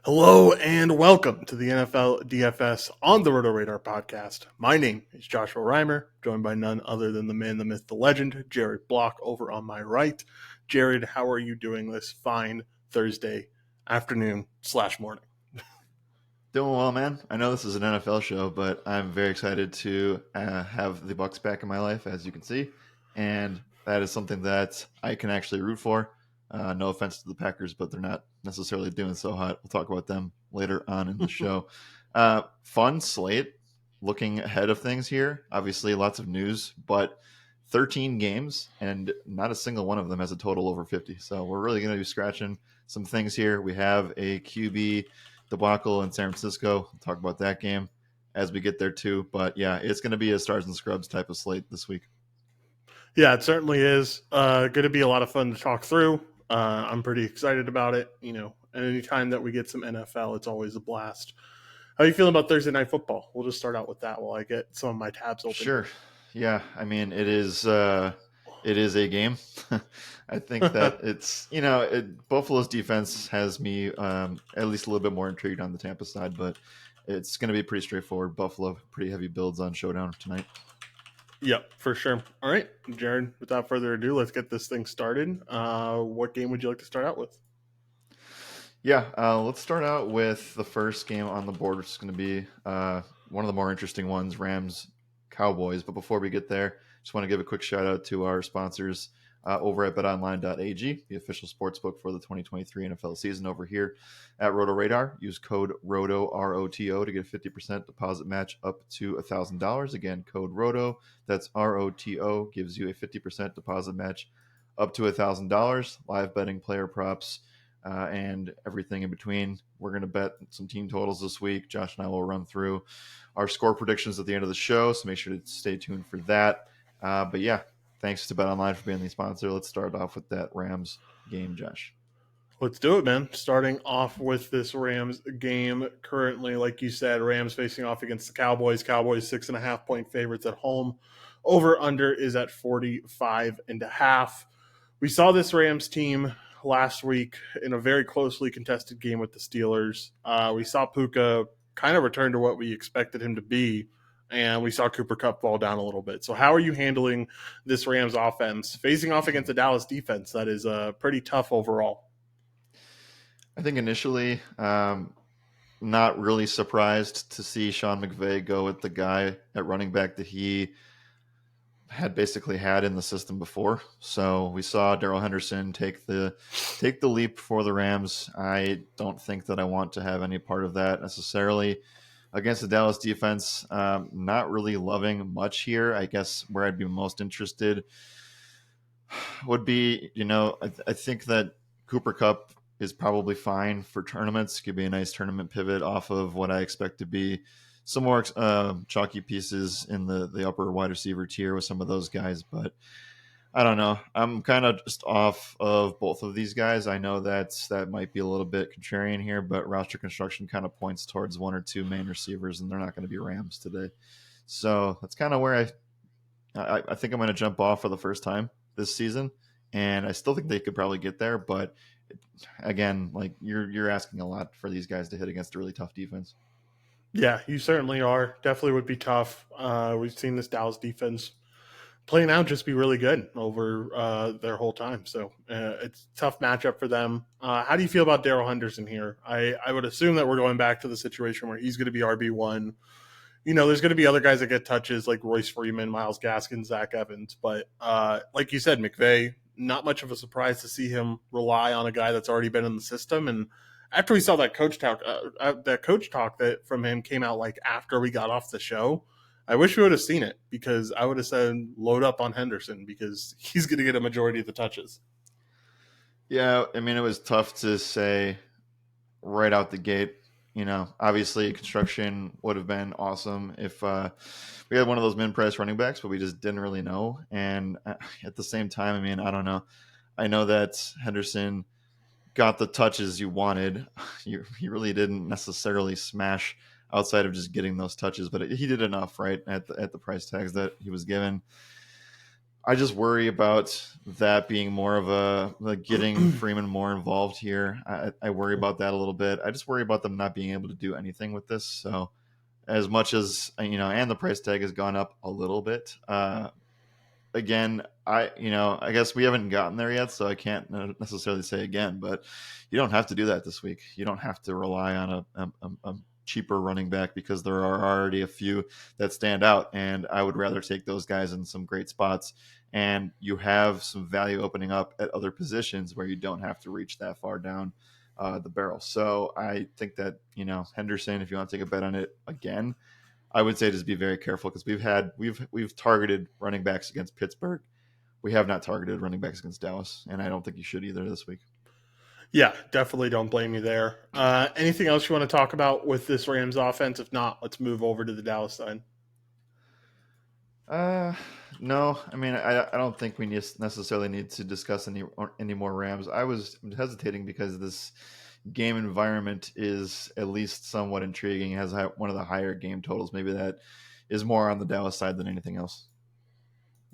Hello and welcome to the NFL DFS on the RotoRadar podcast. My name is Joshua Riemer, joined by none other than the man, the myth, the legend, Jared Block over on my right. Jared, how are you doing this fine Thursday afternoon/morning? Doing well, man. I know this is an NFL show, but I'm very excited to have the Bucks back in my life, as you can see, and that is something that I can actually root for. No offense to the Packers, but they're not necessarily doing so hot. We'll talk about them later on in the show. Fun slate. Looking ahead of things here, obviously lots of news, but 13 games and not a single one of them has a total over 50. So we're really going to be scratching some things here. We have a QB debacle in San Francisco. We'll talk about that game as we get there too. But yeah, it's going to be a stars and scrubs type of slate this week. Yeah, it certainly is going to be a lot of fun to talk through. I'm pretty excited about it. And anytime that we get some NFL, it's always a blast. How are you feeling about Thursday Night Football? We'll just start out with that while I get some of my tabs open. Sure. Yeah. I mean, it is a game. I think that it's, Buffalo's defense has me at least a little bit more intrigued on the Tampa side, but it's going to be pretty straightforward. Buffalo, pretty heavy builds on Showdown tonight. Yep, for sure. All right, Jared, without further ado, let's get this thing started. What game would you like to start out with? Yeah, let's start out with the first game on the board, which is going to be one of the more interesting ones, Rams-Cowboys. But before we get there, just want to give a quick shout out to our sponsors over at betonline.ag, the official sportsbook for the 2023 NFL season over here at RotoRadar. Use code ROTO, R-O-T-O, to get a 50% deposit match up to $1,000. Again, code ROTO, that's R-O-T-O, gives you a 50% deposit match up to $1,000. Live betting, player props, and everything in between. We're going to bet some team totals this week. Josh and I will run through our score predictions at the end of the show, so make sure to stay tuned for that. But yeah, thanks to BetOnline for being the sponsor. Let's start off with that Rams game, Josh. Let's do it, man. Starting off with this Rams game. Currently, like you said, Rams facing off against the Cowboys. Cowboys 6.5-point favorites at home. Over under is at 45.5. We saw this Rams team last week in a very closely contested game with the Steelers. We saw Puka kind of return to what we expected him to be, and we saw Cooper Kupp fall down a little bit. So how are you handling this Rams offense facing off against the Dallas defense that is pretty tough overall? I think initially, not really surprised to see Sean McVay go with the guy at running back that he had basically had in the system before. So we saw Darrell Henderson take the leap for the Rams. I don't think that I want to have any part of that necessarily against the Dallas defense. Not really loving much here. I guess where I'd be most interested would be, I think that Cooper Kupp is probably fine for tournaments. Could be a nice tournament pivot off of what I expect to be some more chalky pieces in the upper wide receiver tier with some of those guys. But I don't know. I'm kind of just off of both of these guys. I know that might be a little bit contrarian here, but roster construction kind of points towards one or two main receivers, and they're not going to be Rams today. So that's kind of where I think I'm going to jump off for the first time this season, and I still think they could probably get there. But again, like you're asking a lot for these guys to hit against a really tough defense. Yeah, you certainly are. Definitely would be tough. We've seen this Dallas defense playing out just be really good over their whole time. So it's a tough matchup for them. How do you feel about Darrell Henderson here? I would assume that we're going back to the situation where he's going to be RB1. There's going to be other guys that get touches like Royce Freeman, Myles Gaskin, Zach Evans. But like you said, McVay, not much of a surprise to see him rely on a guy that's already been in the system. And after we saw that coach talk that from him came out like after we got off the show, I wish we would have seen it because I would have said load up on Henderson because he's going to get a majority of the touches. Yeah, I mean, it was tough to say right out the gate. Obviously construction would have been awesome if we had one of those min-price running backs, but we just didn't really know. And at the same time, I mean, I don't know. I know that Henderson got the touches you wanted. He really didn't necessarily smash outside of just getting those touches, but he did enough, right, at the price tags that he was given. I just worry about that being more of a like getting Freeman more involved here. I worry about that a little bit. I just worry about them not being able to do anything with this. So as much as and the price tag has gone up a little bit. Again, I guess we haven't gotten there yet, so I can't necessarily say again. But you don't have to do that this week. You don't have to rely on a cheaper running back because there are already a few that stand out, and I would rather take those guys in some great spots. And you have some value opening up at other positions where you don't have to reach that far down the barrel. So I think that Henderson, if you want to take a bet on it again, I would say just be very careful because we've targeted running backs against Pittsburgh. We have not targeted running backs against Dallas, and I don't think you should either this week. Yeah, definitely don't blame you there. Anything else you want to talk about with this Rams offense? If not, let's move over to the Dallas side. Uh, no, I mean I don't think we necessarily need to discuss any more Rams. I was hesitating because this game environment is at least somewhat intriguing. It has one of the higher game totals. Maybe that is more on the Dallas side than anything else.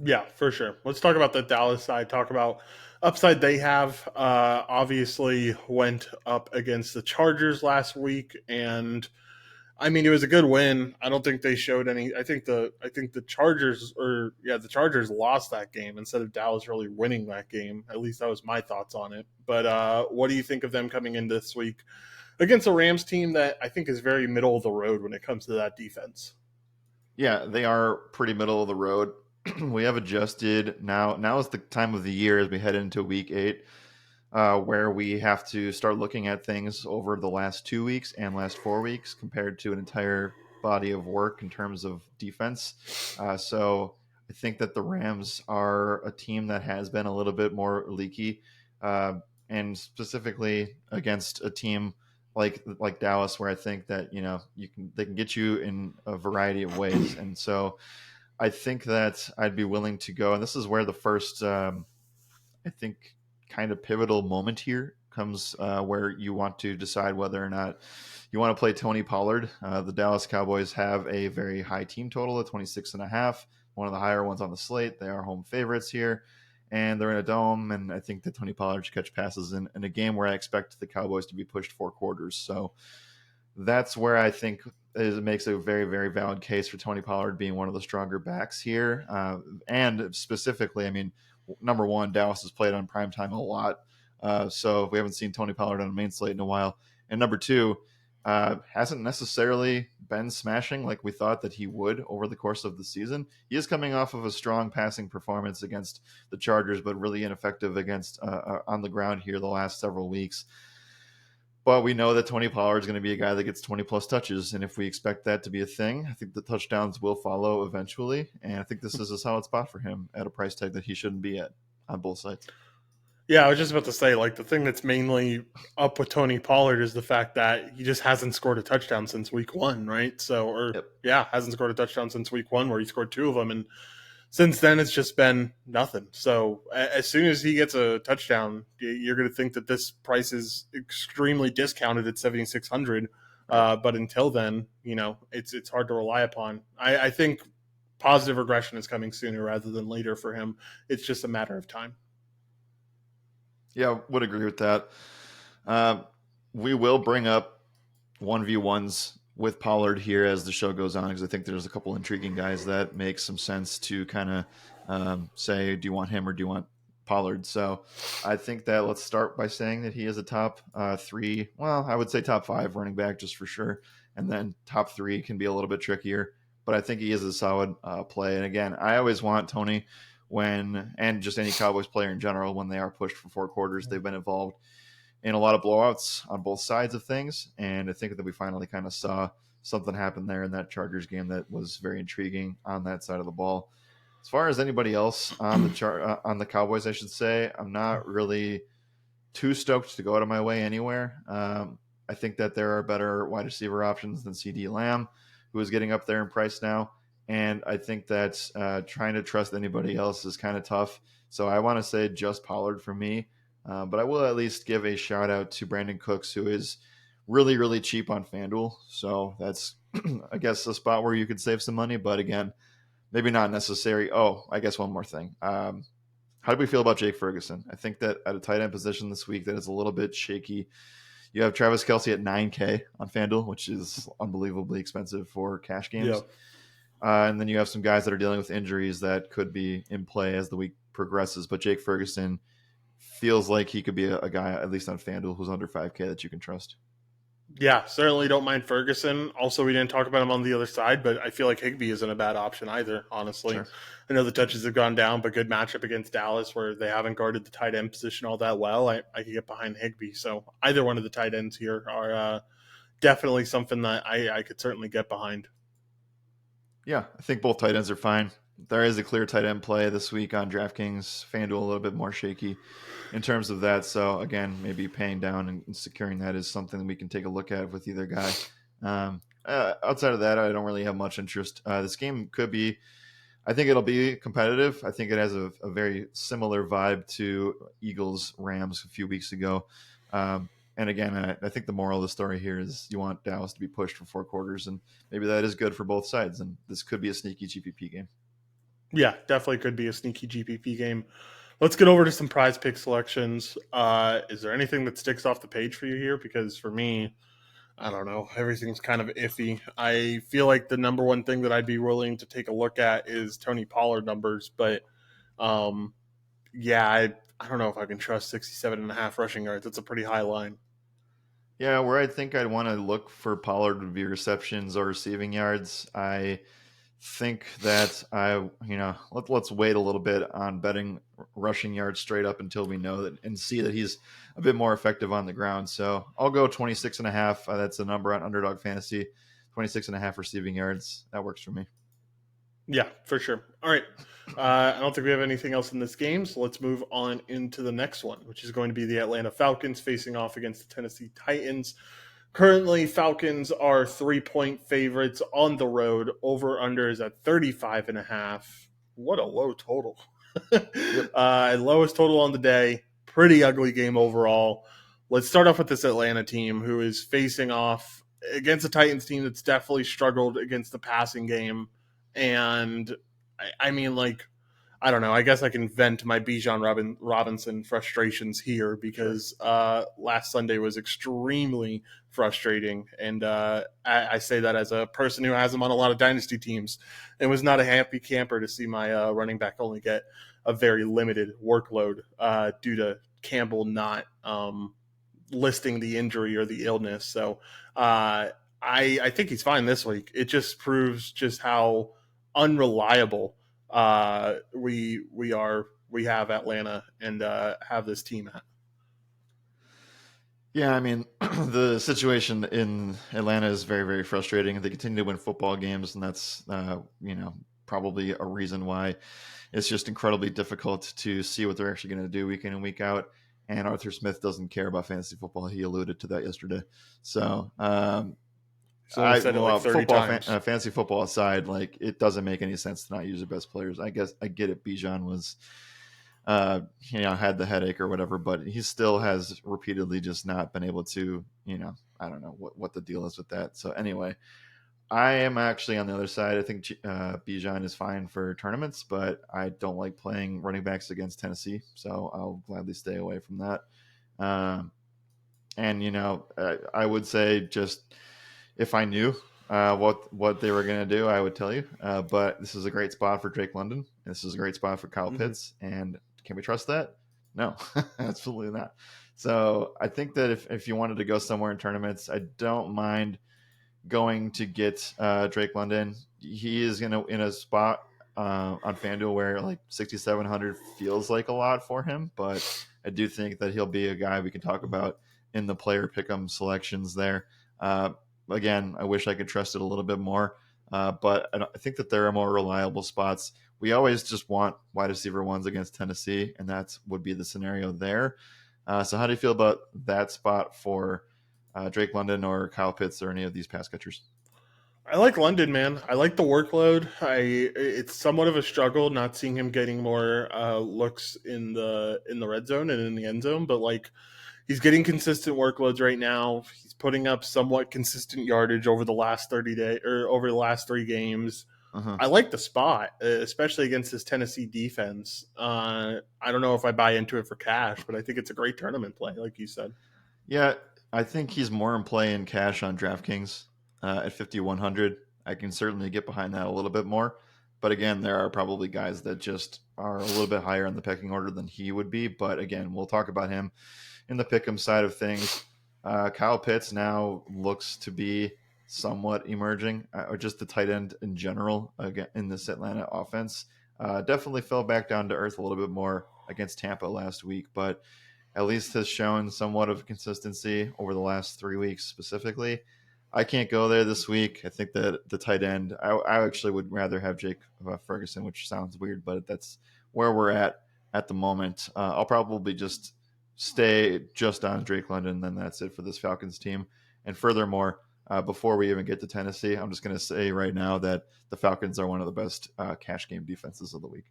Yeah, for sure. Let's talk about the Dallas side. Talk about upside they have. Obviously, went up against the Chargers last week, and I mean it was a good win. I don't think they showed any. I think the Chargers the Chargers lost that game instead of Dallas really winning that game. At least that was my thoughts on it. But what do you think of them coming in this week against a Rams team that I think is very middle of the road when it comes to that defense? Yeah, they are pretty middle of the road. We have adjusted now. Now is the time of the year as we head into week 8, where we have to start looking at things over the last 2 weeks and last 4 weeks compared to an entire body of work in terms of defense. So I think that the Rams are a team that has been a little bit more leaky, uh, and specifically against a team like Dallas, where I think that they can get you in a variety of ways, and so I think that I'd be willing to go. And this is where the first, I think, kind of pivotal moment here comes, where you want to decide whether or not you want to play Tony Pollard. The Dallas Cowboys have a very high team total at 26.5, one of the higher ones on the slate. They are home favorites here, and they're in a dome. And I think that Tony Pollard should catch passes in a game where I expect the Cowboys to be pushed 4 quarters. So that's where I think it makes a very, very valid case for Tony Pollard being one of the stronger backs here. And specifically, I mean, number one, Dallas has played on primetime a lot. So we haven't seen Tony Pollard on a main slate in a while. And number two, hasn't necessarily been smashing like we thought that he would over the course of the season. He is coming off of a strong passing performance against the Chargers, but really ineffective against on the ground here the last several weeks. But we know that Tony Pollard is going to be a guy that gets 20 plus touches. And if we expect that to be a thing, I think the touchdowns will follow eventually. And I think this is a solid spot for him at a price tag that he shouldn't be at on both sides. Yeah, I was just about to say, like, the thing that's mainly up with Tony Pollard is the fact that he just hasn't scored a touchdown since week 1, right? So, Yep. hasn't scored a touchdown since week 1 where he scored 2 of them. And since then, it's just been nothing. So, as soon as he gets a touchdown, you're going to think that this price is extremely discounted at 7,600. Right. But until then, it's hard to rely upon. I think positive regression is coming sooner rather than later for him. It's just a matter of time. Yeah, would agree with that. Uh, we will bring up 1v1s with Pollard here as the show goes on because I think there's a couple intriguing guys that make some sense to kind of say, do you want him or do you want Pollard? So I think that let's start by saying that he is a top 3. Well, I would say top 5 running back just for sure. And then top 3 can be a little bit trickier, but I think he is a solid play. And again, I always want Tony and just any Cowboys player in general, when they are pushed for 4 quarters, they've been involved in a lot of blowouts on both sides of things. And I think that we finally kind of saw something happen there in that Chargers game that was very intriguing on that side of the ball. As far as anybody else on on the Cowboys, I should say, I'm not really too stoked to go out of my way anywhere. I think that there are better wide receiver options than CD Lamb, who is getting up there in price now. And I think that trying to trust anybody else is kind of tough. So I want to say just Pollard for me. But I will at least give a shout out to Brandon Cooks, who is really, really cheap on FanDuel. So that's, I guess, a spot where you could save some money. But again, maybe not necessary. Oh, I guess one more thing. How do we feel about Jake Ferguson? I think that at a tight end position this week, that is a little bit shaky. You have Travis Kelce at 9K on FanDuel, which is unbelievably expensive for cash Yeah. games. And then you have some guys that are dealing with injuries that could be in play as the week progresses. But Jake Ferguson feels like he could be a guy, at least on FanDuel, who's under 5K that you can trust. Yeah, certainly don't mind Ferguson. Also, we didn't talk about him on the other side, but I feel like Higbee isn't a bad option either, honestly. Sure. I know the touches have gone down, but good matchup against Dallas where they haven't guarded the tight end position all that well. I could get behind Higbee. So either one of the tight ends here are definitely something that I could certainly get behind. Yeah, I think both tight ends are fine. There is a clear tight end play this week on DraftKings. FanDuel a little bit more shaky in terms of that. So again, maybe paying down and securing that is something that we can take a look at with either guy. Outside of that, I don't really have much interest. This game could be, I think it'll be competitive. I think it has a very similar vibe to Eagles Rams a few weeks ago. And again, I think the moral of the story here is you want Dallas to be pushed for 4 quarters, and maybe that is good for both sides. And this could be a sneaky GPP game. Yeah, definitely could be a sneaky GPP game. Let's get over to some prize pick selections. Is there anything that sticks off the page for you here? Because for me, I don't know. Everything's kind of iffy. I feel like the number one thing that I'd be willing to take a look at is Tony Pollard numbers, but yeah, I don't know if I can trust 67.5 rushing yards. That's a pretty high line. Yeah, where I think I'd want to look for Pollard would be receptions or receiving yards. I think that let's wait a little bit on betting rushing yards straight up until we know that and see that he's a bit more effective on the ground. So I'll go 26.5. That's the number on Underdog Fantasy. 26.5 receiving yards. That works for me. Yeah, for sure. All right. I don't think we have anything else in this game, so let's move on into the next one, which is going to be the Atlanta Falcons facing off against the Tennessee Titans. Currently, Falcons are 3-point favorites on the road. Over-under is at 35.5. What a low total. Yep. Lowest total on the day. Pretty ugly game overall. Let's start off with this Atlanta team who is facing off against a Titans team that's definitely struggled against the passing game. And I mean, like, I don't know. I guess I can vent my Bijan Robinson frustrations here because last Sunday was extremely frustrating. And I say that as a person who has him on a lot of dynasty teams. It was not a happy camper to see my running back only get a very limited workload due to Campbell not listing the injury or the illness. So I think he's fine this week. It just proves just how unreliable we have Atlanta and have this team at. Yeah, I mean, the situation in Atlanta is very, very frustrating. They continue to win football games, and that's probably a reason why it's just incredibly difficult to see what they're actually going to do week in and week out. And Arthur Smith doesn't care about fantasy football. He alluded to that yesterday. So, So said it like 30 times. Fantasy football aside, like it doesn't make any sense to not use your best players. I guess I get it. Bijan was, had the headache or whatever, but he still has repeatedly just not been able to, I don't know what the deal is with that. So anyway, I am actually on the other side. I think Bijan is fine for tournaments, but I don't like playing running backs against Tennessee, so I'll gladly stay away from that. I would say just if I knew what they were going to do, I would tell you. But this is a great spot for Drake London. This is a great spot for Kyle Pitts. And can we trust that? No, absolutely not. So I think that if you wanted to go somewhere in tournaments, I don't mind going to get Drake London. He is in a spot on FanDuel where like 6,700 feels like a lot for him, but I do think that he'll be a guy we can talk about in the player pick'em selections there. Again, I wish I could trust it a little bit more, but I think that there are more reliable spots. We always just want wide receiver ones against Tennessee, and that would be the scenario there. So how do you feel about that spot for Drake London or Kyle Pitts or any of these pass catchers? I like London, man. I like the workload. It's somewhat of a struggle not seeing him getting more looks in the red zone and in the end zone, but like he's getting consistent workloads right now. He's putting up somewhat consistent yardage over the last 30 days or over the last 3 games. Uh-huh. I like the spot, especially against this Tennessee defense. I don't know if I buy into it for cash, but I think it's a great tournament play, like you said. Yeah, I think he's more in play in cash on DraftKings at 5,100. I can certainly get behind that a little bit more. But again, there are probably guys that just are a little bit higher in the pecking order than he would be. But again, we'll talk about him in the pick'em side of things. Kyle Pitts now looks to be somewhat emerging, or just the tight end in general again in this Atlanta offense. Definitely fell back down to earth a little bit more against Tampa last week, but at least has shown somewhat of consistency over the last 3 weeks specifically. I can't go there this week. I think that the tight end, I actually would rather have Jake Ferguson, which sounds weird, but that's where we're at the moment. I'll probably just stay just on Drake London, then that's it for this Falcons team. And furthermore, before we even get to Tennessee, I'm just going to say right now that the Falcons are one of the best cash game defenses of the week.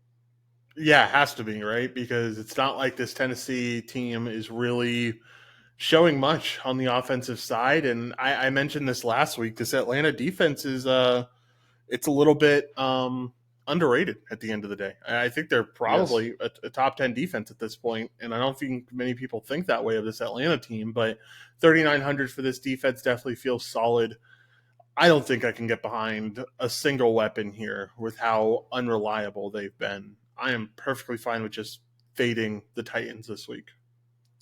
Yeah, it has to be, right? Because it's not like this Tennessee team is really showing much on the offensive side. And I mentioned this last week. This Atlanta defense is it's a little bit underrated at the end of the day. I think they're Yes. probably a top 10 defense at this point, and I don't think many people think that way of this Atlanta team. But 3,900 for this defense definitely feels solid. I don't think I can get behind a single weapon here with how unreliable they've been. I am perfectly fine with just fading the Titans this week.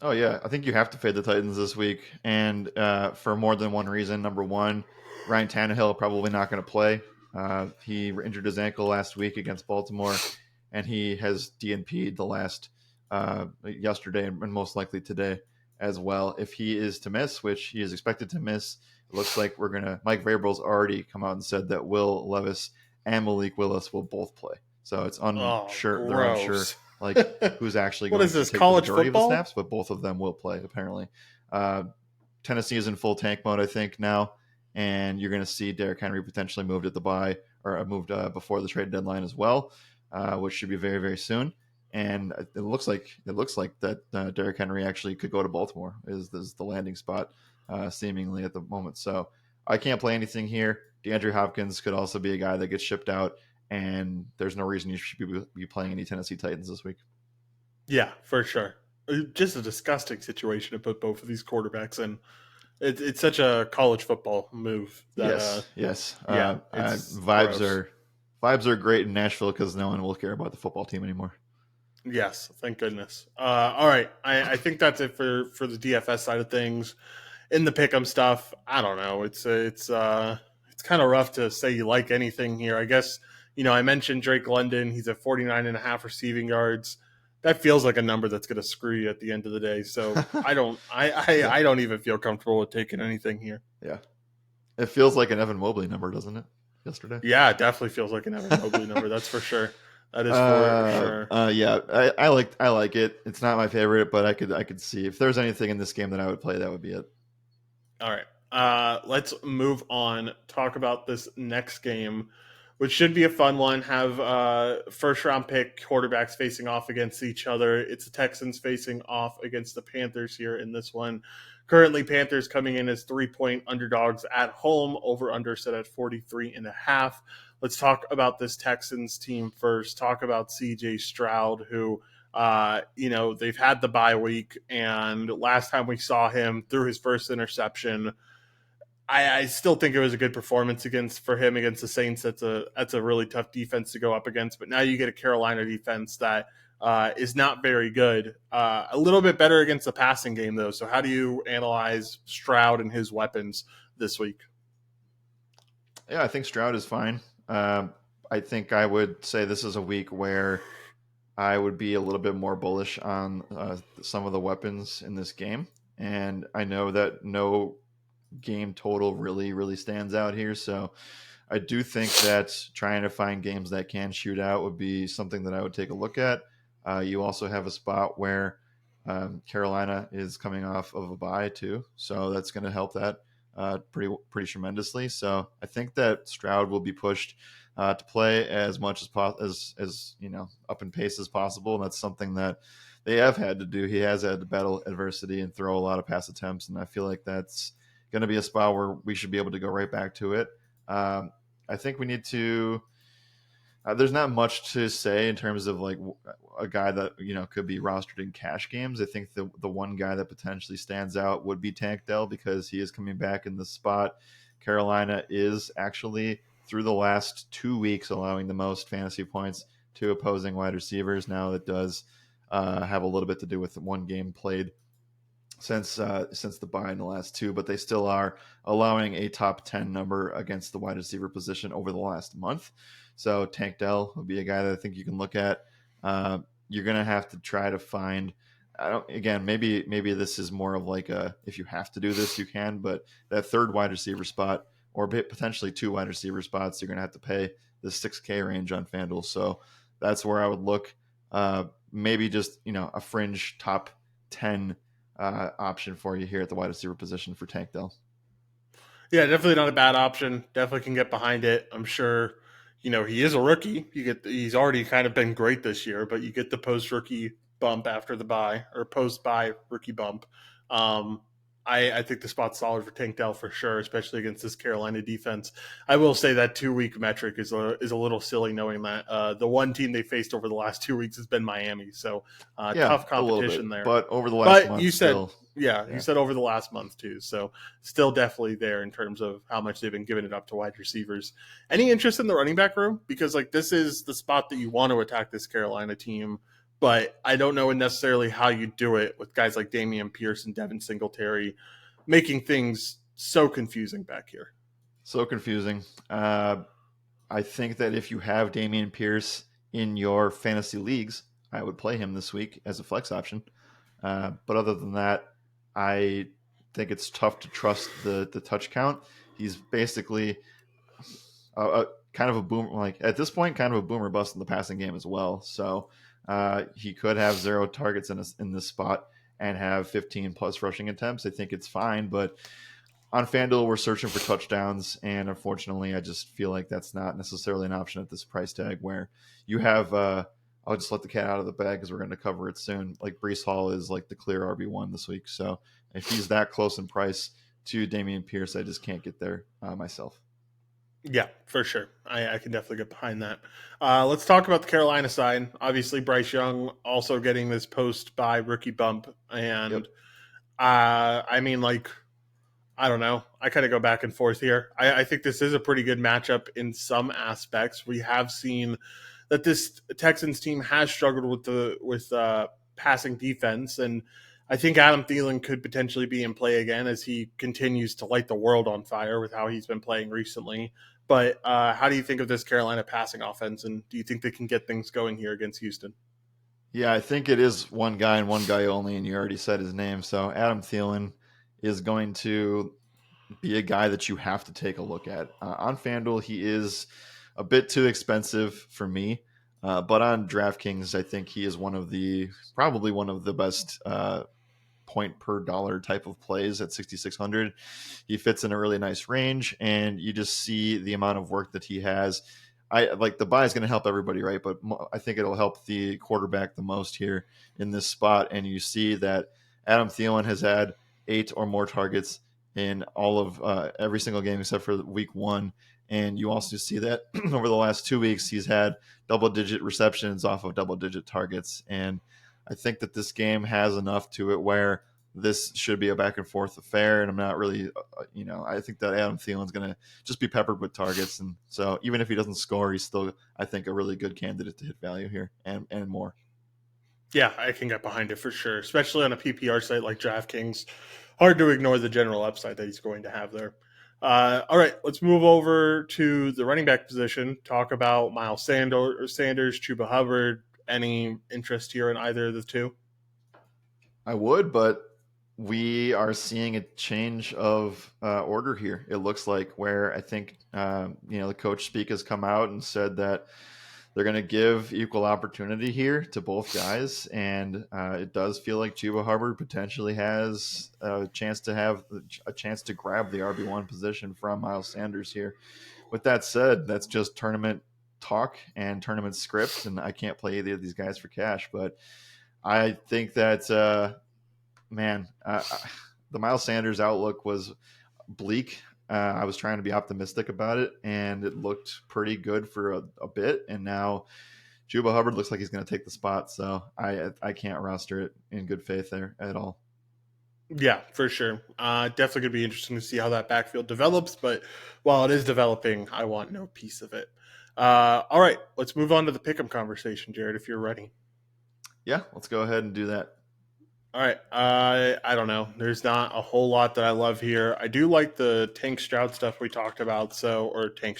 Oh yeah, I think you have to fade the Titans this week, and for more than one reason. Number one, Ryan Tannehill probably not going to play. He injured his ankle last week against Baltimore, and he has DNP'd the last yesterday and most likely today as well. If he is to miss, which he is expected to miss, it looks like we're gonna. Mike Vrabel's already come out and said that Will Levis and Malik Willis will both play. So it's Oh, unsure. They're unsure gross. like who's actually What going is to this, take the college majority of the football? snaps, but both of them will play apparently. Uh, Tennessee is in full tank mode, I think now, and you're going to see Derrick Henry potentially moved at the bye or moved before the trade deadline as well, which should be very very soon. And it looks like that Derrick Henry actually could go to Baltimore is the landing spot seemingly at the moment. So I can't play anything here. DeAndre Hopkins could also be a guy that gets shipped out, and there's no reason you should be playing any Tennessee Titans this week. Yeah, for sure. Just a disgusting situation to put both of these quarterbacks in. It's such a college football move that, Yes, yes. yeah, it's Vibes gross. are great in Nashville because no one will care about the football team anymore. Yes, thank goodness. All right, I think that's it for the DFS side of things. In the pick'em stuff, I don't know. It's kind of rough to say you like anything here. I guess I mentioned Drake London. He's at 49.5 receiving yards. That feels like a number that's going to screw you at the end of the day. So I don't Yeah, I don't even feel comfortable with taking anything here. yeah. It feels like an Evan Mobley number, doesn't it? Yesterday. Yeah, it definitely feels like an Evan Mobley number. That's for sure. That is for sure. Yeah, I like it. It's not my favorite, but I could see if there's anything in this game that I would play, that would be it. All right. Let's move on. Talk about this next game, which should be a fun one. Have first round pick quarterbacks facing off against each other. It's the Texans facing off against the Panthers here in this one. Currently, Panthers coming in as 3-point underdogs at home, over under set at 43.5. Let's talk about this Texans team first. Talk about CJ Stroud, who they've had the bye week, and last time we saw him threw his first interception. I still think it was a good performance for him against the Saints. That's a really tough defense to go up against. But now you get a Carolina defense that is not very good. A little bit better against the passing game though. So how do you analyze Stroud and his weapons this week? Yeah, I think Stroud is fine. I think I would say this is a week where I would be a little bit more bullish on some of the weapons in this game. And I know that no game total really stands out here. So I do think that trying to find games that can shoot out would be something that I would take a look at. You also have a spot where Carolina is coming off of a bye too, so that's going to help that pretty tremendously. So I think that Stroud will be pushed to play as much as up in pace as possible. And that's something that they have had to do. He has had to battle adversity and throw a lot of pass attempts, and I feel like that's going to be a spot where we should be able to go right back to it. I think we need to There's not much to say in terms of like a guy that could be rostered in cash games. I think the one guy that potentially stands out would be Tank Dell because he is coming back in the spot. Carolina is actually through the last 2 weeks allowing the most fantasy points to opposing wide receivers. Now that does have a little bit to do with one game played since the bye in the last two, but they still are allowing a top 10 number against the wide receiver position over the last month. So Tank Dell would be a guy that I think you can look at. You're gonna have to try to find. I don't. Again, maybe this is more of like a if you have to do this, you can. But that third wide receiver spot, or potentially two wide receiver spots, you're gonna have to pay the 6K range on FanDuel. So that's where I would look. Maybe just a fringe top 10 option for you here at the wide receiver position for Tank Dell. Yeah, definitely not a bad option. Definitely can get behind it. I'm sure, he is a rookie. He's already kind of been great this year, but you get the post rookie bump after the bye or post bye rookie bump. Um, I think the spot's solid for Tank Dell for sure, especially against this Carolina defense. I will say that 2 week metric is a little silly, knowing that the one team they faced over the last 2 weeks has been Miami. So Yeah, tough a little bit, competition there. but over the last But month, you said, still, yeah, you yeah. said over the last month too. So still definitely there in terms of how much they've been giving it up to wide receivers. Any interest in the running back room? Because like this is the spot that you want to attack this Carolina team, but I don't know necessarily how you do it with guys like Damian Pierce and Devin Singletary making things so confusing back here. So confusing. I think that if you have Damian Pierce in your fantasy leagues, I would play him this week as a flex option. But other than that, I think it's tough to trust the touch count. He's basically kind of a boom, like at this point, kind of a boomer bust in the passing game as well. So he could have 0 targets in this spot and have 15 plus rushing attempts. I think it's fine, but on FanDuel, we're searching for touchdowns, and unfortunately, I just feel like that's not necessarily an option at this price tag. Where you have, I'll just let the cat out of the bag because we're going to cover it soon. Like Brees Hall is like the clear RB1 this week, so if he's that close in price to Damian Pierce, I just can't get there myself. Yeah, for sure. I can definitely get behind that. Let's talk about the Carolina side. Obviously, Bryce Young also getting this post by rookie bump. Yep. And I mean, like, I don't know. I kind of go back and forth here. I think this is a pretty good matchup in some aspects. We have seen that this Texans team has struggled with passing defense, and I think Adam Thielen could potentially be in play again as he continues to light the world on fire with how he's been playing recently. But how do you think of this Carolina passing offense, and do you think they can get things going here against Houston? Yeah, I think it is one guy and one guy only, and you already said his name. So Adam Thielen is going to be a guy that you have to take a look at. On FanDuel, he is a bit too expensive for me, but on DraftKings, I think he is probably one of the best point per dollar type of plays at 6,600. He fits in a really nice range, and you just see the amount of work that he has. I like the buy is going to help everybody, right? But I think it'll help the quarterback the most here in this spot. And you see that Adam Thielen has had 8 or more targets in all of every single game except for week 1. And you also see that over the last 2 weeks, he's had double-digit receptions off of double-digit targets. And I think that this game has enough to it where this should be a back and forth affair. And I'm not really, I think that Adam Thielen's going to just be peppered with targets. And so even if he doesn't score, he's still, I think, a really good candidate to hit value here and more. Yeah, I can get behind it for sure, especially on a PPR site like DraftKings. Hard to ignore the general upside that he's going to have there. All right, let's move over to the running back position. Talk about Miles Sanders, Chuba Hubbard. Any interest here in either of the two? I would, but we are seeing a change of order here. It looks like where I think the coach speak has come out and said that they're going to give equal opportunity here to both guys, and it does feel like Chuba Hubbard potentially has a chance to grab the RB1 position from Miles Sanders here. With that said, that's just tournament talk and tournament scripts, and I can't play either of these guys for cash, but I think that man, the Miles Sanders outlook was bleak I was trying to be optimistic about it, and it looked pretty good for a bit. And now Juba Hubbard looks like he's going to take the spot, so I can't roster it in good faith there at all. Yeah, for sure. Definitely going to be interesting to see how that backfield develops. But while it is developing, I want no piece of it. All right, let's move on to the pick'em conversation, Jared, if you're ready. Yeah, let's go ahead and do that. All right. I don't know. There's not a whole lot that I love here. I do like the Tank Stroud stuff we talked about. Or Tank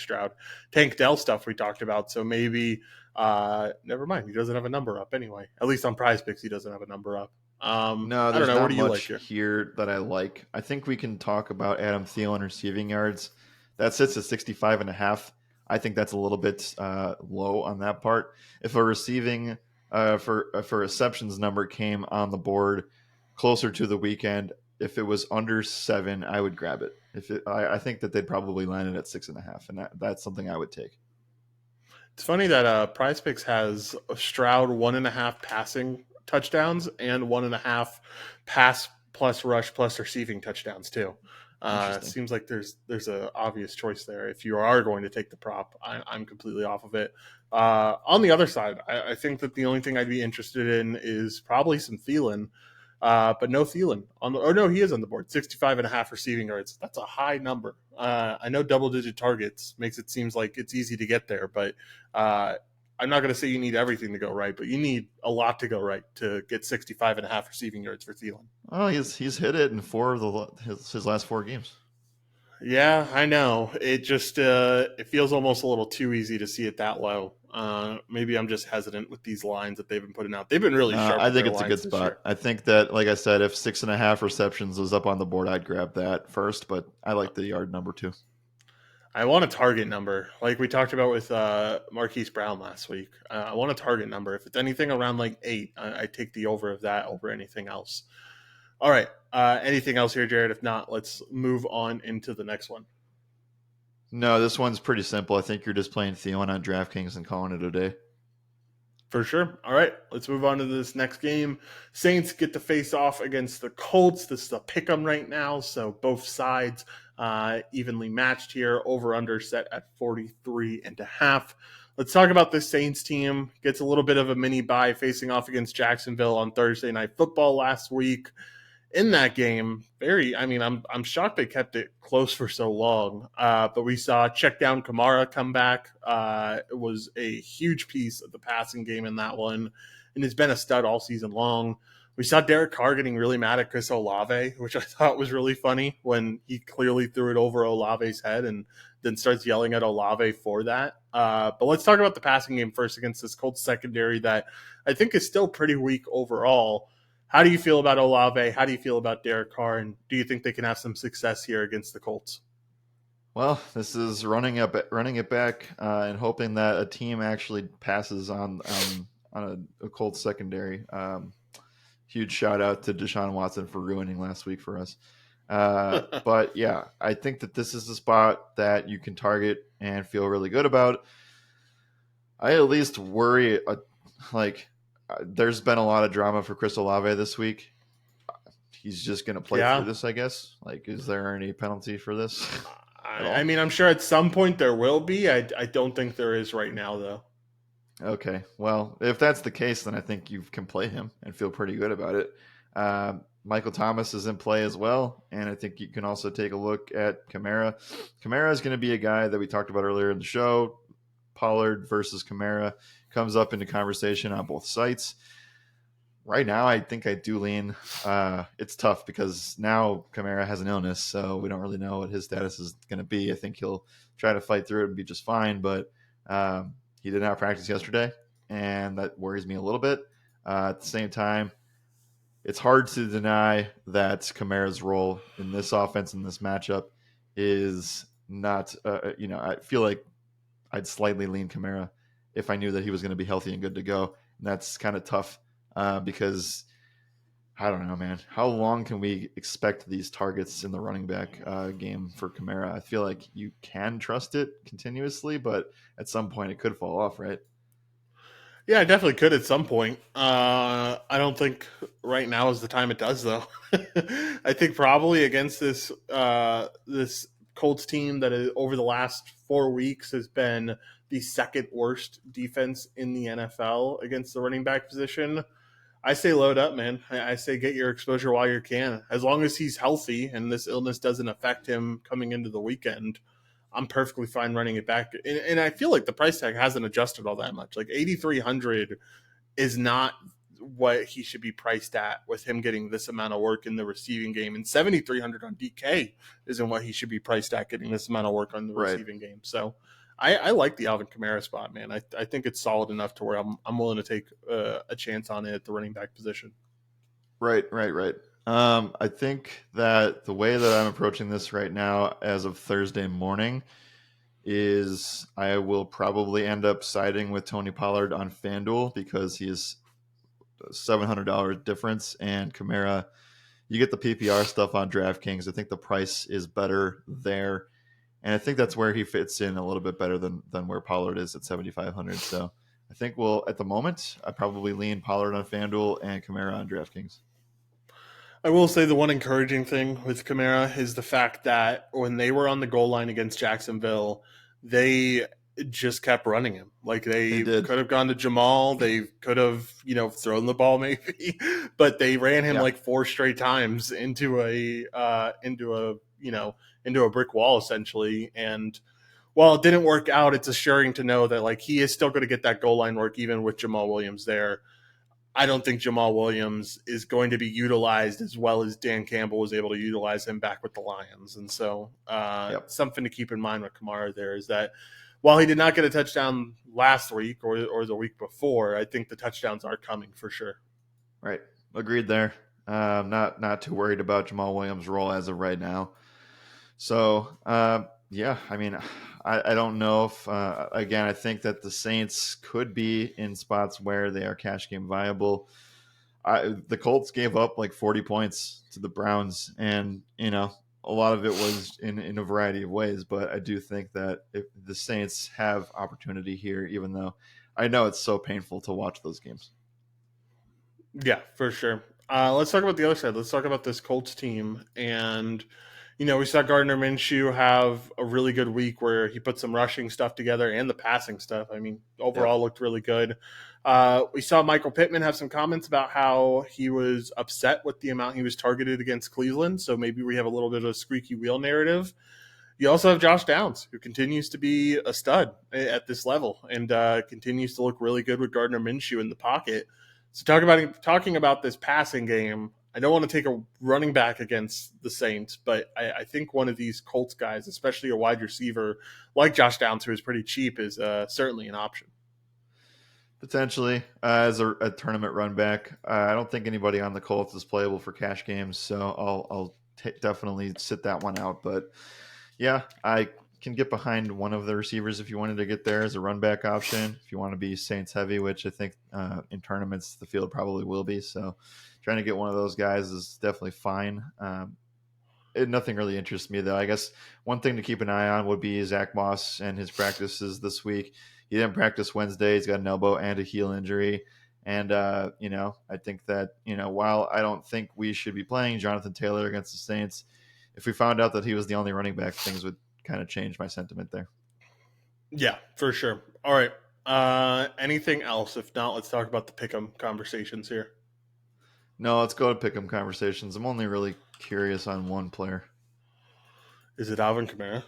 Dell stuff we talked about. So maybe, never mind. He doesn't have a number up anyway. At least on Prize Picks, he doesn't have a number up. No, I don't there's know. What not do you like much here? here that I like. I think we can talk about Adam Thielen receiving yards. That sits at 65 and a half. I think that's a little bit low on that part. If a receiving for receptions number came on the board closer to the weekend, if it was under 7, I would grab it. I think that they'd probably land it at 6.5, and that's something I would take. It's funny that Prize Picks has Stroud 1.5 passing touchdowns and 1.5 pass plus rush plus receiving touchdowns too. Interesting. Seems like there's a obvious choice there. If you are going to take the prop, I'm completely off of it. On the other side, I think that the only thing I'd be interested in is probably some Thielen. But no Thielen no, he is on the board. 65.5 receiving yards. That's a high number. I know double digit targets makes it seems like it's easy to get there, but I'm not going to say you need everything to go right, but you need a lot to go right to get 65.5 receiving yards for Thielen. Oh, he's hit it in 4 of his last 4 games. Yeah, I know. It just it feels almost a little too easy to see it that low. Maybe I'm just hesitant with these lines that they've been putting out. They've been really sharp I with think their it's a good lines this spot. year. I think that, like I said, if 6.5 receptions was up on the board, I'd grab that first. But I like the yard number too. I want a target number, like we talked about with Marquise Brown last week. I want a target number. If it's anything around like 8, I take the over of that over anything else. All right. Anything else here, Jared? If not, let's move on into the next one. No, this one's pretty simple. I think you're just playing Thielen on DraftKings and calling it a day. For sure. All right, let's move on to this next game. Saints get to face off against the Colts. This is a pick 'em right now, so both sides evenly matched here. Over under set at 43.5. Let's talk about this Saints team. Gets a little bit of a mini bye facing off against Jacksonville on Thursday Night Football last week. In that game, I'm shocked they kept it close for so long. But we saw check down Kamara come back. It was a huge piece of the passing game in that one, and it's been a stud all season long. We saw Derek Carr getting really mad at Chris Olave, which I thought was really funny when he clearly threw it over Olave's head and then starts yelling at Olave for that. But let's talk about the passing game first against this Colts secondary that I think is still pretty weak overall. How do you feel about Olave? How do you feel about Derek Carr? And do you think they can have some success here against the Colts? Well, this is running it back, and hoping that a team actually passes on a Colts secondary. Huge shout out to Deshaun Watson for ruining last week for us. But yeah, I think that this is the spot that you can target and feel really good about. I at least worry, there's been a lot of drama for Chris Olave this week. He's just going to play through Yeah. this, I guess. Like, is there any penalty for this at I all? mean, I'm sure at some point there will be. I don't think there is right now, though. Okay, well, if that's the case, then I think you can play him and feel pretty good about it. Michael Thomas is in play as well, and I think you can also take a look at Kamara. Kamara is going to be a guy that we talked about earlier in the show. Pollard versus Kamara comes up into conversation on both sites. Right now, I think I do lean. It's tough because now Kamara has an illness, so we don't really know what his status is going to be. I think he'll try to fight through it and be just fine, but he did not practice yesterday, and that worries me a little bit. At the same time, it's hard to deny that Kamara's role in this offense, in this matchup, is not, I feel like I'd slightly lean Kamara if I knew that he was going to be healthy and good to go. And that's kind of tough because I don't know, man. How long can we expect these targets in the running back game for Kamara? I feel like you can trust it continuously, but at some point it could fall off, right? Yeah, I definitely could at some point. I don't think right now is the time it does, though. I think probably against this Colts team that is, over the last 4 weeks has been the second worst defense in the NFL against the running back position. I say load up, man. I say get your exposure while you can. As long as he's healthy and this illness doesn't affect him coming into the weekend, I'm perfectly fine running it back. And I feel like the price tag hasn't adjusted all that much. Like 8,300 is not what he should be priced at with him getting this amount of work in the receiving game. And 7,300 on DK isn't what he should be priced at getting this amount of work on the Right. receiving game. So I like the Alvin Kamara spot, man. I think it's solid enough to where I'm willing to take a chance on it at the running back position. Right. I think that the way that I'm approaching this right now, as of Thursday morning, is I will probably end up siding with Tony Pollard on FanDuel because he is $700 difference, and Kamara, you get the PPR stuff on DraftKings. I think the price is better there, and I think that's where he fits in a little bit better than where Pollard is at 7,500. So I think at the moment, I probably lean Pollard on FanDuel and Kamara on DraftKings. I will say the one encouraging thing with Kamara is the fact that when they were on the goal line against Jacksonville, they just kept running him. Like they did. could have gone to Jamal, they could have, thrown the ball maybe, but they ran him like 4 straight times into a brick wall essentially. And while it didn't work out, it's assuring to know that like he is still going to get that goal line work even with Jamal Williams there. I don't think Jamal Williams is going to be utilized as well as Dan Campbell was able to utilize him back with the Lions. And so something to keep in mind with Kamara there is that while he did not get a touchdown last week or the week before, I think the touchdowns are coming for sure. Right. Agreed there. Not too worried about Jamal Williams' role as of right now. So, yeah, I mean, I don't know if, again, I think that the Saints could be in spots where they are cash game viable. The Colts gave up like 40 points to the Browns, and, a lot of it was in a variety of ways, but I do think that if the Saints have opportunity here, even though I know it's so painful to watch those games. Yeah, for sure. Let's talk about the other side. Let's talk about this Colts team. And, we saw Gardner Minshew have a really good week where he put some rushing stuff together and the passing stuff. I mean, overall looked really good. We saw Michael Pittman have some comments about how he was upset with the amount he was targeted against Cleveland. So maybe we have a little bit of a squeaky wheel narrative. You also have Josh Downs, who continues to be a stud at this level and continues to look really good with Gardner Minshew in the pocket. So talking about this passing game, I don't want to take a running back against the Saints, but I think one of these Colts guys, especially a wide receiver like Josh Downs, who is pretty cheap, is certainly an option. Potentially as a tournament run back. I don't think anybody on the Colts is playable for cash games, so I'll definitely sit that one out. But yeah, I can get behind one of the receivers if you wanted to get there as a run back option. If you want to be Saints heavy, which I think in tournaments the field probably will be. So trying to get one of those guys is definitely fine. Nothing really interests me though. I guess one thing to keep an eye on would be Zach Moss and his practices this week. He didn't practice Wednesday. He's got an elbow and a heel injury. And, I think that, while I don't think we should be playing Jonathan Taylor against the Saints, if we found out that he was the only running back, things would kind of change my sentiment there. Yeah, for sure. All right. Anything else? If not, let's talk about the pick'em conversations here. No, let's go to pick'em conversations. I'm only really curious on one player. Is it Alvin Kamara?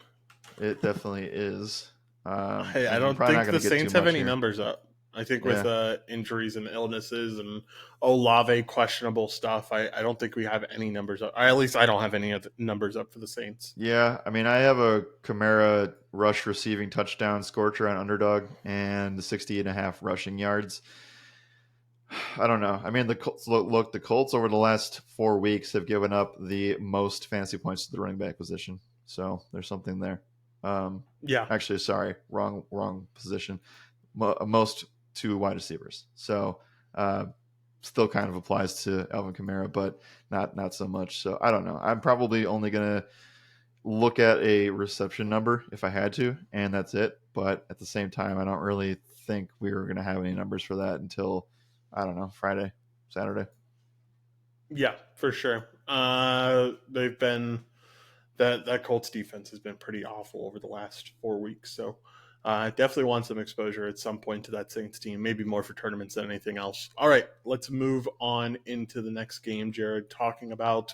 It definitely is. Hey, I don't think the Saints have any numbers up. I think with injuries and illnesses and Olave questionable stuff, I don't think we have any numbers up. At least I don't have any numbers up for the Saints. Yeah, I mean, I have a Kamara rush receiving touchdown scorcher on Underdog and 60.5 rushing yards. I don't know. I mean, the Colts, the Colts over the last 4 weeks have given up the most fantasy points to the running back position. So there's something there. Actually, sorry, wrong position. Most to wide receivers. So still kind of applies to Alvin Kamara, but not so much. So I don't know. I'm probably only going to look at a reception number if I had to, and that's it. But at the same time, I don't really think we were going to have any numbers for that until, I don't know, Friday, Saturday. Yeah, for sure. They've been that Colts defense has been pretty awful over the last 4 weeks. So definitely want some exposure at some point to that Saints team, maybe more for tournaments than anything else. All right, let's move on into the next game, Jared, talking about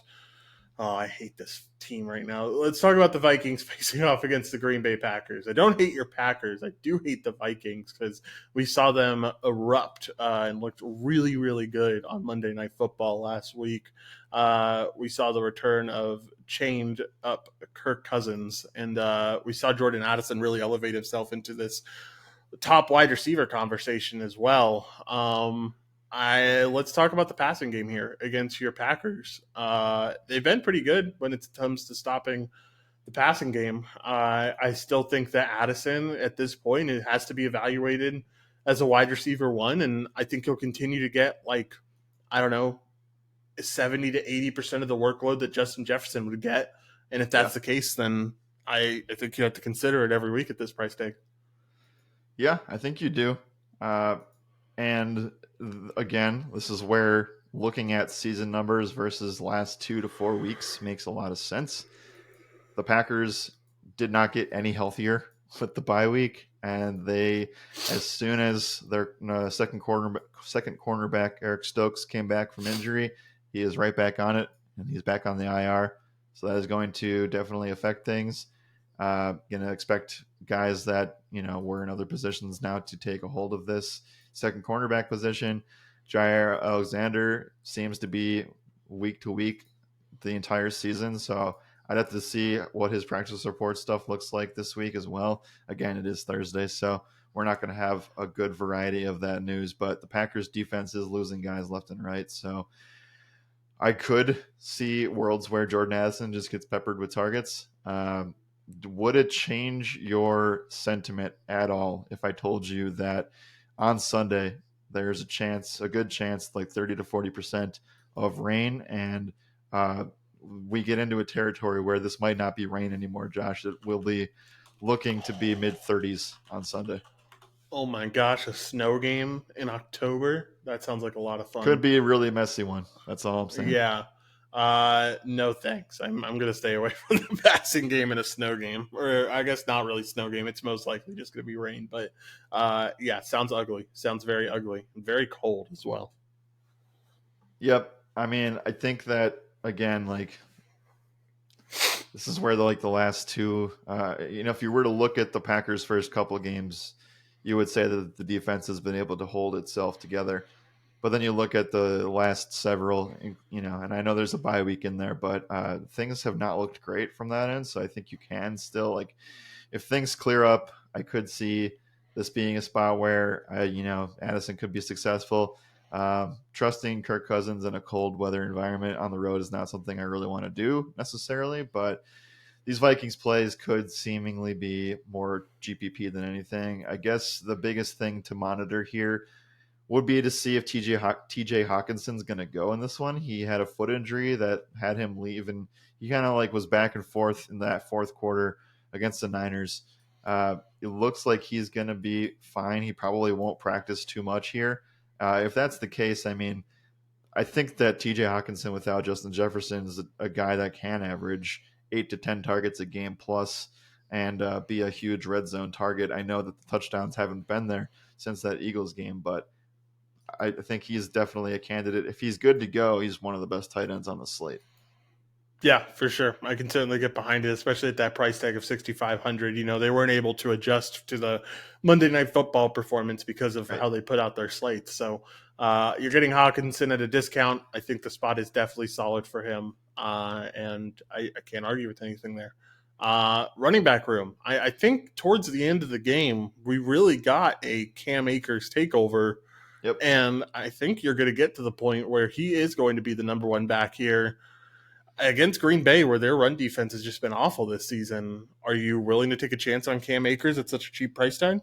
oh, I hate this team right now. Let's talk about the Vikings facing off against the Green Bay Packers. I don't hate your Packers. I do hate the Vikings because we saw them erupt and looked really, really good on Monday Night Football last week. We saw the return of chained up Kirk Cousins, and we saw Jordan Addison really elevate himself into this top wide receiver conversation as well. Let's talk about the passing game here against your Packers. They've been pretty good when it comes to stopping the passing game. I still think that Addison at this point it has to be evaluated as a wide receiver one, and I think he'll continue to get like I don't know 70 to 80% of the workload that Justin Jefferson would get. And if Yeah. that's the case, then I think you have to consider it every week at this price tag. Yeah, I think you do. And again, this is where looking at season numbers versus last 2 to 4 weeks makes a lot of sense. The Packers did not get any healthier with the bye week, and they, as soon as their second cornerback Eric Stokes came back from injury, he is right back on it, and he's back on the IR. So that is going to definitely affect things. Going to expect guys that were in other positions now to take a hold of this second cornerback position. Jair Alexander seems to be week to week the entire season, so I'd have to see what his practice report stuff looks like this week as well. Again, it is Thursday, so we're not going to have a good variety of that news, but the Packers defense is losing guys left and right, so I could see worlds where Jordan Addison just gets peppered with targets. Would it change your sentiment at all if I told you that on Sunday there's a good chance, like 30 to 40% of rain, and we get into a territory where this might not be rain anymore, Josh? It will be looking to be mid 30s on Sunday. Oh my gosh, a snow game in October? That sounds like a lot of Could fun. be a really messy one. That's all I'm saying. Yeah. No thanks. I'm gonna stay away from the passing game in a snow game. Or I guess not really snow game. It's most likely just gonna be rain. But yeah, sounds ugly. Sounds very ugly. Very cold as well. Yep. I mean, I think that again, like this is where the last two, if you were to look at the Packers' first couple of games, you would say that the defense has been able to hold itself together. But then you look at the last several, and I know there's a bye week in there, but things have not looked great from that end. So I think you can still if things clear up, I could see this being a spot where Addison could be successful. Trusting Kirk Cousins in a cold weather environment on the road is not something I really want to do necessarily, but these Vikings plays could seemingly be more GPP than anything. I guess the biggest thing to monitor here would be to see if TJ Hawkinson's going to go in this one. He had a foot injury that had him leave, and he kind of was back and forth in that fourth quarter against the Niners. It looks like he's going to be fine. He probably won't practice too much here. If that's the case, I mean, I think that TJ Hawkinson without Justin Jefferson is a guy that can average 8 to 10 targets a game plus and be a huge red zone target. I know that the touchdowns haven't been there since that Eagles game, but I think he's definitely a candidate. If he's good to go, he's one of the best tight ends on the slate. Yeah, for sure. I can certainly get behind it, especially at that price tag of 6,500. They weren't able to adjust to the Monday Night Football performance because of Right. how they put out their slates. So you're getting Hawkinson at a discount. I think the spot is definitely solid for him, and I can't argue with anything there. Running back room. I think towards the end of the game, we really got a Cam Akers takeover, Yep. and I think you're going to get to the point where he is going to be the number one back here against Green Bay, where their run defense has just been awful this season. Are you willing to take a chance on Cam Akers at such a cheap price tag?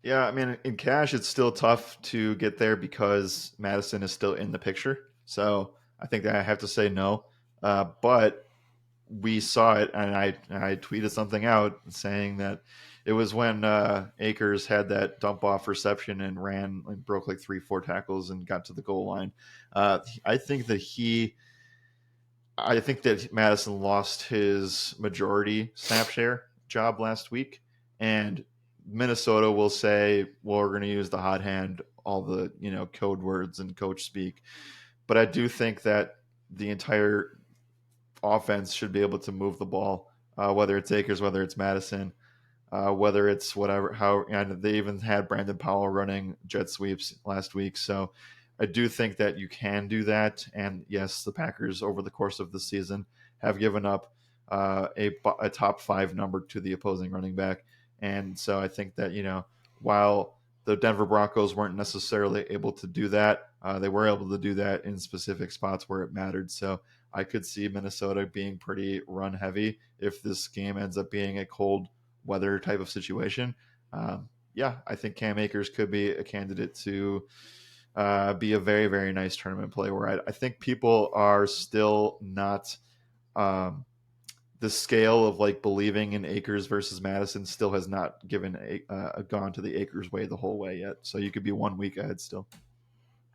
Yeah, I mean, in cash, it's still tough to get there because Madison is still in the picture. So I think that I have to say no. But we saw it, and I tweeted something out saying that it was when Akers had that dump off reception and ran and broke like 3-4 tackles and got to the goal line. I think that he I think that Madison lost his majority snap share job last week, and Minnesota will say, "Well, we're going to use the hot hand, all the code words and coach speak." But I do think that the entire offense should be able to move the ball, whether it's Akers, whether it's Madison, whether it's whatever. How and they even had Brandon Powell running jet sweeps last week, so I do think that you can do that. And yes, the Packers over the course of the season have given up a top 5 number to the opposing running back, and so I think that while the Denver Broncos weren't necessarily able to do that, they were able to do that in specific spots where it mattered. So I could see Minnesota being pretty run heavy if this game ends up being a cold weather type of situation. Yeah, I think Cam Akers could be a candidate to be a very, very nice tournament play where I think people are still not um, the scale of like believing in Akers versus Madison still has not gone to the Akers way the whole way yet. So you could be 1 week ahead still.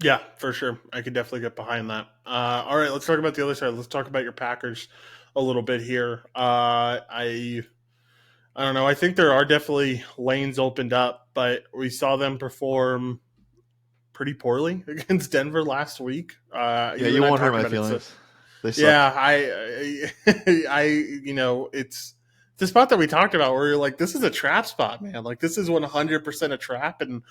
Yeah, for sure. I could definitely get behind that. All right, let's talk about the other side. Let's talk about your Packers a little bit here. I don't know. I think there are definitely lanes opened up, but we saw them perform pretty poorly against Denver last week. Yeah, You you and I won't hurt talked my about it. So feelings. They sucked. yeah, it's a spot that we talked about where you're like, this is a trap spot, man. Like this is 100% a trap, and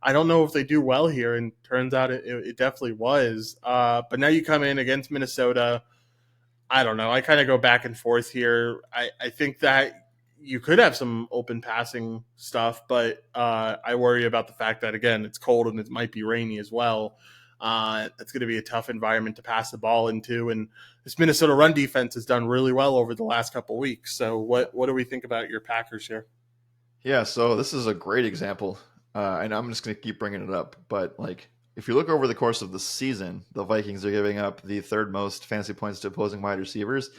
I don't know if they do well here. And turns out it definitely was. But now you come in against Minnesota. I don't know. I kind of go back and forth here. I think that you could have some open passing stuff, but I worry about the fact that, again, it's cold and it might be rainy as well. It's going to be a tough environment to pass the ball into. And this Minnesota run defense has done really well over the last couple of weeks. So, what do we think about your Packers here? Yeah, so this is a great example, and I'm just going to keep bringing it up. But like, if you look over the course of the season, the Vikings are giving up the third most fantasy points to opposing wide receivers.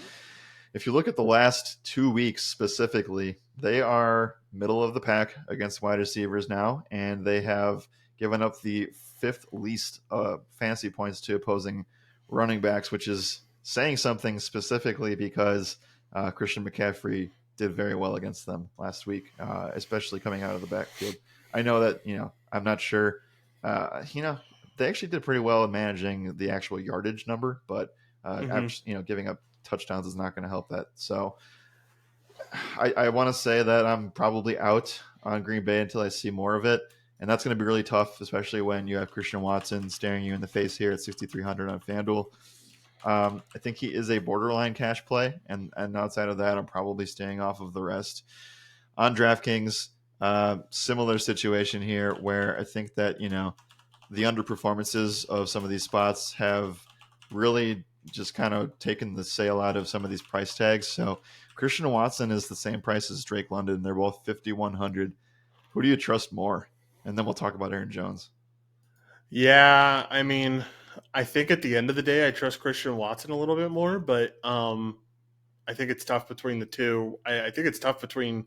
If you look at the last 2 weeks specifically, they are middle of the pack against wide receivers now, and they have given up the fifth least fantasy points to opposing running backs, which is saying something specifically because Christian McCaffrey did very well against them last week, especially coming out of the backfield. I know that I'm not sure. They actually did pretty well in managing the actual yardage number, but Mm-hmm. giving up touchdowns is not going to help that. So I want to say that I'm probably out on Green Bay until I see more of it. And that's going to be really tough, especially when you have Christian Watson staring you in the face here at 6,300 on FanDuel. I think he is a borderline cash play. And outside of that, I'm probably staying off of the rest. On DraftKings, similar situation here where I think that, the underperformances of some of these spots have really just kind of taken the sale out of some of these price tags. So Christian Watson is the same price as Drake London. They're both 5,100. Who do you trust more? And then we'll talk about Aaron Jones. Yeah, I mean, I think at the end of the day, I trust Christian Watson a little bit more, but I think it's tough between the two. I think it's tough between,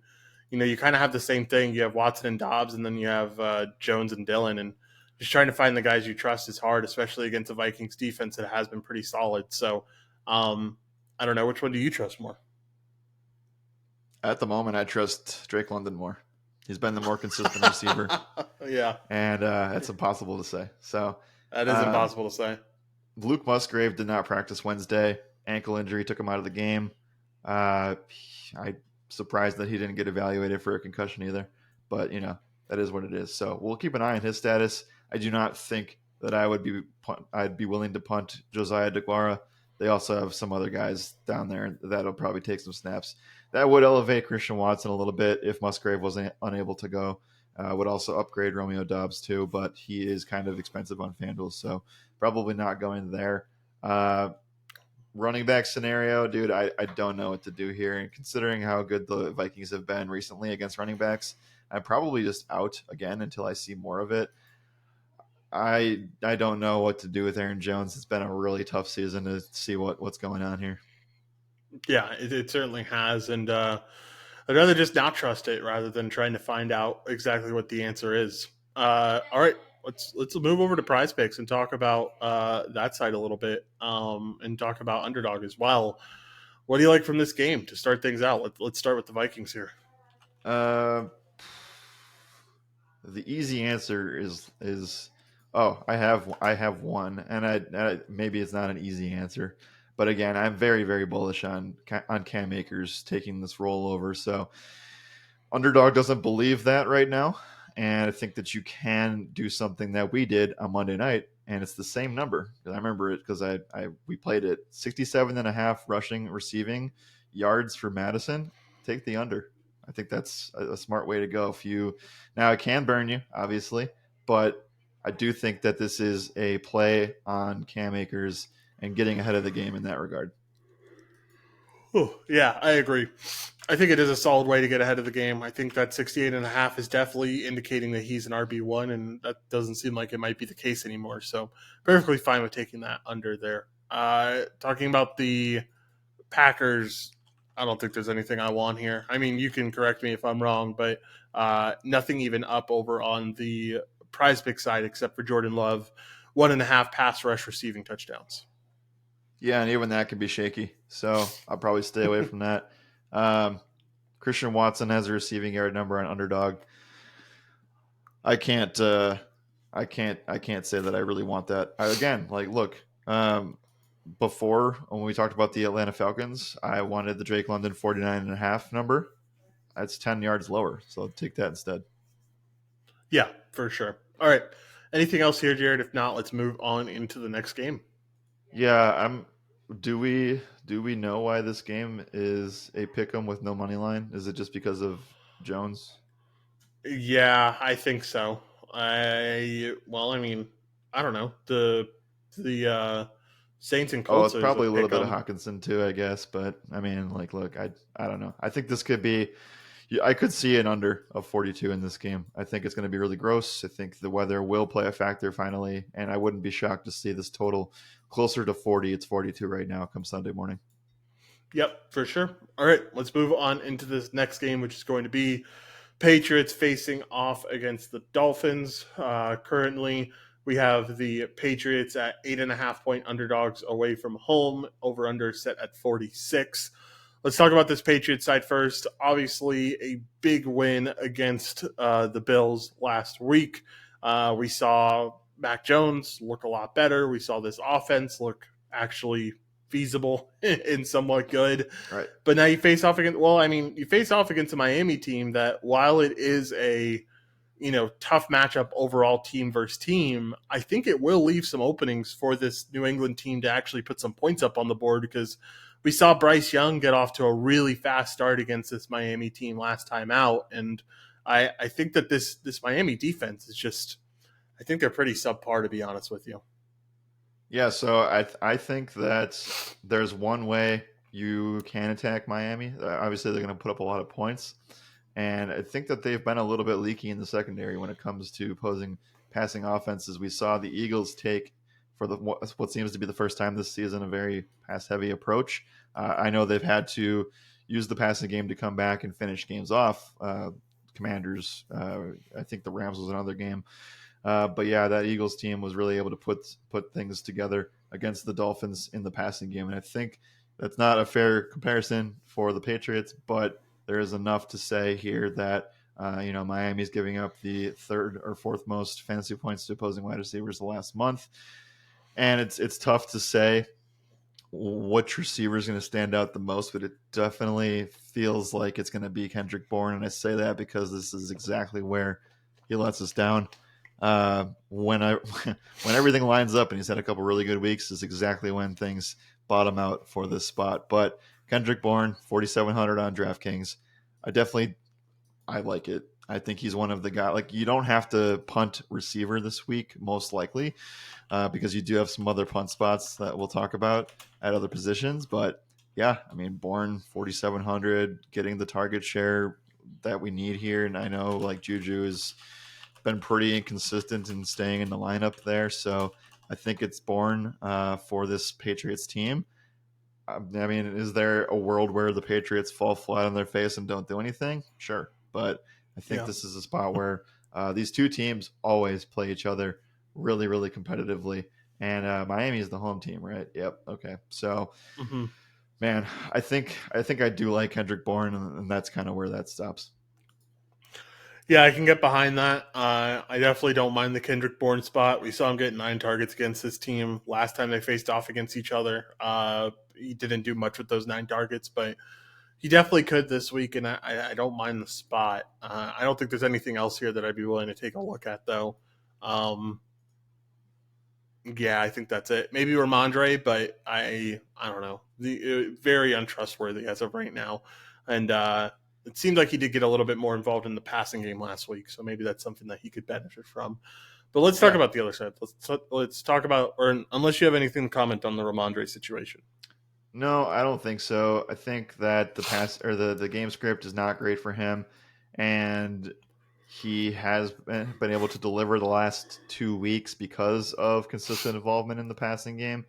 you kind of have the same thing. You have Watson and Dobbs, and then you have Jones and Dillon, and just trying to find the guys you trust is hard, especially against the Vikings defense that has been pretty solid. So, I don't know, which one do you trust more? At the moment, I trust Drake London more. He's been the more consistent receiver, Yeah, and that's impossible to say. So that is um, impossible to say. Luke Musgrave did not practice Wednesday. Ankle injury took him out of the game. I'm surprised that he didn't get evaluated for a concussion either, but that is what it is. So we'll keep an eye on his status. I do not think that I'd be willing to punt Josiah DeGuara. They also have some other guys down there that'll probably take some snaps. That would elevate Christian Watson a little bit if Musgrave wasn't unable to go. Would also upgrade Romeo Dobbs too, but he is kind of expensive on FanDuel, so probably not going there. Uh, Running back scenario, dude, I don't know what to do here. And considering how good the Vikings have been recently against running backs, I'm probably just out again until I see more of it. I don't know what to do with Aaron Jones. It's been a really tough season to see what's going on here. Yeah, it certainly has, and I'd rather just not trust it rather than trying to find out exactly what the answer is. All right, let's move over to Prize Picks and talk about that side a little bit, and talk about Underdog as well. What do you like from this game to start things out? Let's start with the Vikings here. Uh, the easy answer is oh, I have one, and I maybe it's not an easy answer, but again, I'm very very bullish on Cam Akers taking this rollover. So Underdog doesn't believe that right now, and I think that you can do something that we did on Monday night, and it's the same number. I remember it because I we played it 67 and a half rushing receiving yards for Madison. Take the under. I think that's a smart way to go. If you now it can burn you, obviously, but I do think that this is a play on Cam Akers and getting ahead of the game in that regard. Oh, yeah, I agree. I think it is a solid way to get ahead of the game. I think that 68.5 is definitely indicating that he's an RB1, and that doesn't seem like it might be the case anymore. So, perfectly fine with taking that under there. Talking about the Packers, I don't think there's anything I want here. I mean, you can correct me if I'm wrong, but nothing even up over on the prize pick side except for Jordan Love, 1.5 pass rush receiving touchdowns. Yeah, and even that can be shaky. So I'll probably stay away from that. Um, Christian Watson has a receiving yard number on Underdog. I can't. I can't say that I really want that. Again, like, look. Before when we talked about the Atlanta Falcons, I wanted the Drake London 49.5 number. That's 10 yards lower, so I'll take that instead. Yeah, for sure. All right. Anything else here, Jared? If not, let's move on into the next game. Yeah, I'm. Do we know why this game is a pick 'em with no money line? Is it just because of Jones? Yeah, I think so. I mean, I don't know. The Saints and Oh, Colts it's is a probably a little pick bit of 'em. Hawkinson too, I guess. But I mean, like, look, I don't know. I think this could be. Yeah, I could see an under of 42 in this game. I think it's going to be really gross. I think the weather will play a factor finally, and I wouldn't be shocked to see this total closer to 40. It's 42 right now, come Sunday morning. Yep, for sure. All right, let's move on into this next game, which is going to be Patriots facing off against the Dolphins. Currently, we have the Patriots at 8.5 point underdogs away from home, over under set at 46. Let's talk about this Patriots side first. Obviously, a big win against the Bills last week. We saw Mac Jones look a lot better. We saw this offense look actually feasible and somewhat good. All right. But now you face off against, well, I mean, you face off against a Miami team that, while it is a tough matchup overall, team versus team, I think it will leave some openings for this New England team to actually put some points up on the board, because we saw Bryce Young get off to a really fast start against this Miami team last time out. And I think that this Miami defense is just, I think they're pretty subpar, to be honest with you. Yeah, so I think that there's one way you can attack Miami. Obviously, they're going to put up a lot of points, and I think that they've been a little bit leaky in the secondary when it comes to opposing passing offenses. We saw the Eagles take for what seems to be the first time this season a very pass heavy approach. I know they've had to use the passing game to come back and finish games off. Commanders, I think the Rams was another game. But yeah, that Eagles team was really able to put things together against the Dolphins in the passing game, and I think that's not a fair comparison for the Patriots, but there is enough to say here that Miami's giving up the third or fourth most fantasy points to opposing wide receivers the last month, and it's tough to say which receiver is going to stand out the most, but it definitely feels like it's going to be Kendrick Bourne, and I say that because this is exactly where he lets us down. When when everything lines up and he's had a couple really good weeks is exactly when things bottom out for this spot. But Kendrick Bourne, 4,700 on DraftKings. I like it. I think he's one of the guys. Like, you don't have to punt receiver this week, most likely, because you do have some other punt spots that we'll talk about at other positions. But yeah, I mean, Bourne, 4,700, getting the target share that we need here. And I know, like, Juju has been pretty inconsistent in staying in the lineup there. So I think it's Bourne for this Patriots team. I mean, is there a world where the Patriots fall flat on their face and don't do anything? Sure. But I think Yeah. this is a spot where These two teams always play each other really, really competitively. And Miami is the home team, right? Yep. Okay. So, Mm-hmm. man, I think I do like Kendrick Bourne, and that's kind of where that stops. Yeah, I can get behind that. I definitely don't mind the Kendrick Bourne spot. We saw him get 9 targets against this team last time they faced off against each other. He didn't do much with those 9 targets, but he definitely could this week, and I don't mind the spot. I don't think there's anything else here that I'd be willing to take a look at, though. Um, yeah, I think that's it. Maybe Ramondre, but I don't know. Very untrustworthy as of right now, and it seemed like he did get a little bit more involved in the passing game last week, so maybe that's something that he could benefit from. But let's talk Yeah. about the other side. Let's talk about, or unless you have anything to comment on the Ramondre situation. No, I don't think so. I think that the pass or the game script is not great for him, and he has been able to deliver the last 2 weeks because of consistent involvement in the passing game.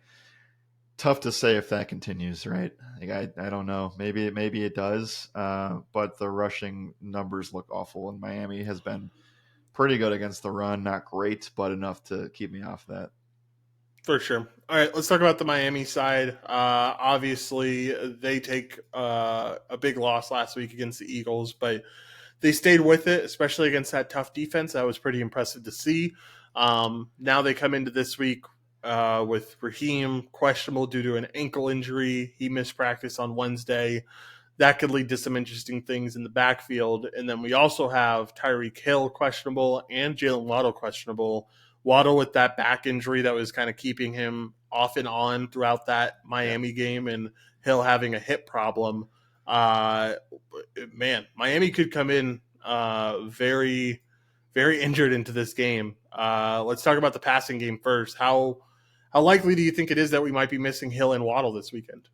Tough to say if that continues, right? Like I don't know. Maybe it does, but the rushing numbers look awful, and Miami has been pretty good against the run. Not great, but enough to keep me off that. For sure. All right, let's talk about the Miami side. Obviously, they take a big loss last week against the Eagles, but they stayed with it, especially against that tough defense. That was pretty impressive to see. Now they come into this week with Raheem questionable due to an ankle injury. He missed practice on Wednesday. That could lead to some interesting things in the backfield. And then we also have Tyreek Hill questionable and Jalen Waddle questionable. Waddle with that back injury that was kind of keeping him off and on throughout that Yeah. Miami game, and Hill having a hip problem. Uh, Man, Miami could come in very, very injured into this game. Let's talk about the passing game first. How likely do you think it is that we might be missing Hill and Waddle this weekend?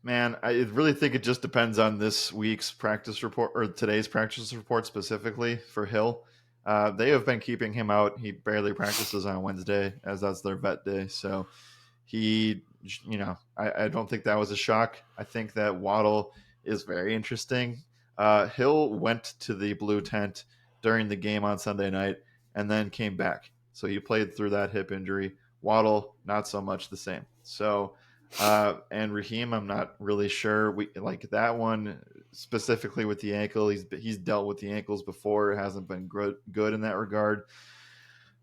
Man, I really think it just depends on this week's practice report or today's practice report specifically for Hill. They have been keeping him out. He barely practices on Wednesday, as that's their vet day. So he, I don't think that was a shock. I think that Waddle is very interesting. Hill went to the blue tent during the game on Sunday night and then came back. So he played through that hip injury. Waddle, not so much the same. So and Raheem, I'm not really sure. We like that one specifically with the ankle. He's dealt with the ankles before. It hasn't been good in that regard.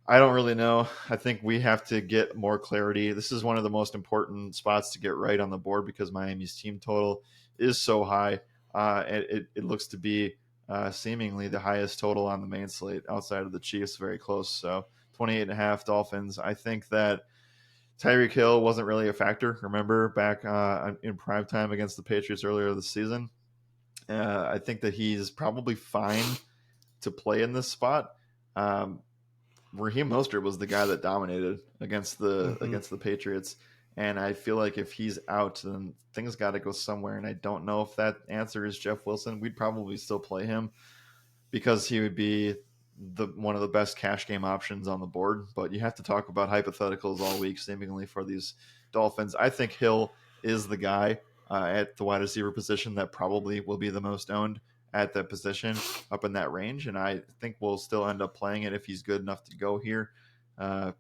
I don't really know. I think we have to get more clarity. This is one of the most important spots to get right on the board because Miami's team total is so high. It looks to be seemingly the highest total on the main slate outside of the Chiefs, very close. So 28.5 Dolphins. I think that Tyreek Hill wasn't really a factor. Remember back in prime time against the Patriots earlier this season? I think that he's probably fine to play in this spot. Um, Raheem Mostert was the guy that dominated Mm-hmm. against the Patriots, and I feel like if he's out, then things got to go somewhere. And I don't know if that answer is Jeff Wilson. We'd probably still play him because he would be the one of the best cash game options on the board. But you have to talk about hypotheticals all week, seemingly for these Dolphins. I think Hill is the guy at the wide receiver position that probably will be the most owned at that position up in that range, and I think we'll still end up playing it if he's good enough to go here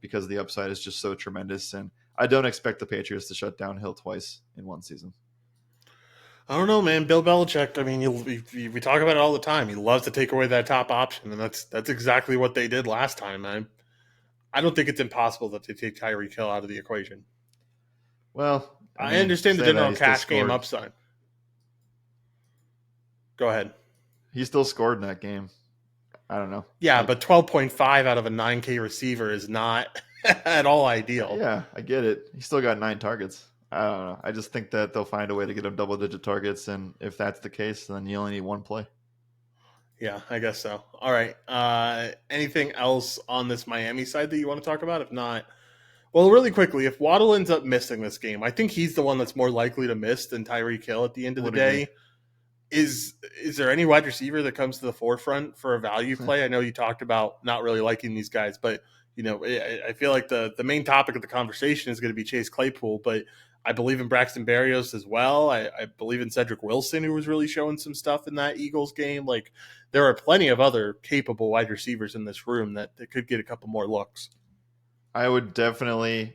because the upside is just so tremendous. And I don't expect the Patriots to shut down Hill twice in one season. I don't know, man. Bill Belichick. I mean, we talk about it all the time. He loves to take away that top option, and that's exactly what they did last time. I don't think it's impossible that they take Tyreek Hill out of the equation. Well, I I mean, understand the say that general he still cash game scored. upside. Go ahead. He still scored in that game. I don't know. Yeah, Like, but 12.5 out of a 9K receiver is not at all ideal. yeah, I get it. He still got 9 targets. I don't know. I just think that they'll find a way to get him double-digit targets, and if that's the case, then you only need one play. Yeah, I guess so. All right. Anything else on this Miami side that you want to talk about? If not, well, really quickly, if Waddle ends up missing this game, I think he's the one that's more likely to miss than Tyreek Hill at the end of the Would agree. day. Is there any wide receiver that comes to the forefront for a value play? I know you talked about not really liking these guys, but I feel like the main topic of the conversation is going to be Chase Claypool, but I believe in Braxton Berrios as well. I believe in Cedric Wilson, who was really showing some stuff in that Eagles game. Like, there are plenty of other capable wide receivers in this room that could get a couple more looks. I would definitely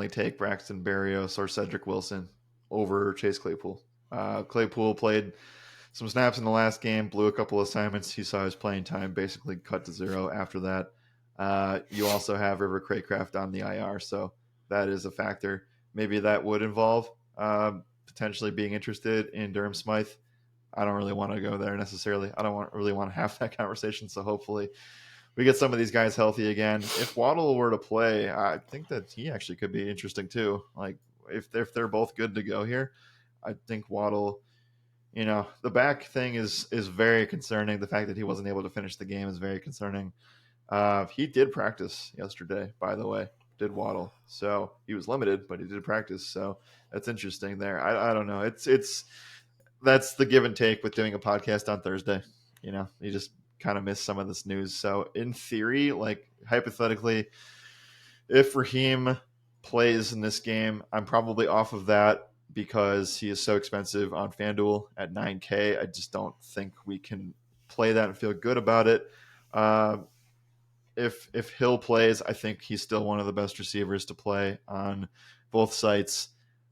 take Braxton Berrios or Cedric Wilson over Chase Claypool. Claypool played some snaps in the last game, blew a couple assignments. He saw his playing time basically cut to zero after that. You also have River Craycraft on the IR, so that is a factor. Maybe that would involve potentially being interested in Durham Smythe. I don't really want to go there necessarily. I don't really want to have that conversation, so hopefully we get some of these guys healthy again. If Waddle were to play, I think that he actually could be interesting too. Like if they're both good to go here, I think Waddle, the back thing is very concerning. The fact that he wasn't able to finish the game is very concerning. He did practice yesterday, by the way, did Waddle. So he was limited, but he did practice. So that's interesting there. I don't know. That's the give and take with doing a podcast on Thursday. You just kind of miss some of this news. So in theory, like hypothetically, if Raheem plays in this game, I'm probably off of that because he is so expensive on FanDuel at $9K. I just don't think we can play that and feel good about it. If Hill plays, I think he's still one of the best receivers to play on both sites.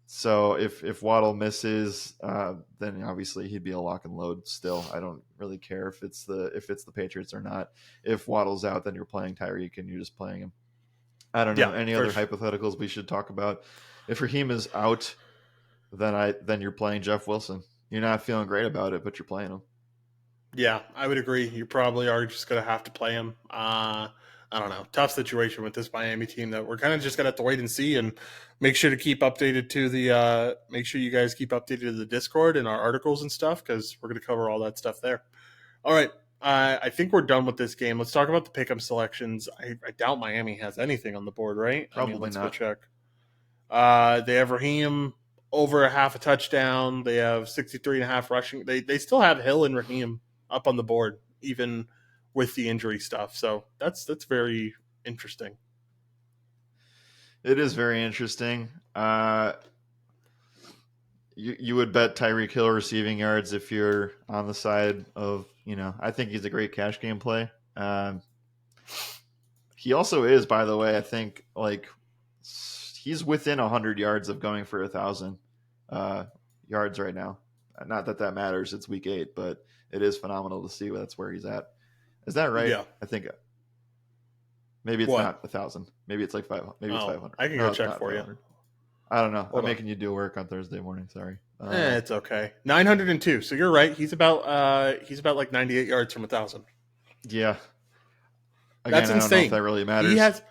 So if Waddle misses, then obviously he'd be a lock and load still. I don't really care if it's the Patriots or not. If Waddle's out, then you're playing Tyreek and you're just playing him. I don't know. Any other hypotheticals we should talk about? If Raheem is out, then you're playing Jeff Wilson. You're not feeling great about it, but you're playing him. Yeah, I would agree. You probably are just going to have to play him. I don't know. Tough situation with this Miami team that we're kind of just going to have to wait and see, and make sure to keep updated to the make sure you guys keep updated to the Discord and our articles and stuff, because we're going to cover all that stuff there. All right. I think we're done with this game. Let's talk about the pick'em selections. I doubt Miami has anything on the board, right? Probably let's not. go check. They have Raheem over a half a touchdown. They have 63.5 rushing. They still have Hill and Raheem up on the board, even with the injury stuff. So that's very interesting. It is very interesting. You would bet Tyreek Hill receiving yards if you're on the side of, I think he's a great cash game play. He also is, by the way, I think like he's within 100 yards of going for 1,000 yards right now. Not that matters. It's week 8, but it is phenomenal to see that's where he's at. Is that right? Yeah. I think maybe it's not 1,000. Maybe it's like 500. Maybe it's 500. I can go check for 500. You. I don't know. I'm making you do work on Thursday morning. Sorry. It's okay. 902. So you're right. He's about like 98 yards from 1,000. Yeah. Again, that's insane. I don't know if that really matters.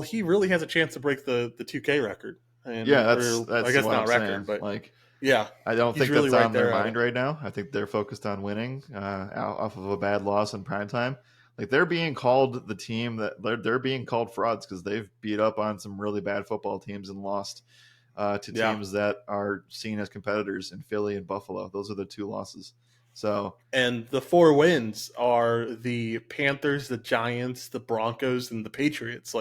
He really has a chance to break the 2K record. And that's I guess not record, saying. but like, yeah, I don't think that's on their mind right now. I think they're focused on winning off of a bad loss in primetime. Like they're being called the team that they're being called frauds because they've beat up on some really bad football teams and lost to teams that are seen as competitors in Philly and Buffalo. Those are the 2 losses. So, and the 4 wins are the Panthers, the Giants, the Broncos, and the Patriots,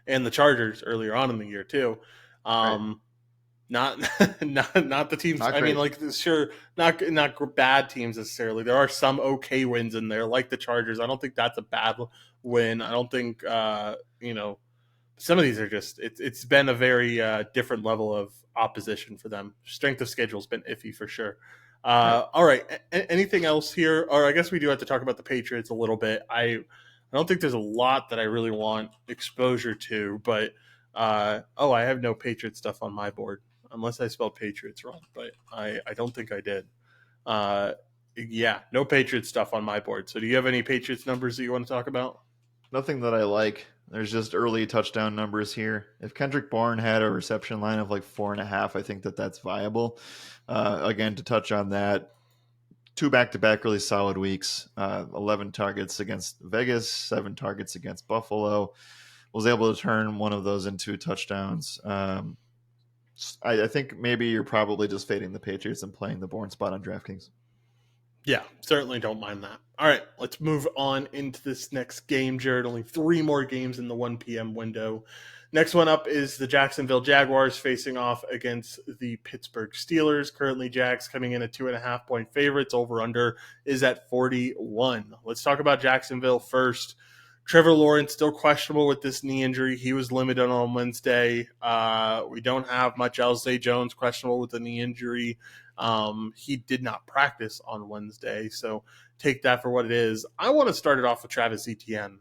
and the Chargers earlier on in the year too. Right. Not the teams. I mean, sure, not bad teams necessarily. There are some okay wins in there, like the Chargers. I don't think that's a bad win. I don't think some of these are just. It's been a very different level of opposition for them. Strength of schedule has been iffy for sure. All right. Anything else here? Or I guess we do have to talk about the Patriots a little bit. I don't think there's a lot that I really want exposure to, but I have no Patriots stuff on my board, unless I spelled Patriots wrong, but I don't think I did. No Patriots stuff on my board. So do you have any Patriots numbers that you want to talk about? Nothing that I like. There's just early touchdown numbers here. If Kendrick Bourne had a reception line of like 4.5, I think that's viable. Again, to touch on that, 2 back-to-back really solid weeks. 11 targets against Vegas, 7 targets against Buffalo. Was able to turn one of those into touchdowns. I think maybe you're probably just fading the Patriots and playing the Bourne spot on DraftKings. Yeah, certainly don't mind that. All right, let's move on into this next game, Jared. Only 3 more games in the 1 p.m. window. Next one up is the Jacksonville Jaguars facing off against the Pittsburgh Steelers. Currently, Jags coming in at 2.5-point favorites. Over under is at 41. Let's talk about Jacksonville first. Trevor Lawrence still questionable with this knee injury. He was limited on Wednesday. We don't have much else. Zay Jones questionable with the knee injury. He did not practice on Wednesday, so take that for what it is. I want to start it off with Travis Etienne.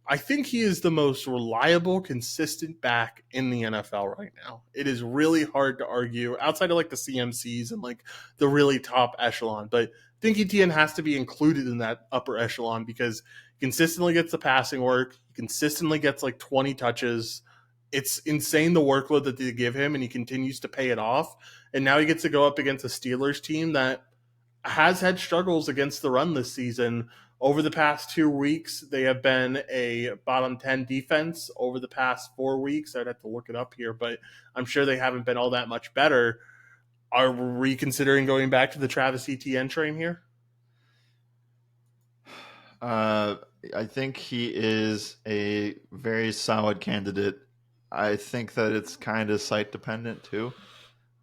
I think he is the most reliable, consistent back in the NFL right now. It is really hard to argue outside of like the CMCs and like the really top echelon. But I think Etienne has to be included in that upper echelon because he consistently gets the passing work. He consistently gets like 20 touches. It's insane the workload that they give him, and he continues to pay it off. And now he gets to go up against a Steelers team that has had struggles against the run this season. Over the past 2 weeks, they have been a bottom 10 defense. Over the past 4 weeks, I'd have to look it up here, but I'm sure they haven't been all that much better. Are we considering going back to the Travis Etienne train here? I think he is a very solid candidate. I think that it's kind of site dependent too.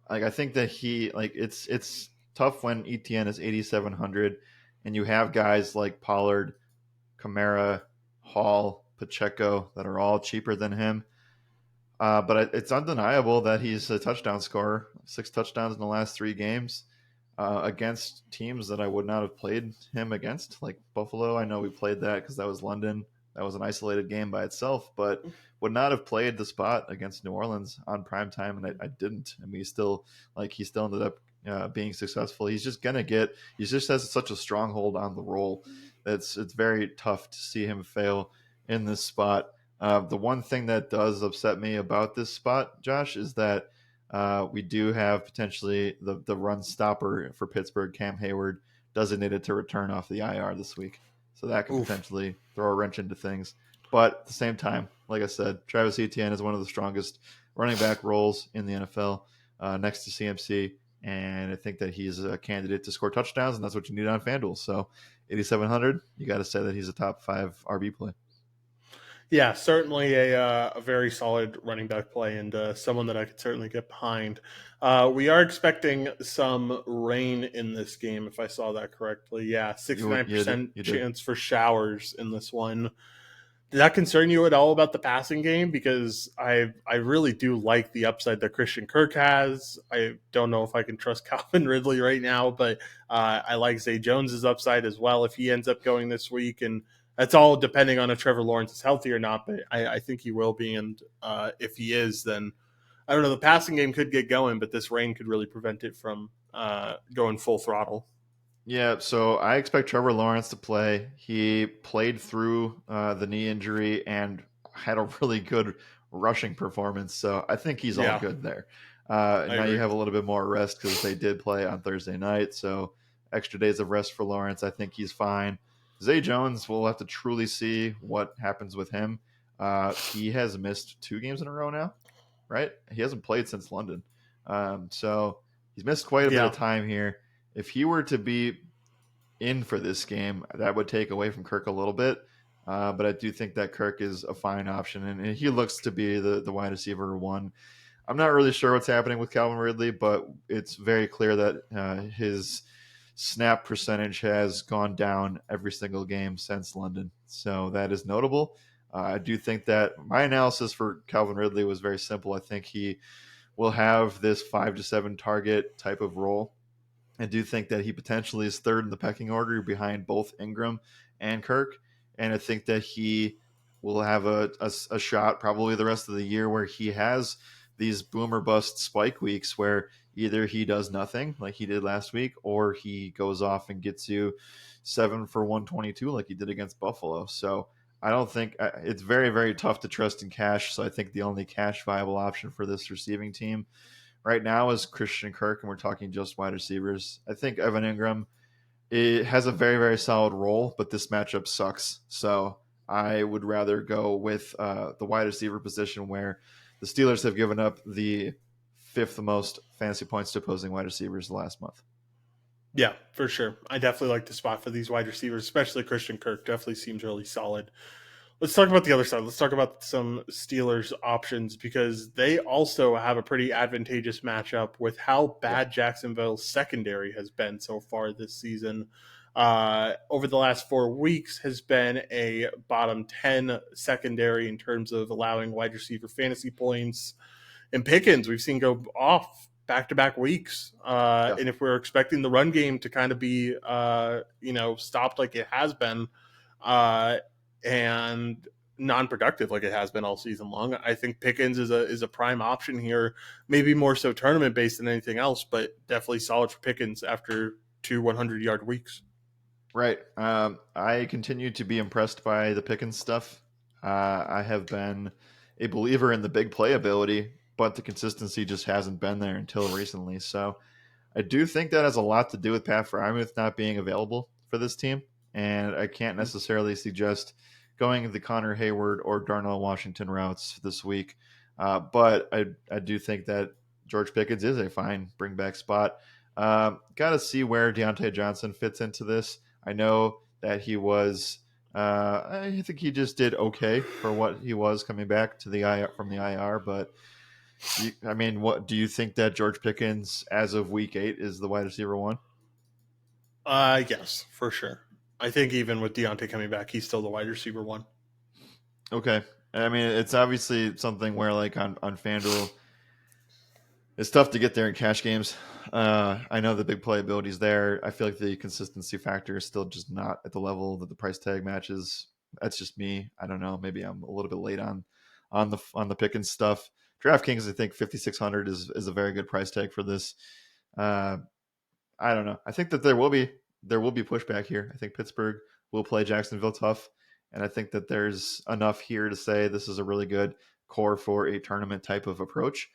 Like I think that it's tough when ETN is 8,700 and you have guys like Pollard, Kamara, Hall, Pacheco that are all cheaper than him. But it's undeniable that he's a touchdown scorer, 6 touchdowns in the last 3 games against teams that I would not have played him against, like Buffalo. I know we played that because that was London. That was an isolated game by itself, but would not have played the spot against New Orleans on prime time, and I didn't. I mean, he still ended up being successful. He just has such a stronghold on the role. It's very tough to see him fail in this spot. The one thing that does upset me about this spot, Josh, is that we do have potentially the run stopper for Pittsburgh, Cam Hayward, designated to return off the IR this week. So that could potentially throw a wrench into things. But at the same time, like I said, Travis Etienne is one of the strongest running back roles in the NFL next to CMC. And I think that he's a candidate to score touchdowns, and that's what you need on FanDuel. So 8,700, you got to say that he's a top 5 RB play. Yeah, certainly a very solid running back play and someone that I could certainly get behind. We are expecting some rain in this game, if I saw that correctly. Yeah, 69% chance for showers in this one. Does that concern you at all about the passing game? Because I really do like the upside that Christian Kirk has. I don't know if I can trust Calvin Ridley right now, but I like Zay Jones's upside as well if he ends up going this week. And that's all depending on if Trevor Lawrence is healthy or not, but I think he will be. And if he is, then I don't know. The passing game could get going, but this rain could really prevent it from going full throttle. Yeah, so I expect Trevor Lawrence to play. He played through the knee injury and had a really good rushing performance. So I think he's all good there. Now you have a little bit more rest because they did play on Thursday night. So extra days of rest for Lawrence. I think he's fine. Zay Jones, we'll have to truly see what happens with him. He has missed 2 games in a row now, right? He hasn't played since London. So he's missed quite a bit of time here. If he were to be in for this game, that would take away from Kirk a little bit. But I do think that Kirk is a fine option, and he looks to be the wide receiver 1. I'm not really sure what's happening with Calvin Ridley, but it's very clear that his snap percentage has gone down every single game since London. So that is notable. I do think that my analysis for Calvin Ridley was very simple. I think he will have this 5 to 7 target type of role. I do think that he potentially is 3rd in the pecking order behind both Ingram and Kirk. And I think that he will have a shot probably the rest of the year where he has these boom or bust spike weeks where either he does nothing like he did last week or he goes off and gets you 7 for 122 like he did against Buffalo. So I don't think it's very, very tough to trust in cash. So I think the only cash viable option for this receiving team right now is Christian Kirk, and we're talking just wide receivers. I think Evan Ingram has a very, very solid role, but this matchup sucks. So I would rather go with the wide receiver position where the Steelers have given up the 5th most fantasy points to opposing wide receivers the last month. Yeah, for sure. I definitely like the spot for these wide receivers, especially Christian Kirk. Definitely seems really solid. Let's talk about the other side. Let's talk about some Steelers options because they also have a pretty advantageous matchup with how Yep. bad Jacksonville's secondary has been so far this season. Over the last 4 weeks, has been a bottom 10 secondary in terms of allowing wide receiver fantasy points. And Pickens, we've seen go off back to back weeks. Yeah. And if we're expecting the run game to kind of be, stopped like it has been, uh, and non-productive like it has been all season long, I think Pickens is a prime option here. Maybe more so tournament based than anything else, but definitely solid for Pickens after 2 100-yard weeks. Right. I continue to be impressed by the Pickens stuff. I have been a believer in the big playability, but the consistency just hasn't been there until recently. So I do think that has a lot to do with Pat Frymuth not being available for this team, and I can't necessarily suggest going the Connor Hayward or Darnell Washington routes this week. But I do think that George Pickens is a fine bring back spot. Got to see where Deontay Johnson fits into this. I know that he was. I think he just did okay for what he was coming back to the IR from the IR, but I mean, what do you think that George Pickens, as of week 8, is the wide receiver one? Yes, for sure. I think even with Deontay coming back, he's still the wide receiver one. Okay, I mean, it's obviously something where, like on FanDuel, it's tough to get there in cash games. I know the big playability is there. I feel like the consistency factor is still just not at the level that the price tag matches. That's just me. I don't know. Maybe I'm a little bit late on the Pickens stuff. DraftKings, I think 5,600 is a very good price tag for this. Uh, I don't know. I think that there will be pushback here. I think Pittsburgh will play Jacksonville tough, and I think that there's enough here to say this is a really good core for a tournament type of approach.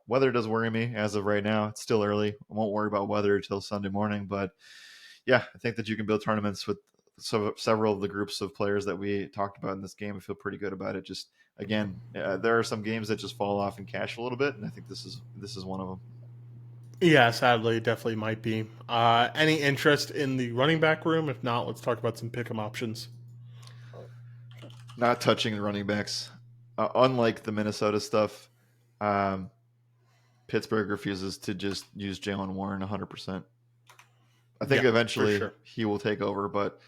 Weather does worry me as of right now. It's still early. I won't worry about weather until Sunday morning, but yeah, I think that you can build tournaments with several of the groups of players that we talked about in this game. I feel pretty good about it. Just again, there are some games that just fall off in cash a little bit, and I think this is one of them. Yeah, sadly, it definitely might be. Any interest in the running back room? If not, let's talk about some pick'em options. Not touching the running backs. Unlike the Minnesota stuff, um, Pittsburgh refuses to just use Jalen Warren 100%. I think Yeah, for eventually sure. he will take over, but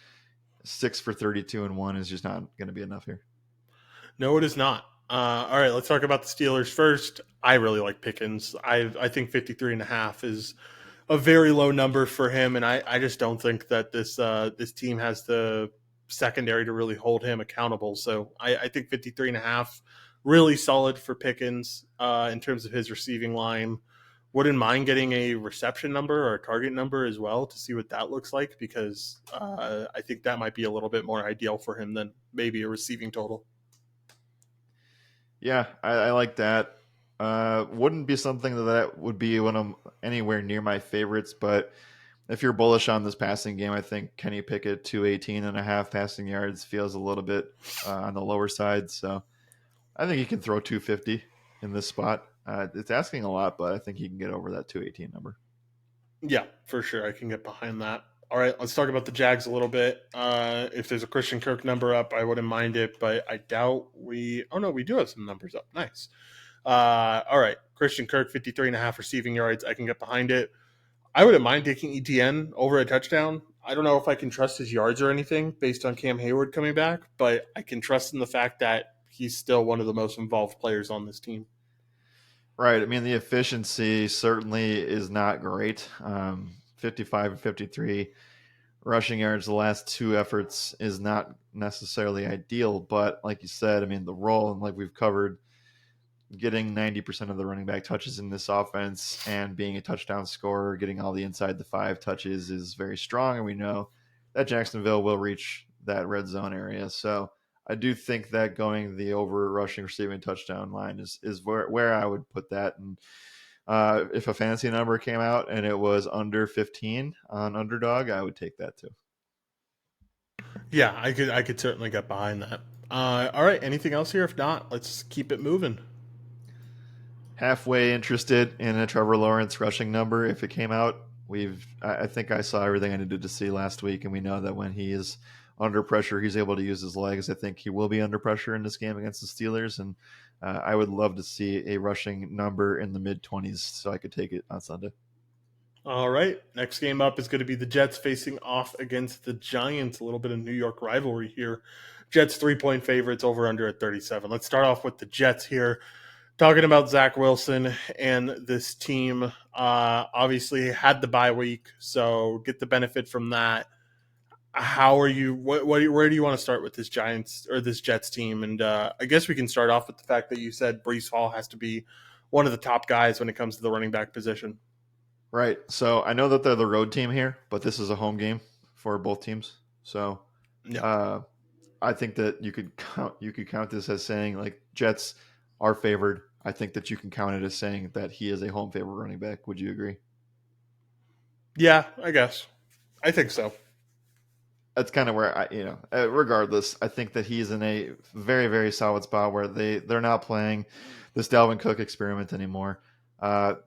6 for 32 and 1 is just not going to be enough here. No, it is not. All right, let's talk about the Steelers first. I really like Pickens. I think 53.5 is a very low number for him, and I just don't think that this team has the secondary to really hold him accountable. So I think 53.5 really solid for Pickens in terms of his receiving line. Wouldn't mind getting a reception number or a target number as well to see what that looks like because I think that might be a little bit more ideal for him than maybe a receiving total. Yeah, I like that. Wouldn't be something that would be one of anywhere near my favorites, but if you're bullish on this passing game, I think Kenny Pickett 218.5 passing yards feels a little bit on the lower side. So I think he can throw 250 in this spot. It's asking a lot, but I think he can get over that 218 number. Yeah, for sure. I can get behind that. All right, let's talk about the Jags a little bit. If there's a Christian Kirk number up, I wouldn't mind it, but I doubt we. Oh, no, we do have some numbers up. Nice. All right, Christian Kirk, 53.5 receiving yards. I can get behind it. I wouldn't mind taking ETN over a touchdown. I don't know if I can trust his yards or anything based on Cam Hayward coming back, but I can trust in the fact that he's still one of the most involved players on this team. Right. I mean, the efficiency certainly is not great. 55 and 53 rushing yards the last two efforts is not necessarily ideal, but like you said, I mean, the role, and like we've covered, getting 90% of the running back touches in this offense and being a touchdown scorer, getting all the inside the 5 touches is very strong. And we know that Jacksonville will reach that red zone area. So I do think that going the over rushing receiving touchdown line is where I would put that. And if a fantasy number came out and it was under 15 on Underdog, I would take that too. Yeah, I could certainly get behind that. All right, anything else here? If not, let's keep it moving. Halfway interested in a Trevor Lawrence rushing number if it came out. I think I saw everything I needed to see last week, and we know that when he is under pressure, he's able to use his legs. I think he will be under pressure in this game against the Steelers, and I would love to see a rushing number in the mid-20s so I could take it on Sunday. All right. Next game up is going to be the Jets facing off against the Giants. A little bit of New York rivalry here. Jets 3-point favorites, over under at 37. Let's start off with the Jets here. Talking about Zach Wilson and this team, obviously had the bye week, so get the benefit from that. How are you? Where do you want to start with this Giants or this Jets team? And I guess we can start off with the fact that you said Breece Hall has to be one of the top guys when it comes to the running back position. Right. So I know that they're the road team here, but this is a home game for both teams. So Yeah. uh, I think that you could count this as saying like Jets are favored. I think that you can count it as saying that he is a home favorite running back. Would you agree? Yeah, I guess. I think so. That's kind of where regardless, I think that he's in a very, very solid spot where they're not playing this Dalvin Cook experiment anymore.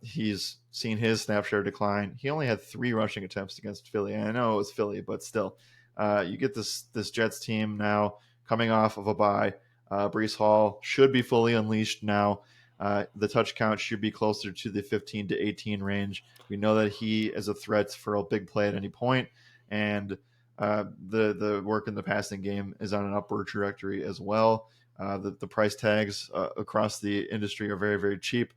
He's seen his snap share decline. He only had 3 rushing attempts against Philly. And I know it was Philly, but still, you get this Jets team now coming off of a bye. Breece Hall should be fully unleashed now. The touch count should be closer to the 15 to 18 range. We know that he is a threat for a big play at any point, and the work in the passing game is on an upward trajectory as well. The price tags across the industry are very, very cheap.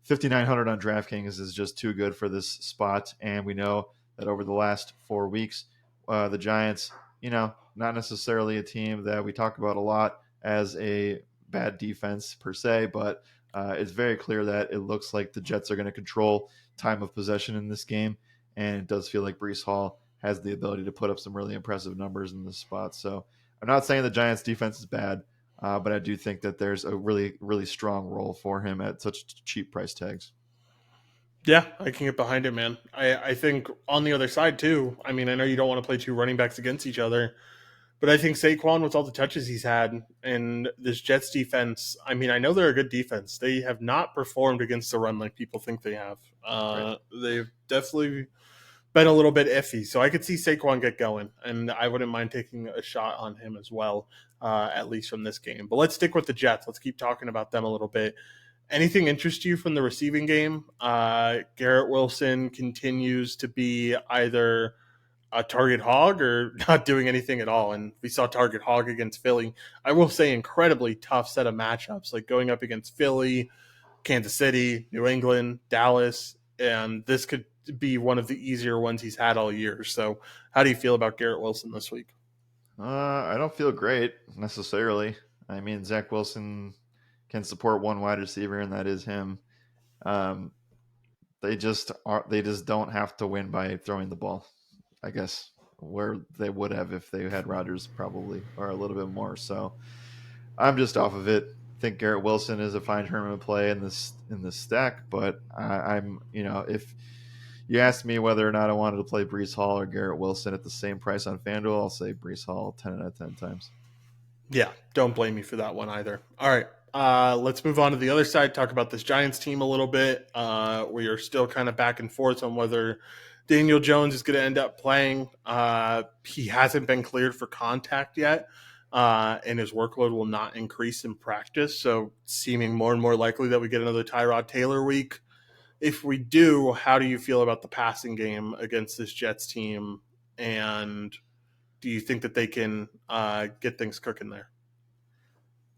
5,900 on DraftKings is just too good for this spot, and we know that over the last 4 weeks, the Giants, not necessarily a team that we talk about a lot as a bad defense per se, but it's very clear that it looks like the Jets are going to control time of possession in this game, and it does feel like Breece Hall has the ability to put up some really impressive numbers in this spot. So I'm not saying the Giants defense is bad, but I do think that there's a really, really strong role for him at such cheap price tags. Yeah, I can get behind it, man. I think on the other side too. I mean, I know you don't want to play two running backs against each other, but I think Saquon, with all the touches he's had, and this Jets defense, I mean, I know they're a good defense. They have not performed against the run like people think they have. Right. They've definitely been a little bit iffy. So I could see Saquon get going, and I wouldn't mind taking a shot on him as well, at least from this game. But let's stick with the Jets. Let's keep talking about them a little bit. Anything interest you from the receiving game? Garrett Wilson continues to be either a target hog or not doing anything at all. And we saw target hog against Philly. I will say incredibly tough set of matchups, like going up against Philly, Kansas City, New England, Dallas, and this could be one of the easier ones he's had all year. So how do you feel about Garrett Wilson this week? I don't feel great necessarily. I mean, Zach Wilson can support one wide receiver, and that is him. Um, they just don't have to win by throwing the ball, I guess, where they would have if they had Rodgers probably, or a little bit more. So I'm just off of it. I think Garrett Wilson is a fine tournament play in this stack, but I'm if you asked me whether or not I wanted to play Breece Hall or Garrett Wilson at the same price on FanDuel, I'll say Breece Hall 10 out of 10 times. Yeah, don't blame me for that one either. All right. Let's move on to the other side, talk about this Giants team a little bit. We are still kind of back and forth on whether Daniel Jones is going to end up playing. He hasn't been cleared for contact yet, and his workload will not increase in practice. So, seeming more and more likely that we get another Tyrod Taylor week. If we do, how do you feel about the passing game against this Jets team? And do you think that they can get things cooking there?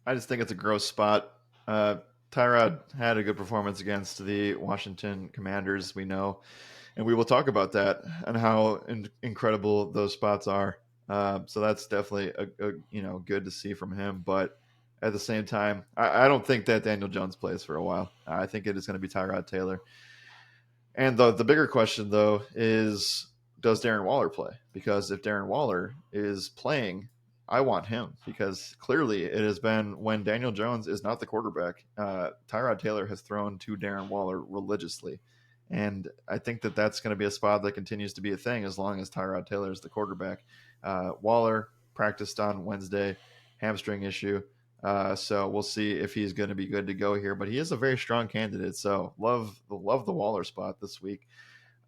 I just think it's a gross spot. Tyrod had a good performance against the Washington Commanders, we know, and we will talk about that and how incredible those spots are. So that's definitely a good to see from him. But at the same time, I don't think that Daniel Jones plays for a while. I think it is going to be Tyrod Taylor. And the bigger question though is, does Darren Waller play? Because if Darren Waller is playing, I want him, because clearly it has been when Daniel Jones is not the quarterback, Tyrod Taylor has thrown to Darren Waller religiously. And I think that that's going to be a spot that continues to be a thing as long as Tyrod Taylor is the quarterback. Waller practiced on Wednesday, hamstring issue. So we'll see if he's going to be good to go here. But he is a very strong candidate. So love the Waller spot this week.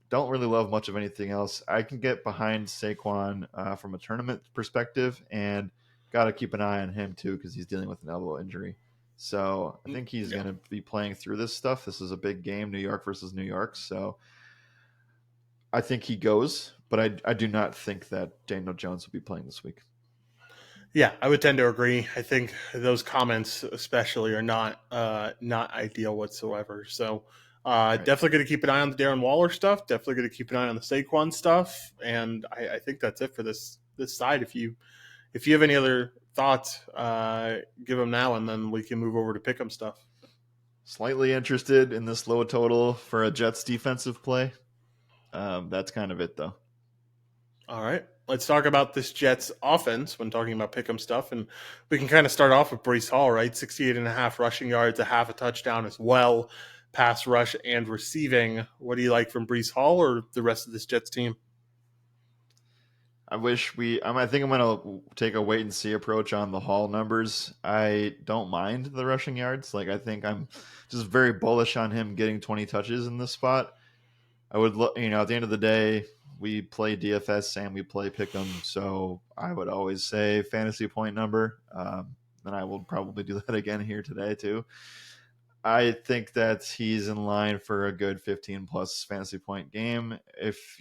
don't really love much of anything else. I can get behind Saquon from a tournament perspective, and got to keep an eye on him too because he's dealing with an elbow injury. So I think he's Yeah. going to be playing through this stuff. This is a big game, New York versus New York. So I think he goes, but I do not think that Daniel Jones will be playing this week. Yeah, I would tend to agree. I think those comments, especially, are not ideal whatsoever. So, Right. definitely going to keep an eye on the Darren Waller stuff. Definitely going to keep an eye on the Saquon stuff, and I think that's it for this side. If you have any other thoughts, give them now, and then we can move over to pick 'em stuff. Slightly interested in this low total for a Jets defensive play. That's kind of it, though. All right. Let's talk about this Jets offense when talking about pick'em stuff. And we can kind of start off with Brees Hall, right? 68 and a half rushing yards, a half a touchdown as well, pass rush and receiving. What do you like from Brees Hall or the rest of this Jets team? I wish I think I'm going to take a wait and see approach on the Hall numbers. I don't mind the rushing yards. Like, I think I'm just very bullish on him getting 20 touches in this spot. I would, at the end of the day, we play DFS and we play Pick'em, so I would always say fantasy point number. And I will probably do that again here today too. I think that he's in line for a good 15 plus fantasy point game. If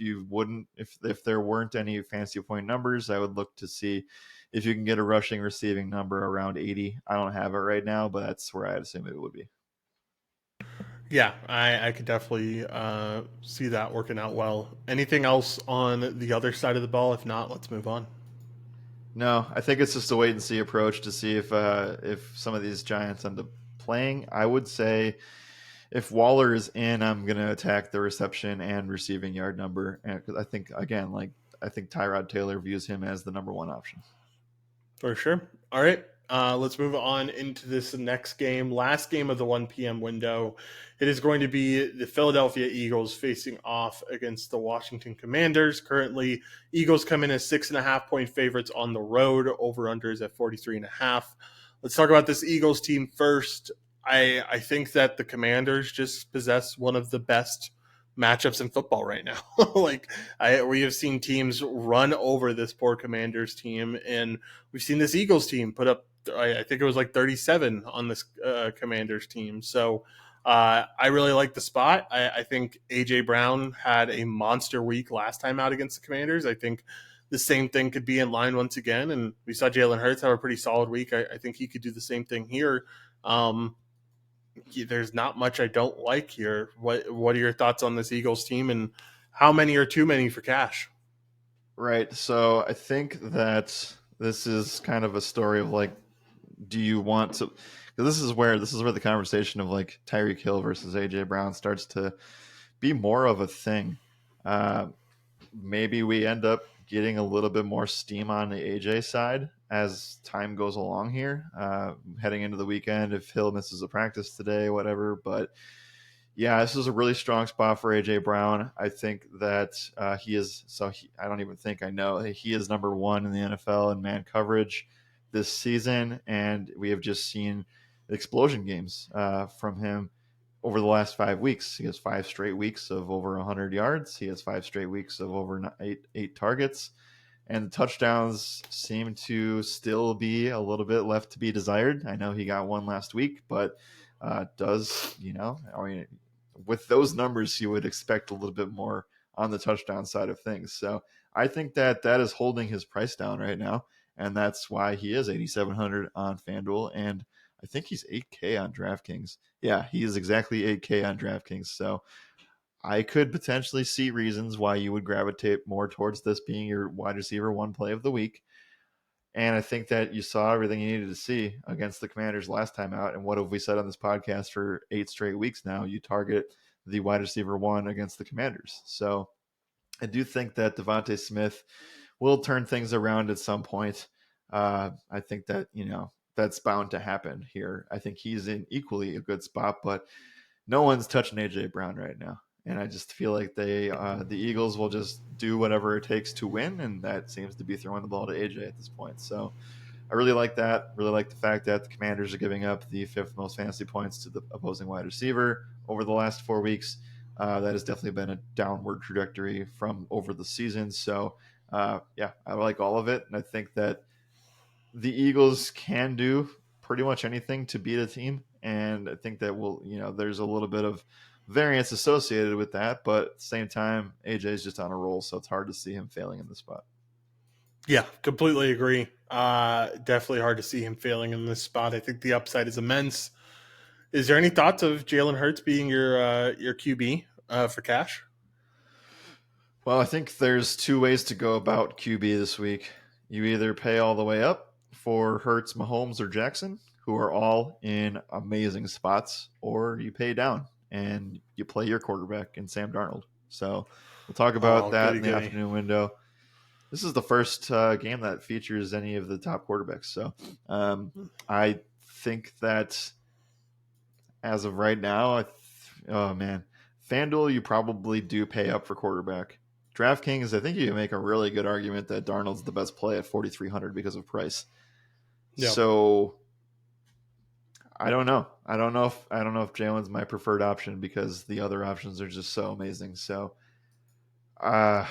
there weren't any fantasy point numbers, I would look to see if you can get a rushing receiving number around 80. I don't have it right now, but that's where I'd assume it would be. Yeah, I could definitely see that working out well. Anything else on the other side of the ball? If not, let's move on. No, I think it's just a wait and see approach to see if some of these Giants end up playing. I would say if Waller is in, I'm going to attack the reception and receiving yard number, because I think again, I think Tyrod Taylor views him as the number one option. For sure. All right. Let's move on into this next game. Last game of the 1 p.m. window. It is going to be the Philadelphia Eagles facing off against the Washington Commanders. Currently, Eagles come in as 6.5 point favorites on the road. Over-unders at 43.5. Let's talk about this Eagles team first. I think that the Commanders just possess one of the best matchups in football right now. We have seen teams run over this poor Commanders team, and we've seen this Eagles team put up, I think it was like 37 on this Commanders team. So I really like the spot. I think AJ Brown had a monster week last time out against the Commanders. I think the same thing could be in line once again, and we saw Jalen Hurts have a pretty solid week. I think he could do the same thing here. There's not much I don't like here. What are your thoughts on this Eagles team, and how many are too many for cash? Right. So I think that this is kind of a story of like, do you want to? Because this is where the conversation of like Tyreek Hill versus AJ Brown starts to be more of a thing. Uh, Maybe we end up getting a little bit more steam on the AJ side as time goes along here, heading into the weekend. If Hill misses a practice today, whatever. But yeah, this is a really strong spot for AJ Brown. I think that he is. I don't even think I know he is number one in the NFL in man coverage this season, and we have just seen explosion games from him over the last 5 weeks. He has 5 straight weeks of over 100 yards. He has 5 straight weeks of over eight targets, and the touchdowns seem to still be a little bit left to be desired. I know he got one last week, but I mean, with those numbers, you would expect a little bit more on the touchdown side of things. So I think that is holding his price down right now, and that's why he is 8,700 on FanDuel, and I think he's 8K on DraftKings. Yeah, he is exactly 8K on DraftKings. So I could potentially see reasons why you would gravitate more towards this being your wide receiver one play of the week. And I think that you saw everything you needed to see against the Commanders last time out. And what have we said on this podcast for 8 straight weeks now? You target the wide receiver one against the Commanders. So I do think that Devontae Smith will turn things around at some point. I think that, that's bound to happen here. I think he's in equally a good spot, but no one's touching AJ Brown right now. And I just feel like the Eagles will just do whatever it takes to win, and that seems to be throwing the ball to AJ at this point. So I really like that. Really like the fact that the Commanders are giving up the fifth most fantasy points to the opposing wide receiver over the last 4 weeks. That has definitely been a downward trajectory from over the season. So, yeah, I like all of it. And I think that the Eagles can do pretty much anything to beat a team. And I think that there's a little bit of variance associated with that. But at the same time, AJ is just on a roll. So it's hard to see him failing in this spot. Yeah, completely agree. Definitely hard to see him failing in this spot. I think the upside is immense. Is there any thoughts of Jalen Hurts being your QB for cash? Well, I think there's two ways to go about QB this week. You either pay all the way up for Hurts, Mahomes, or Jackson, who are all in amazing spots, or you pay down and you play your quarterback in Sam Darnold. So we'll talk about Oh, that goody in the goody. afternoon window. This is the first game that features any of the top quarterbacks. So I think that as of right now, oh man, FanDuel, you probably do pay up for quarterback. DraftKings, I think you can make a really good argument that Darnold's the best play at 4,300 because of price. Yeah. So I don't know. I don't know if Jalen's my preferred option because the other options are just so amazing. So I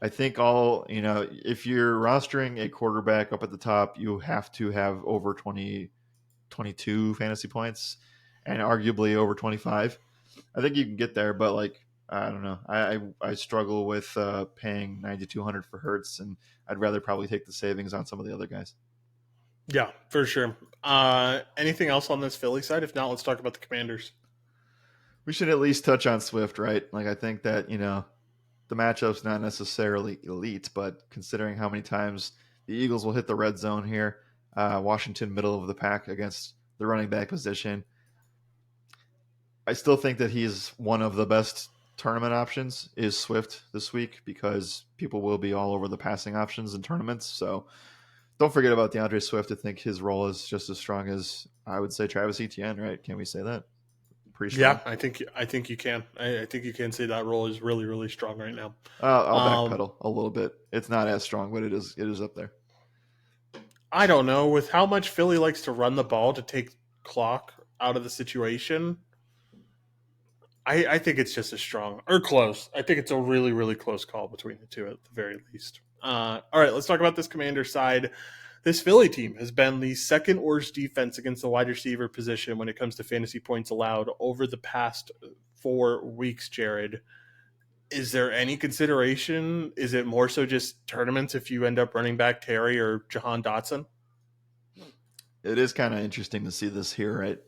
think if you're rostering a quarterback up at the top, you have to have over 22 fantasy points and arguably over 25. I think you can get there, but I don't know. I struggle with paying 9,200 for Hertz, and I'd rather probably take the savings on some of the other guys. Yeah, for sure. Anything else on this Philly side? If not, let's talk about the Commanders. We should at least touch on Swift, right? I think that the matchup's not necessarily elite, but considering how many times the Eagles will hit the red zone here, Washington middle of the pack against the running back position, I still think that he's one of the best tournament options is Swift this week because people will be all over the passing options in tournaments. So don't forget about DeAndre Swift. I think his role is just as strong as I would say Travis Etienne, right? Can we say that? Pretty strong. Yeah, I think you can. I think you can say that role is really really strong right now. I'll Um, backpedal a little bit. It's not as strong, but it is up there. I don't know with how much Philly likes to run the ball to take clock out of the situation. I think it's just as strong or close. I think it's a really really close call between the two at the very least. All right, let's talk about this Commander side. This Philly team has been the second worst defense against the wide receiver position when it comes to fantasy points allowed over the past 4 weeks, Jared. Is there any consideration? Is it more so just tournaments if you end up running back Terry or Jahan Dotson? It is kind of interesting to see this here, right?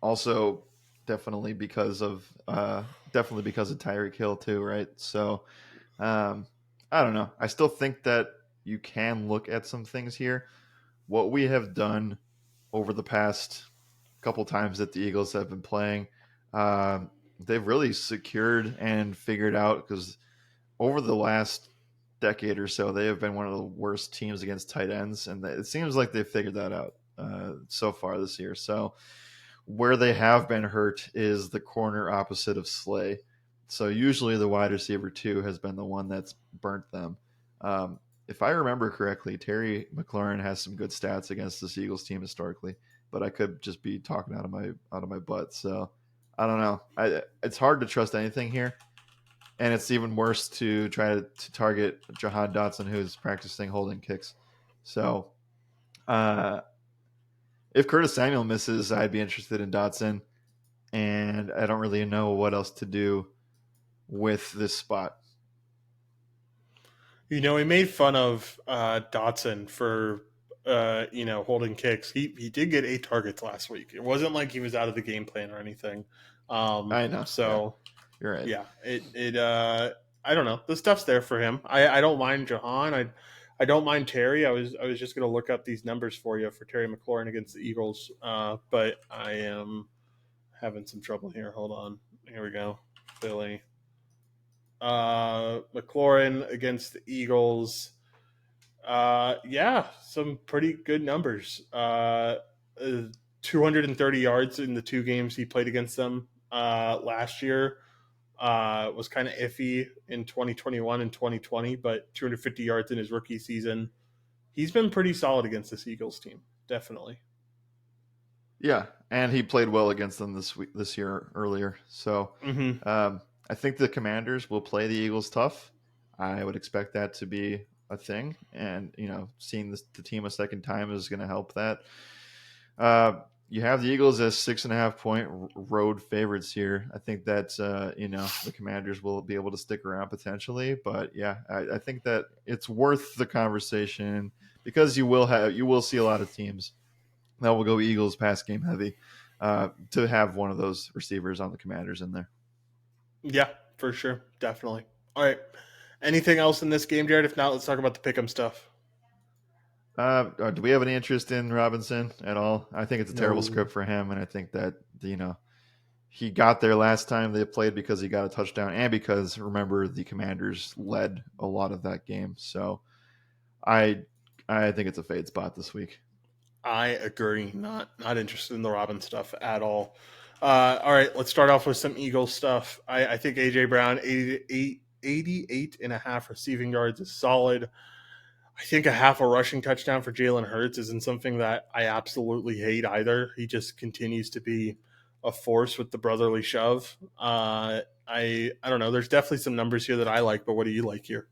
Also, definitely because of Tyreek Hill too, right? So I don't know. I still think that you can look at some things here. What we have done over the past couple times that the Eagles have been playing, they've really secured and figured out because over the last decade or so, they have been one of the worst teams against tight ends, and it seems like they've figured that out so far this year. So where they have been hurt is the corner opposite of Slay. So usually the wide receiver 2 has been the one that's burnt them. If I remember correctly, Terry McLaurin has some good stats against this Eagles team historically, but I could just be talking out of my butt. So I don't know. It's hard to trust anything here, and it's even worse to try to target Jahan Dotson, who's practicing holding kicks. So if Curtis Samuel misses, I'd be interested in Dotson, and I don't really know what else to do with this spot. You know, he made fun of Dotson for holding kicks. He did get 8 targets last week. It wasn't like he was out of the game plan or anything. I know. Yeah, So you're right. yeah, it I don't know. The stuff's there for him. I don't mind Jahan. I don't mind Terry. I was just gonna look up these numbers for you for Terry McLaurin against the Eagles. But I am having some trouble here. Hold on. Here we go. Philly. McLaurin against the Eagles. Yeah, some pretty good numbers. 230 yards in the 2 games he played against them last year. Was kind of iffy in 2021 and 2020, but 250 yards in his rookie season. He's been pretty solid against this Eagles team, definitely. Yeah, and he played well against them this year earlier. So Mm-hmm. I think the Commanders will play the Eagles tough. I would expect that to be a thing, and seeing the team a second time is going to help that. Uh, you have the Eagles as 6.5-point road favorites here. I think that the Commanders will be able to stick around potentially, but yeah, I think that it's worth the conversation because you will see a lot of teams that will go Eagles pass game heavy to have one of those receivers on the Commanders in there. Yeah, for sure. Definitely. All right. Anything else in this game, Jared? If not, let's talk about the pick'em stuff. Do we have any interest in Robinson at all? I think it's a terrible No. script for him, and I think that he got there last time they played because he got a touchdown, and because remember the Commanders led a lot of that game. So I think it's a fade spot this week. I agree. Not interested in the Robin stuff at all. All right, let's start off with some Eagles stuff. I think AJ Brown 88 and a half receiving yards is solid. I think a half a rushing touchdown for Jalen Hurts isn't something that I absolutely hate either. He just continues to be a force with the brotherly shove. I don't know. There's definitely some numbers here that I like, but what do you like here?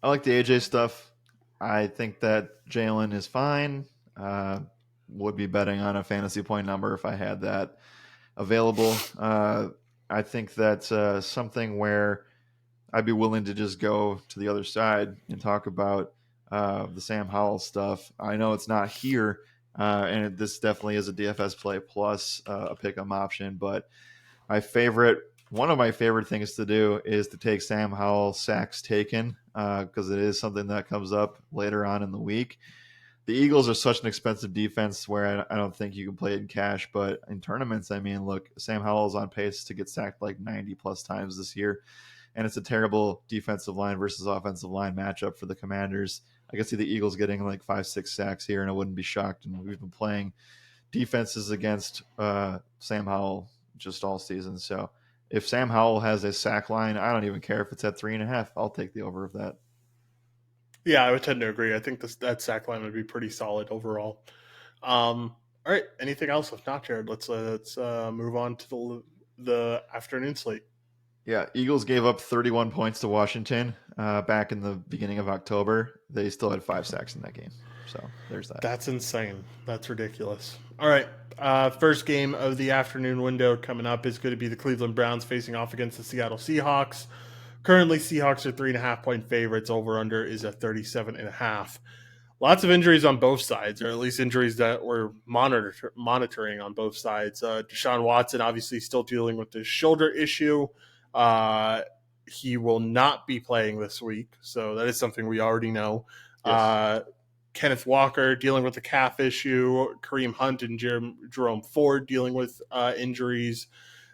I like the AJ stuff. I think that Jalen is fine. Would be betting on a fantasy point number if I had that available. I think that's something where I'd be willing to just go to the other side and talk about the Sam Howell stuff. I know it's not here, and this definitely is a DFS play plus a pick'em option. But one of my favorite things to do is to take Sam Howell sacks taken because it is something that comes up later on in the week. The Eagles are such an expensive defense where I don't think you can play it in cash, but in tournaments, I mean, look, Sam Howell's on pace to get sacked like 90 plus times this year, and it's a terrible defensive line versus offensive line matchup for the Commanders. I could see the Eagles getting like 5-6 sacks here, and I wouldn't be shocked. And we've been playing defenses against Sam Howell just all season. So if Sam Howell has a sack line, I don't even care if it's at 3.5. I'll take the over of that. Yeah, I would tend to agree. I think that sack line would be pretty solid overall. All right. Anything else? If not, Jared, let's move on to the afternoon slate. Yeah, Eagles gave up 31 points to Washington back in the beginning of October. They still had 5 sacks in that game. So there's that. That's insane. That's ridiculous. All right. First game of the afternoon window coming up is going to be the Cleveland Browns facing off against the Seattle Seahawks. Currently, Seahawks are 3.5-point favorites. Over under is at 37.5. Lots of injuries on both sides, or at least injuries that we're monitoring on both sides. Deshaun Watson obviously still dealing with the shoulder issue. Uh, he will not be playing this week, so that is something we already know. Yes. Kenneth Walker dealing with a calf issue. Kareem Hunt and Jerome Ford dealing with injuries.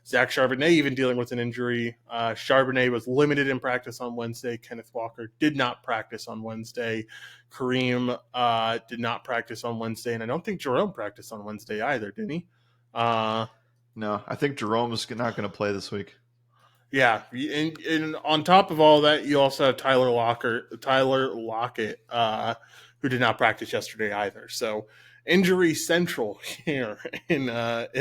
Zach Charbonnet even dealing with an injury. Charbonnet was limited in practice on Wednesday. Kenneth Walker did not practice on Wednesday. Kareem did not practice on Wednesday. And I don't think Jerome practiced on Wednesday either, did he? No, I think Jerome's not going to play this week. Yeah. And on top of all that, you also have Tyler Lockett, who did not practice yesterday either. So injury central here in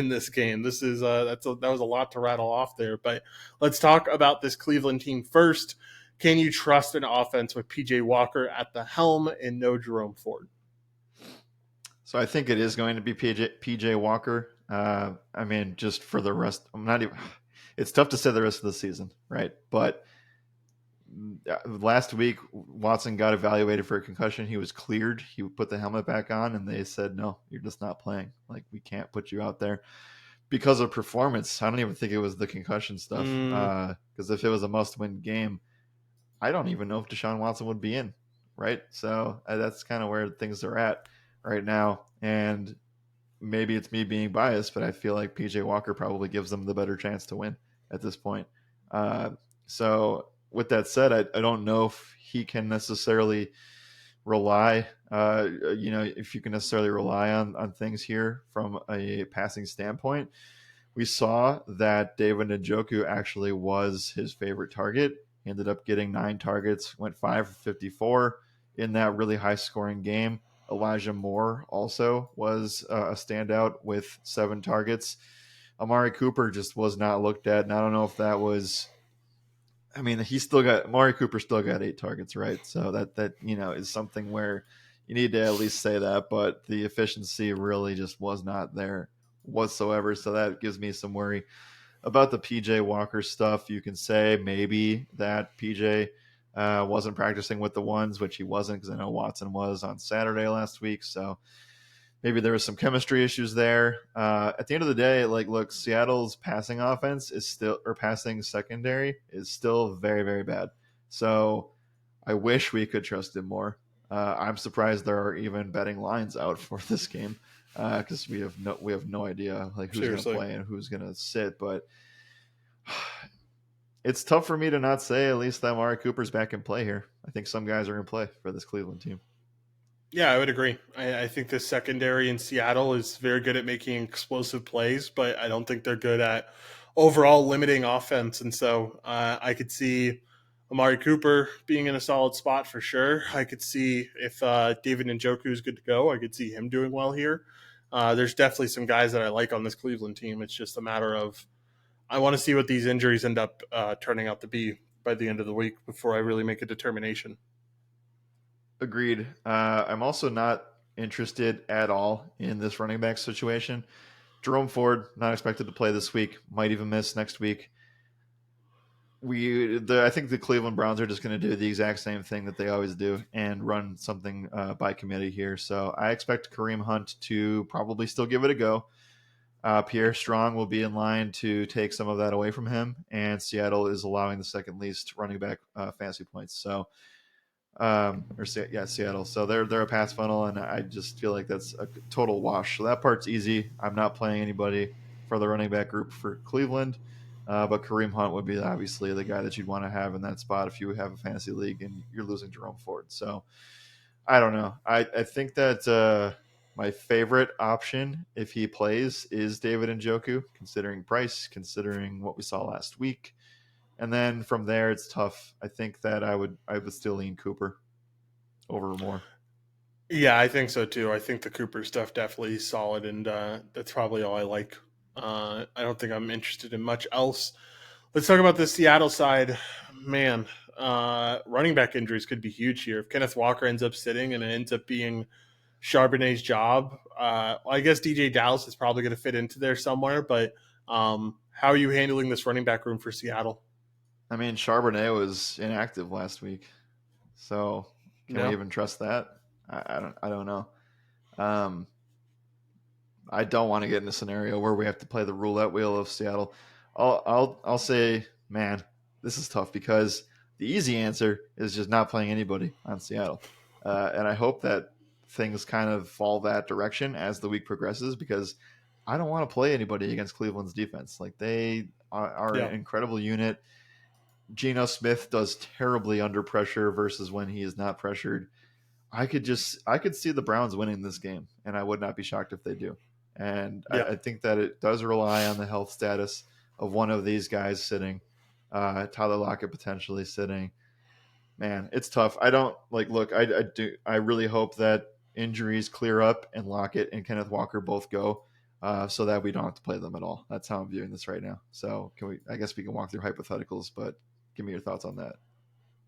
this game. This is that was a lot to rattle off there. But let's talk about this Cleveland team first. Can you trust an offense with PJ Walker at the helm and no Jerome Ford? So I think it is going to be PJ Walker. I mean, just for the rest, I'm not even. It's tough to say the rest of the season, right? But last week, Watson got evaluated for a concussion. He was cleared. He put the helmet back on, and they said, "No, you're just not playing. Like, we can't put you out there because of performance." I don't even think it was the concussion stuff. Because if it was a must-win game, I don't even know if Deshaun Watson would be in, right? So that's kind of where things are at right now. And maybe it's me being biased, but I feel like PJ Walker probably gives them the better chance to win at this point. So with that said, I don't know if he can necessarily rely, if you can necessarily rely on things here from a passing standpoint. We saw that David Njoku actually was his favorite target. He ended up getting 9 targets, went 5 for 54 in that really high scoring game. Elijah Moore also was a standout with 7 targets. Amari Cooper just was not looked at, and I don't know if that was. I mean, Amari Cooper still got 8 targets, right? So that is something where you need to at least say that, but the efficiency really just was not there whatsoever. So that gives me some worry about the PJ Walker stuff. You can say maybe that PJ wasn't practicing with the ones, which he wasn't, because I know Watson was on Saturday last week. So maybe there was some chemistry issues there. At the end of the day, look, Seattle's passing offense or passing secondary is still very, very bad. So I wish we could trust him more. I'm surprised there are even betting lines out for this game because we have no idea who's going to play and who's going to sit. But it's tough for me to not say at least that Amari Cooper's back in play here. I think some guys are in play for this Cleveland team. Yeah, I would agree. I think the secondary in Seattle is very good at making explosive plays, but I don't think they're good at overall limiting offense. And so I could see Amari Cooper being in a solid spot for sure. I could see if David Njoku is good to go, I could see him doing well here. There's definitely some guys that I like on this Cleveland team. It's just a matter of I want to see what these injuries end up turning out to be by the end of the week before I really make a determination. Agreed. I'm also not interested at all in this running back situation. Jerome Ford, not expected to play this week, might even miss next week. I think the Cleveland Browns are just going to do the exact same thing that they always do and run something by committee here. So I expect Kareem Hunt to probably still give it a go. Pierre Strong will be in line to take some of that away from him, and Seattle is allowing the second least running back fantasy points. So Seattle. So they're a pass funnel, and I just feel like that's a total wash. So that part's easy. I'm not playing anybody for the running back group for Cleveland, but Kareem Hunt would be obviously the guy that you'd want to have in that spot if you have a fantasy league and you're losing Jerome Ford. So I don't know. I think that my favorite option if he plays is David Njoku, considering price, considering what we saw last week. And then from there, it's tough. I think that I would still lean Cooper over Moore. Yeah, I think so too. I think the Cooper stuff definitely is solid, and that's probably all I like. I don't think I'm interested in much else. Let's talk about the Seattle side. Man, running back injuries could be huge here. If Kenneth Walker ends up sitting and it ends up being Charbonnet's job, I guess DJ Dallas is probably going to fit into there somewhere. But how are you handling this running back room for Seattle? I mean, Charbonnet was inactive last week, so can we even trust that? I don't know. I don't want to get in a scenario where we have to play the roulette wheel of Seattle. I'll say, man, this is tough because the easy answer is just not playing anybody on Seattle, and I hope that things kind of fall that direction as the week progresses because I don't want to play anybody against Cleveland's defense. They are an incredible unit. Geno Smith does terribly under pressure versus when he is not pressured. I could see the Browns winning this game, and I would not be shocked if they do. And Yeah. I think that it does rely on the health status of one of these guys sitting. Tyler Lockett potentially sitting. Man, it's tough. I don't look. I really hope that injuries clear up and Lockett and Kenneth Walker both go, so that we don't have to play them at all. That's how I'm viewing this right now. So I guess we can walk through hypotheticals, but give me your thoughts on that.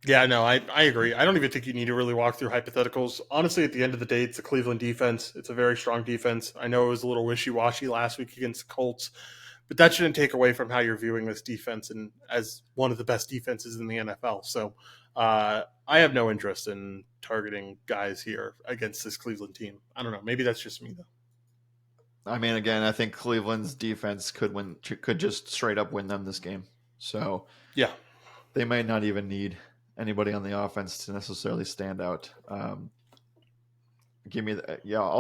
Yeah, no, I agree. I don't even think you need to really walk through hypotheticals. Honestly, at the end of the day, it's a Cleveland defense. It's a very strong defense. I know it was a little wishy-washy last week against the Colts, but that shouldn't take away from how you're viewing this defense and as one of the best defenses in the NFL. So I have no interest in targeting guys here against this Cleveland team. I don't know. Maybe that's just me, though. I mean, again, I think Cleveland's defense could just straight up win them this game. So Yeah. they might not even need anybody on the offense to necessarily stand out. I'll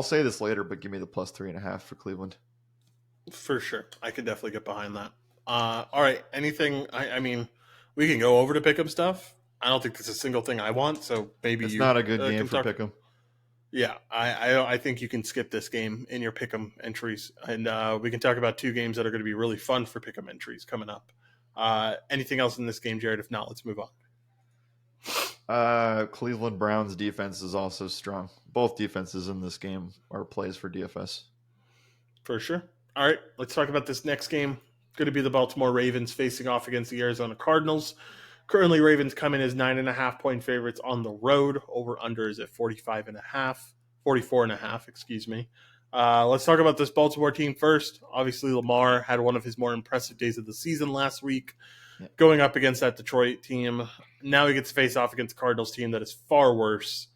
say this later, but give me the plus 3.5 for Cleveland. For sure. I could definitely get behind that. All right. Anything, I mean, we can go over to pick up stuff. I don't think there's a single thing I want, so maybe It's you not a good game can for talk. pick'em. Yeah, I think you can skip this game in your pick'em entries, and we can talk about two games that are going to be really fun for pick'em entries coming up. Anything else in this game, Jared? If not, let's move on. Cleveland Browns defense is also strong. Both defenses in this game are plays for DFS. For sure. All right, let's talk about this next game. Going to be the Baltimore Ravens facing off against the Arizona Cardinals. Currently, Ravens come in as 9.5 point favorites on the road. Over under is at 44.5, excuse me. Let's talk about this Baltimore team first. Obviously, Lamar had one of his more impressive days of the season last week, going up against that Detroit team. Now he gets to face off against the Cardinals team that is far worse.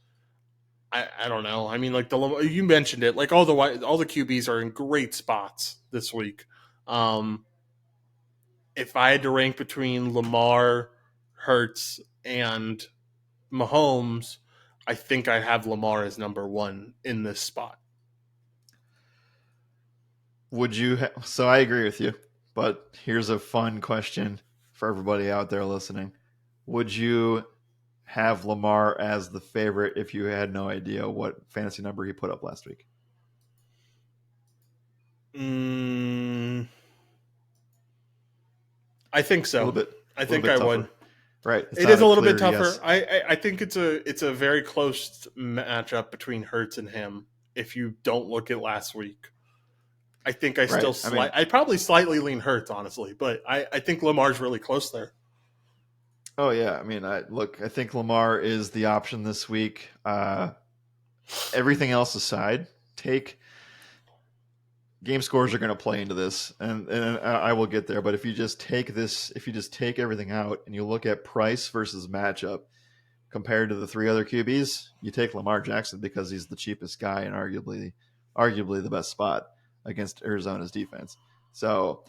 I don't know. I mean, like you mentioned it, like all the QBs are in great spots this week. If I had to rank between Lamar, Hurts, and Mahomes, I think I have Lamar as number one in this spot. Would you? So I agree with you, but here's a fun question for everybody out there listening: would you have Lamar as the favorite if you had no idea what fantasy number he put up last week? I think so. A little bit. I think I would. Right. It is a little bit tougher. Yes. I think it's a very close matchup between Hurts and him. If you don't look at last week, I think I probably slightly lean Hurts, honestly, but I think Lamar's really close there. Oh yeah, I mean, I think Lamar is the option this week. Everything else aside, game scores are going to play into this, and I will get there. But if you just take everything out and you look at price versus matchup compared to the three other QBs, you take Lamar Jackson because he's the cheapest guy and arguably the best spot against Arizona's defense. So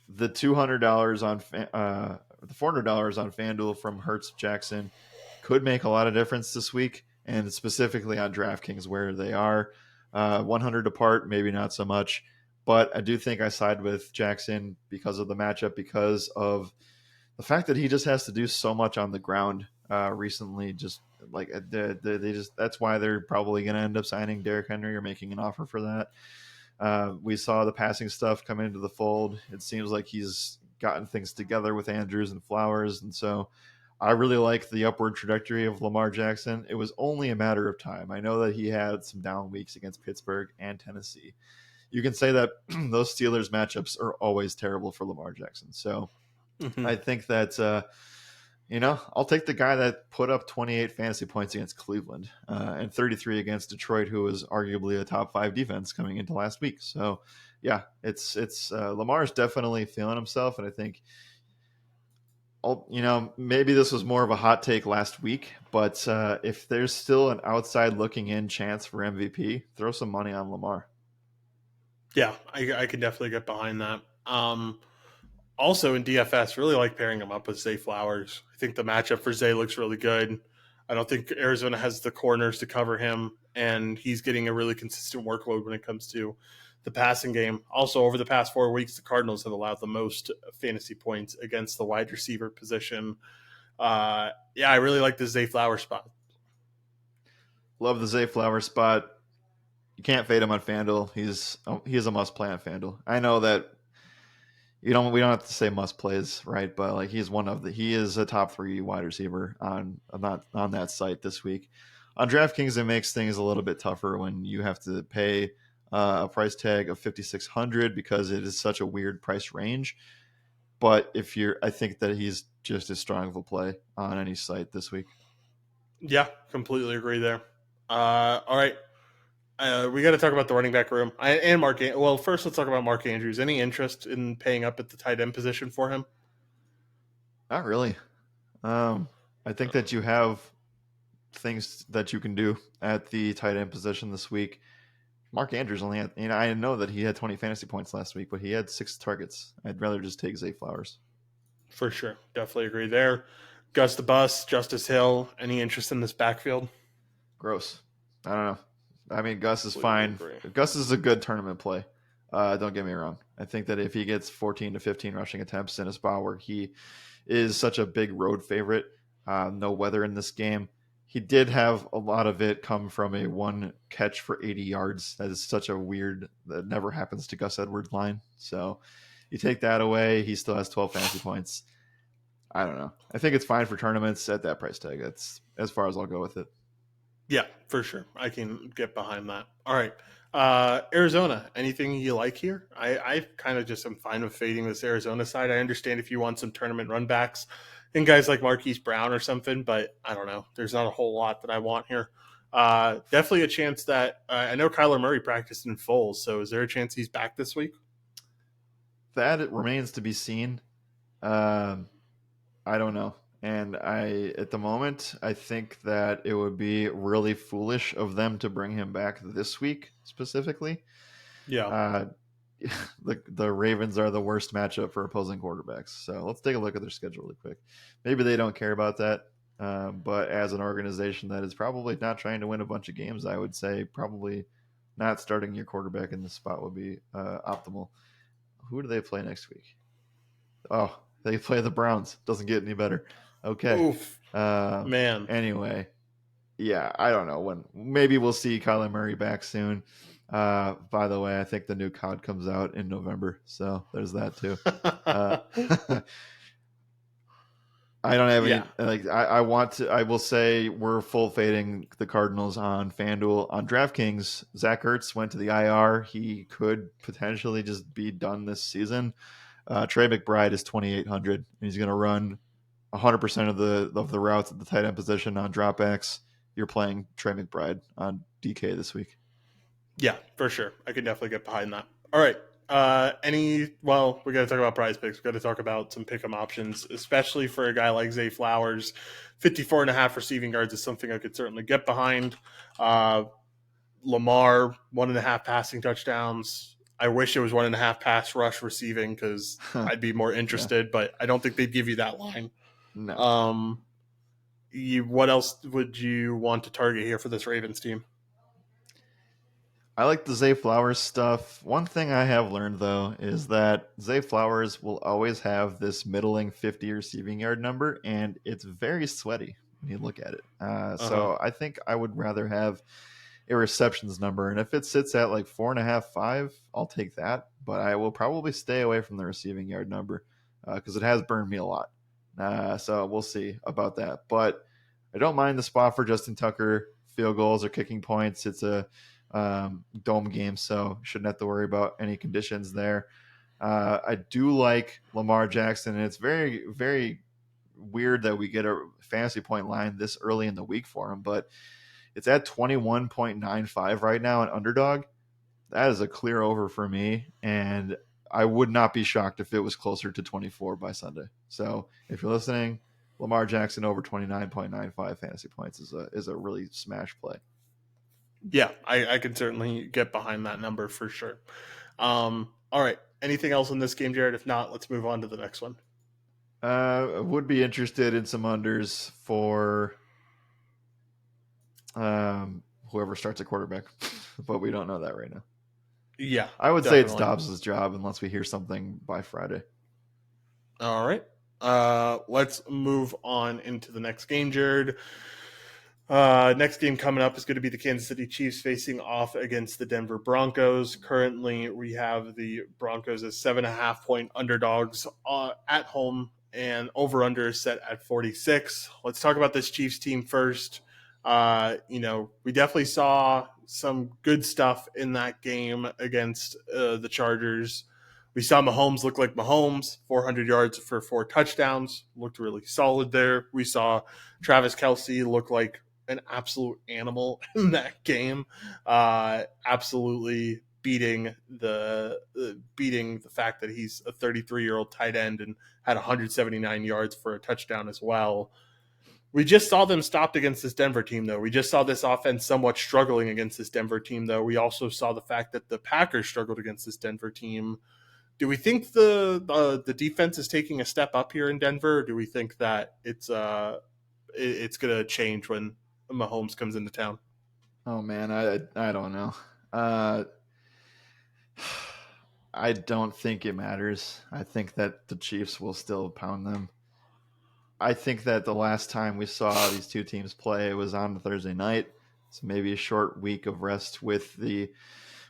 the $200 on the $400 on FanDuel from Hurts Jackson could make a lot of difference this week, and specifically on DraftKings where they are 100 apart, maybe not so much. But I do think I side with Jackson because of the matchup, because of the fact that he just has to do so much on the ground recently. Just like that's why they're probably going to end up signing Derrick Henry or making an offer for that. We saw the passing stuff come into the fold. It seems like he's gotten things together with Andrews and Flowers, and so I really like the upward trajectory of Lamar Jackson. It was only a matter of time. I know that he had some down weeks against Pittsburgh and Tennessee. You can say that those Steelers matchups are always terrible for Lamar Jackson. So I think that, I'll take the guy that put up 28 fantasy points against Cleveland and 33 against Detroit, who was arguably a top 5 defense coming into last week. So yeah, it's Lamar's definitely feeling himself. And I think, maybe this was more of a hot take last week, but if there's still an outside looking in chance for MVP, throw some money on Lamar. Yeah, I can definitely get behind that. Also in DFS, really like pairing him up with Zay Flowers. I think the matchup for Zay looks really good. I don't think Arizona has the corners to cover him, and he's getting a really consistent workload when it comes to the passing game. Also, over the past 4 weeks, the Cardinals have allowed the most fantasy points against the wide receiver position. I really like the Zay Flowers spot. Love the Zay Flowers spot. You can't fade him on FanDuel. He's a must play on FanDuel. I know that we don't have to say must plays, right? But like he is a top 3 wide receiver on that site this week. On DraftKings, it makes things a little bit tougher when you have to pay a price tag of $5,600 because it is such a weird price range. But I think that he's just as strong of a play on any site this week. Yeah, completely agree there. All right. We got to talk about the running back room and Mark. Well, first let's talk about Mark Andrews. Any interest in paying up at the tight end position for him? Not really. I think that you have things that you can do at the tight end position this week. Mark Andrews only had, I know that he had 20 fantasy points last week, but he had 6 targets. I'd rather just take Zay Flowers. For sure. Definitely agree there. Gus the Bus, Justice Hill. Any interest in this backfield? Gross. I don't know. I mean, Gus is fine. Gus is a good tournament play. Don't get me wrong. I think that if he gets 14 to 15 rushing attempts in a spot where he is such a big road favorite, no weather in this game, he did have a lot of it come from a 1 catch for 80 yards. That is such a weird, that never happens to Gus Edwards line. So you take that away, he still has 12 fantasy points. I don't know. I think it's fine for tournaments at that price tag. That's as far as I'll go with it. Yeah, for sure. I can get behind that. All right. Arizona, anything you like here? I kind of just am fine with fading this Arizona side. I understand if you want some tournament run backs and guys like Marquise Brown or something, but I don't know. There's not a whole lot that I want here. Definitely a chance that I know Kyler Murray practiced in full. So is there a chance he's back this week? That it remains to be seen. Um, I don't know. And at the moment, I think that it would be really foolish of them to bring him back this week specifically. Yeah. Uh, the Ravens are the worst matchup for opposing quarterbacks. So let's take a look at their schedule really quick. Maybe they don't care about that. But as an organization that is probably not trying to win a bunch of games, I would say probably not starting your quarterback in this spot would be optimal. Who do they play next week? Oh, they play the Browns. Doesn't get any better. Okay. Oof, Uh, man. anyway, yeah, I don't know when. Maybe we'll see Kyler Murray back soon. By the way, I think the new COD comes out in November, so there's that too. Uh, I don't have Yeah. any like. I want to. I will say we're full fading the Cardinals on FanDuel. On DraftKings, Zach Ertz went to the IR. He could potentially just be done this season. Trey McBride is 2,800. He's going to run 100% of the routes at the tight end position on dropbacks. You're playing Trey McBride on DK this week. Yeah, for sure. I can definitely get behind that. All right. Well, we got to talk about prize picks. We got to talk about some pick 'em options, especially for a guy like Zay Flowers. 54 and a half receiving yards is something I could certainly get behind. Uh, Lamar, 1.5 passing touchdowns. I wish it was 1.5 pass rush receiving because I'd be more Yeah. interested, but I don't think they'd give you that line. No. Um, what else would you want to target here for this Ravens team? I like the Zay Flowers stuff. One thing I have learned though is that Zay Flowers will always have this middling 50 receiving yard number, and it's very sweaty when you look at it. Uh huh. So I think I would rather have a receptions number, and if it sits at like 4.5, 5, I'll take that. But I will probably stay away from the receiving yard number because it has burned me a lot. So we'll see about that. But I don't mind the spot for Justin Tucker field goals or kicking points. It's a dome game, so shouldn't have to worry about any conditions there. I do like Lamar Jackson, and it's very, very weird that we get a fantasy point line this early in the week for him, but it's at 21.95 right now in Underdog. That is a clear over for me, and I would not be shocked if it was closer to 24 by Sunday. So if you're listening, Lamar Jackson over 29.95 fantasy points is a really smash play. Yeah, I can certainly get behind that number for sure. All right. Anything else in this game, Jared? If not, let's move on to the next one. Would be interested in some unders for whoever starts a quarterback, but we don't know that right now. Yeah, I would say it's definitely. Dobbs' job unless we hear something by Friday. All right. Let's move on into the next game, Jared. Next game coming up is going to be the Kansas City Chiefs facing off against the Denver Broncos. Currently, we have the Broncos as 7.5 point underdogs at home, and over under is set at 46. Let's talk about this Chiefs team first. We definitely saw some good stuff in that game against the Chargers. We saw Mahomes look like Mahomes, 400 yards for 4 touchdowns, looked really solid there. We saw Travis Kelsey look like an absolute animal in that game, absolutely beating the fact that he's a 33-year-old tight end and had 179 yards for a touchdown as well. We just saw them stopped against this Denver team, though. We just saw this offense somewhat struggling against this Denver team, though. We also saw the fact that the Packers struggled against this Denver team. Do we think the defense is taking a step up here in Denver? Or do we think that it's going to change when Mahomes comes into town? Oh man, I don't know. Uh, I don't think it matters. I think that the Chiefs will still pound them. I think that the last time we saw these two teams play was on the Thursday night. So maybe a short week of rest with the.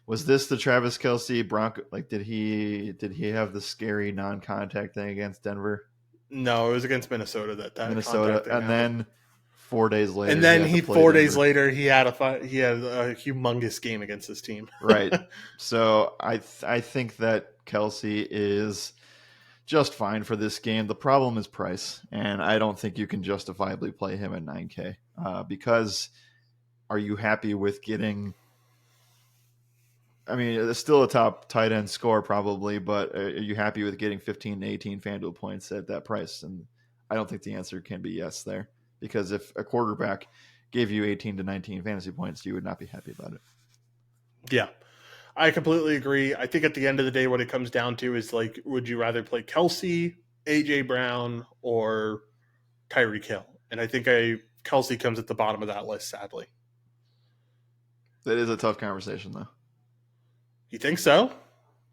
Was this the Travis Kelsey Bronco? Like, did he have the scary non-contact thing against Denver? No, it was against Minnesota that Minnesota, contact thing and happened. then 4 days And later he then had to he play 4 days Denver. later he had a humongous game against this team. Right. So I think that Kelsey is just fine for this game. The problem is price, and I don't think you can justifiably play him at 9K because are you happy with getting? I mean, it's still a top tight end score probably, but are you happy with getting 15 to 18 FanDuel points at that price? And I don't think the answer can be yes there because if a quarterback gave you 18 to 19 fantasy points, you would not be happy about it. Yeah. I completely agree. I think at the end of the day, what it comes down to is like, would you rather play Kelsey, AJ Brown, or Tyreek Hill? And I think Kelsey comes at the bottom of that list, sadly. That is a tough conversation, though. You think so?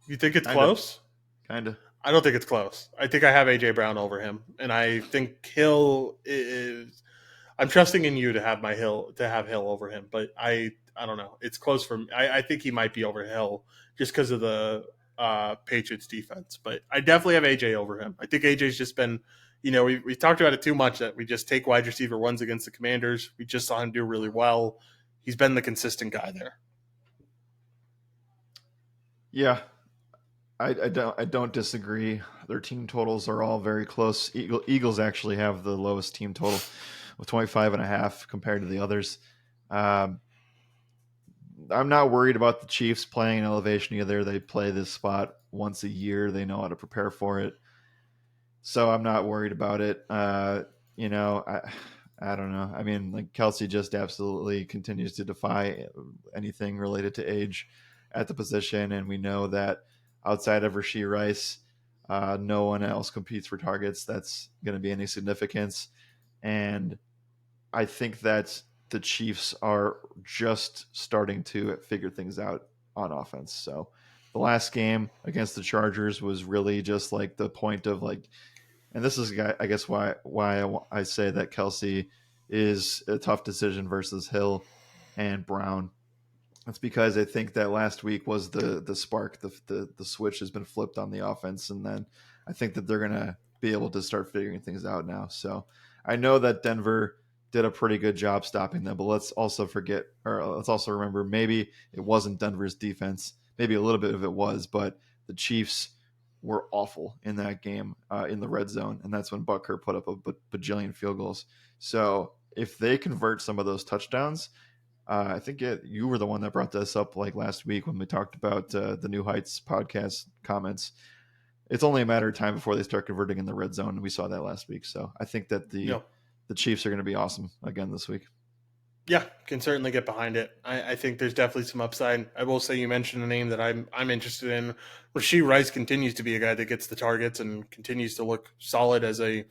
You think it's Kind of, close? kind of. I don't think it's close. I think I have AJ Brown over him, and I think Hill is. I'm trusting in you to have Hill over him, but I don't know. It's close for me. I think he might be over Hill just because of the Patriots defense, but I definitely have AJ over him. I think AJ's just been, we talked about it too much that we just take wide receiver ones against the Commanders. We just saw him do really well. He's been the consistent guy there. Yeah, I don't disagree. Their team totals are all very close. Eagles actually have the lowest team total with 25.5 compared to the others. Um, I'm not worried about the Chiefs playing an elevation either. They play this spot once a year. They know how to prepare for it. So I'm not worried about it. You know, I don't know. I mean, like Kelsey just absolutely continues to defy anything related to age at the position, and we know that outside of Rashee Rice, no one else competes for targets that's going to be any significance. And I think that the Chiefs are just starting to figure things out on offense. So the last game against the Chargers was really just like the point of like, and this is, I guess, why I say that Kelsey is a tough decision versus Hill and Brown. That's because I think that last week was the spark, the switch has been flipped on the offense, and then I think that they're gonna be able to start figuring things out now. So I know that Denver did a pretty good job stopping them, but let's also let's also remember maybe it wasn't Denver's defense, maybe a little bit of it was, but the Chiefs were awful in that game in the red zone, and that's when Butker put up a bajillion field goals. So if they convert some of those touchdowns, I think you were the one that brought this up like last week when we talked about the New Heights podcast comments. It's only a matter of time before they start converting in the red zone, and we saw that last week. So I think that No. the Chiefs are going to be awesome again this week. Yeah, can certainly get behind it. I think there's definitely some upside. I will say you mentioned a name that I'm interested in. Rashee Rice continues to be a guy that gets the targets and continues to look solid as a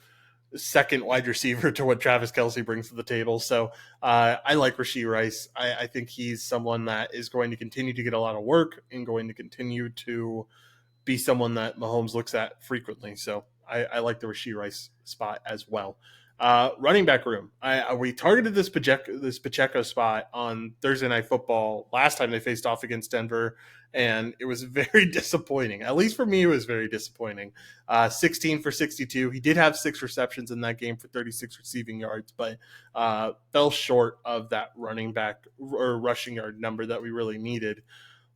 second wide receiver to what Travis Kelsey brings to the table. So I like Rashee Rice. I think he's someone that is going to continue to get a lot of work and going to continue to be someone that Mahomes looks at frequently. So I like the Rashee Rice spot as well. Running back room. We targeted this Pacheco spot on Thursday Night Football last time they faced off against Denver, and it was very disappointing. At least for me, it was very disappointing. 16 for 62. He did have 6 receptions in that game for 36 receiving yards, but fell short of that running back or rushing yard number that we really needed.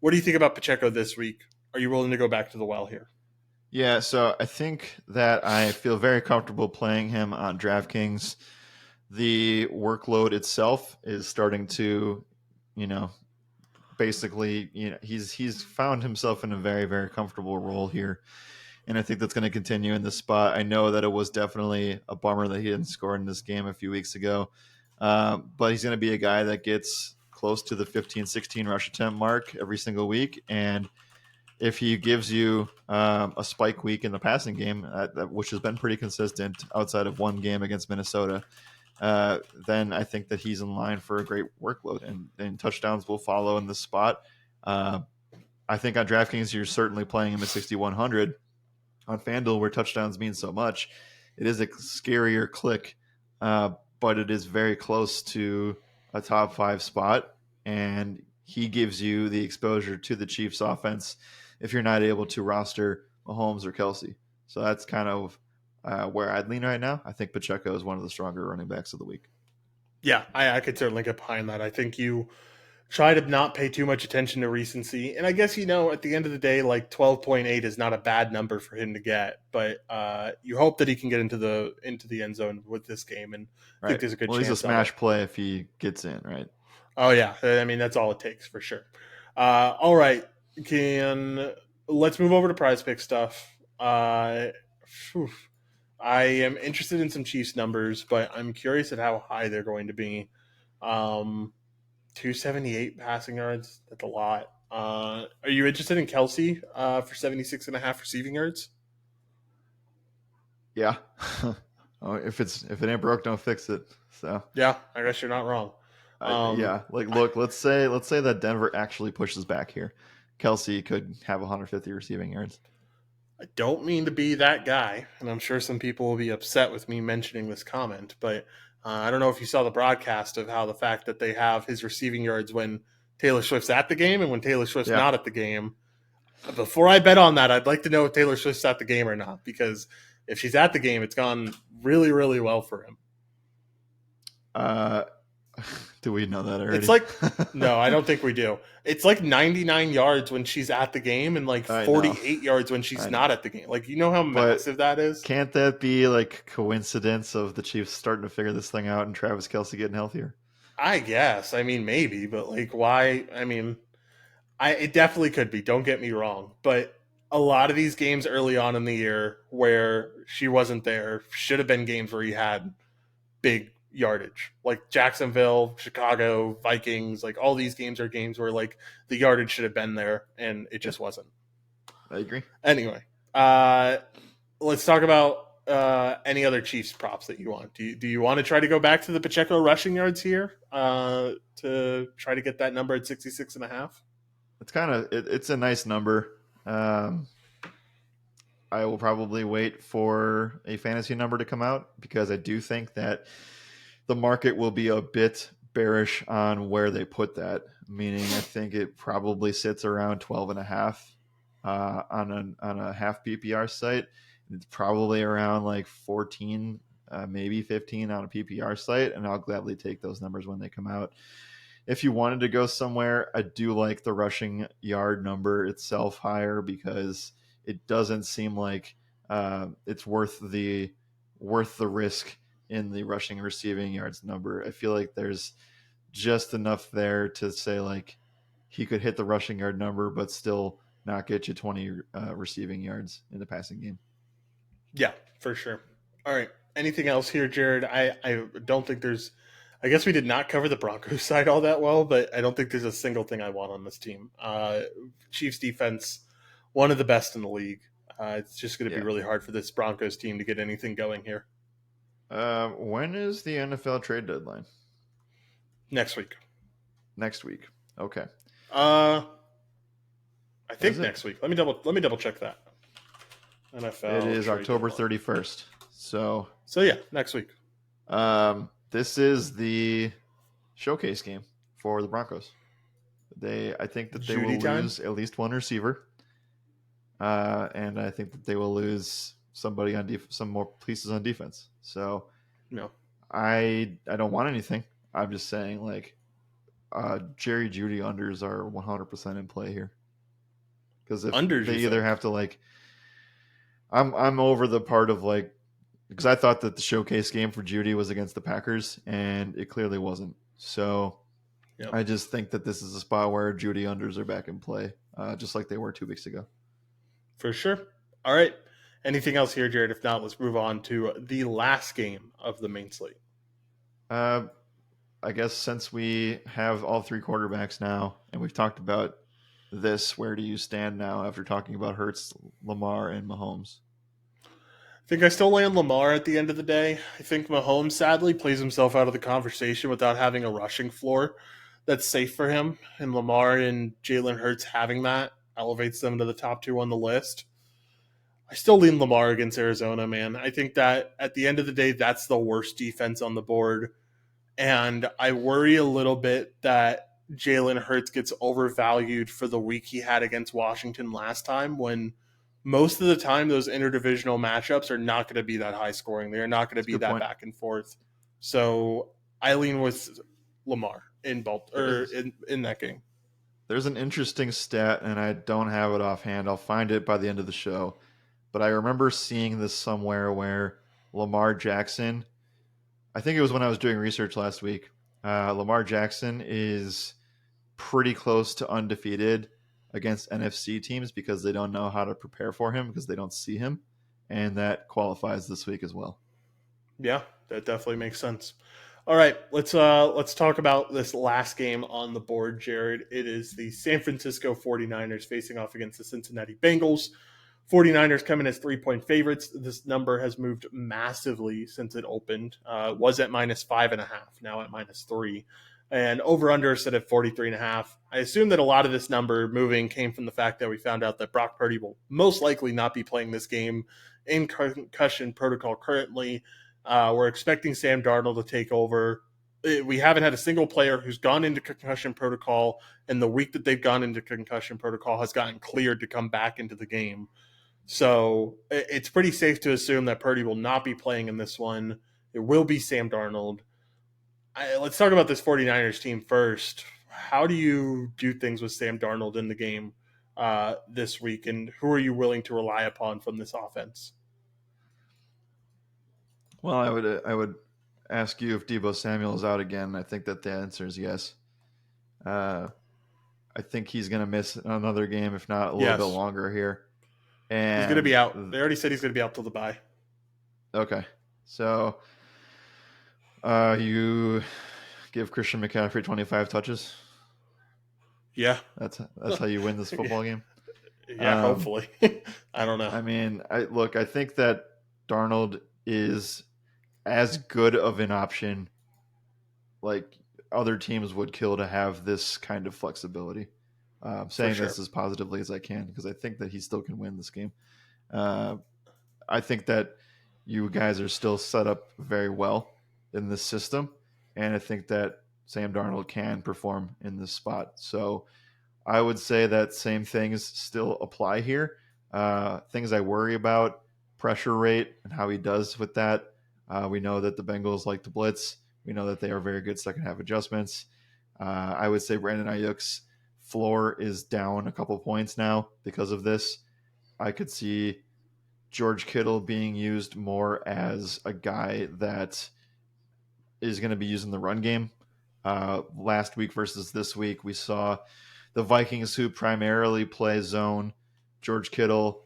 What do you think about Pacheco this week? Are you willing to go back to the well here? Yeah, so I think that I feel very comfortable playing him on DraftKings. The workload itself is starting to, you know, basically, he's found himself in a very, very comfortable role here. And I think that's going to continue in this spot. I know that it was definitely a bummer that he didn't score in this game a few weeks ago. But he's going to be a guy that gets close to the 15, 16 rush attempt mark every single week. And if he gives you a spike week in the passing game, which has been pretty consistent outside of one game against Minnesota, then I think that he's in line for a great workload, and touchdowns will follow in this spot. I think on DraftKings, you're certainly playing him at 6,100. On FanDuel, where touchdowns mean so much, it is a scarier click, but it is very close to a top 5 spot, and he gives you the exposure to the Chiefs offense if you're not able to roster Mahomes or Kelsey. So that's kind of Where I'd lean right now, I think Pacheco is one of the stronger running backs of the week. Yeah, I could certainly get behind that. I think you try to not pay too much attention to recency. And I guess, at the end of the day, like 12.8 is not a bad number for him to get, but you hope that he can get into the end zone with this game, and I think Right. there's a good Well, he's a chance of it. smash play if he gets in, right? Oh yeah, I mean that's all it takes for sure. All right, can let's move over to prize pick stuff. Phew. I am interested in some Chiefs numbers, but I'm curious at how high they're going to be. 278 passing yards. That's a lot. Are you interested in Kelsey for 76 and a half receiving yards? Yeah. Oh, if it ain't broke, don't fix it. So Yeah, I guess you're not wrong. yeah, like look, let's say that Denver actually pushes back here. Kelsey could have 150 receiving yards. I don't mean to be that guy, and I'm sure some people will be upset with me mentioning this comment, but I don't know if you saw the broadcast of how the fact that they have his receiving yards when Taylor Swift's at the game and when Taylor Swift's Yeah. not at the game. Before I bet on that, I'd like to know if Taylor Swift's at the game or not, because if she's at the game, it's gone really, really well for him. Uh, do we know that already? It's like, no, I don't think we do. It's like 99 yards when she's at the game and like I know. 48 yards when she's I not know. at the game. Like, you know how But massive that is? can't that be like coincidence of the Chiefs starting to figure this thing out and Travis Kelsey getting healthier? I guess. I mean, maybe, but like, why? I mean, it definitely could be. Don't get me wrong, but a lot of these games early on in the year where she wasn't there should have been games where he had big yardage, like Jacksonville, Chicago, Vikings. Like all these games are games where like the yardage should have been there, and it Yeah, just wasn't. I agree. Anyway, let's talk about any other Chiefs props that you want. Do you want to try to go back to the Pacheco rushing yards here to try to get that number at 66 and a half? It's kind of it's a nice number. Um, I will probably wait for a fantasy number to come out because I do think that the market will be a bit bearish on where they put that. Meaning, I think it probably sits around 12 and a half on a half PPR site. It's probably around like 14, maybe 15 on a PPR site, and I'll gladly take those numbers when they come out. If you wanted to go somewhere, I do like the rushing yard number itself higher because it doesn't seem like it's worth the risk in the rushing and receiving yards number. I feel like there's just enough there to say like he could hit the rushing yard number, but still not get you 20 receiving yards in the passing game. Yeah, for sure. All right. Anything else here, Jared? I don't think there's. I guess we did not cover the Broncos side all that well, but I don't think there's a single thing I want on this team. Chiefs defense, one of the best in the league. It's just going to be Yeah. really hard for this Broncos team to get anything going here When is the NFL trade deadline? next week. Next week. Okay. I Is think it? next week. Let me double check that. It NFL is trade October deadline. 31st. So So yeah, next week. this is the showcase game for the Broncos. I think that they Judy will time. lose at least one receiver, and I think that they will lose somebody on some more pieces on defense. So No. I don't want anything. I'm just saying like Jerry Judy unders are 100% in play here because if Unders, they you either think? have to like I'm over the part of like because I thought that the showcase game for Judy was against the Packers, and it clearly wasn't. So Yep. I just think that this is a spot where Judy unders are back in play, just like they were 2 weeks ago. For sure. All right. Anything else here, Jared? If not, let's move on to the last game of the main slate. Uh, I guess since we have all three quarterbacks now, and we've talked about this, where do you stand now after talking about Hurts, Lamar, and Mahomes? I think I still land Lamar at the end of the day. I think Mahomes sadly plays himself out of the conversation without having a rushing floor that's safe for him. And Lamar and Jalen Hurts having that elevates them to the top two on the list. I still lean Lamar against Arizona, man. I think that at the end of the day, that's the worst defense on the board. And I worry a little bit that Jalen Hurts gets overvalued for the week he had against Washington last time when most of the time those interdivisional matchups are not going to be that high scoring. They are not going to That's a be good that point. back and forth. So I lean with Lamar in There's in that game. there's an interesting stat, and I don't have it offhand. I'll find it by the end of the show. But I remember seeing this somewhere where Lamar Jackson, I think it was when I was doing research last week. Lamar Jackson is pretty close to undefeated against NFC teams because they don't know how to prepare for him because they don't see him. And that qualifies this week as well. Yeah, that definitely makes sense. All right, let's talk about this last game on the board, Jared. It is the San Francisco 49ers facing off against the Cincinnati Bengals. 49ers come in as 3-point favorites. This number has moved massively since it opened. Was at -5.5, now at -3. And over under set at 43.5. I assume that a lot of this number moving came from the fact that we found out that Brock Purdy will most likely not be playing this game in concussion protocol currently. We're expecting Sam Darnold to take over. We haven't had a single player who's gone into concussion protocol, and the week that they've gone into concussion protocol has gotten cleared to come back into the game. So it's pretty safe to assume that Purdy will not be playing in this one. It will be Sam Darnold. Let's talk about this 49ers team first. How do you do things with Sam Darnold in the game this week, and who are you willing to rely upon from this offense? Well, I would ask you if Debo Samuel is out again. I think that the answer is yes. Uh, I think he's going to miss another game, if not a little bit Yes, longer here. he's going to be And out. They already said he's going to be out till the bye. okay, so you give Christian McCaffrey 25 touches. Yeah. That's how you win this football game. Yeah, Um, hopefully. I don't know. I mean, I think that Darnold is as good of an option like other teams would kill to have this kind of flexibility. I'm For saying this sure. as positively as I can because I think that he still can win this game. Uh, I think that you guys are still set up very well in this system, and I think that Sam Darnold can perform in this spot. So I would say that same things still apply here. Things I worry about: pressure rate and how he does with that. We know that the Bengals like to blitz. We know that they are very good second half adjustments. I would say Brandon Ayuk's floor is down a couple points now because of this. I could see George Kittle being used more as a guy that is going to be using the run game. Last week versus this week, we saw the Vikings, who primarily play zone. George Kittle,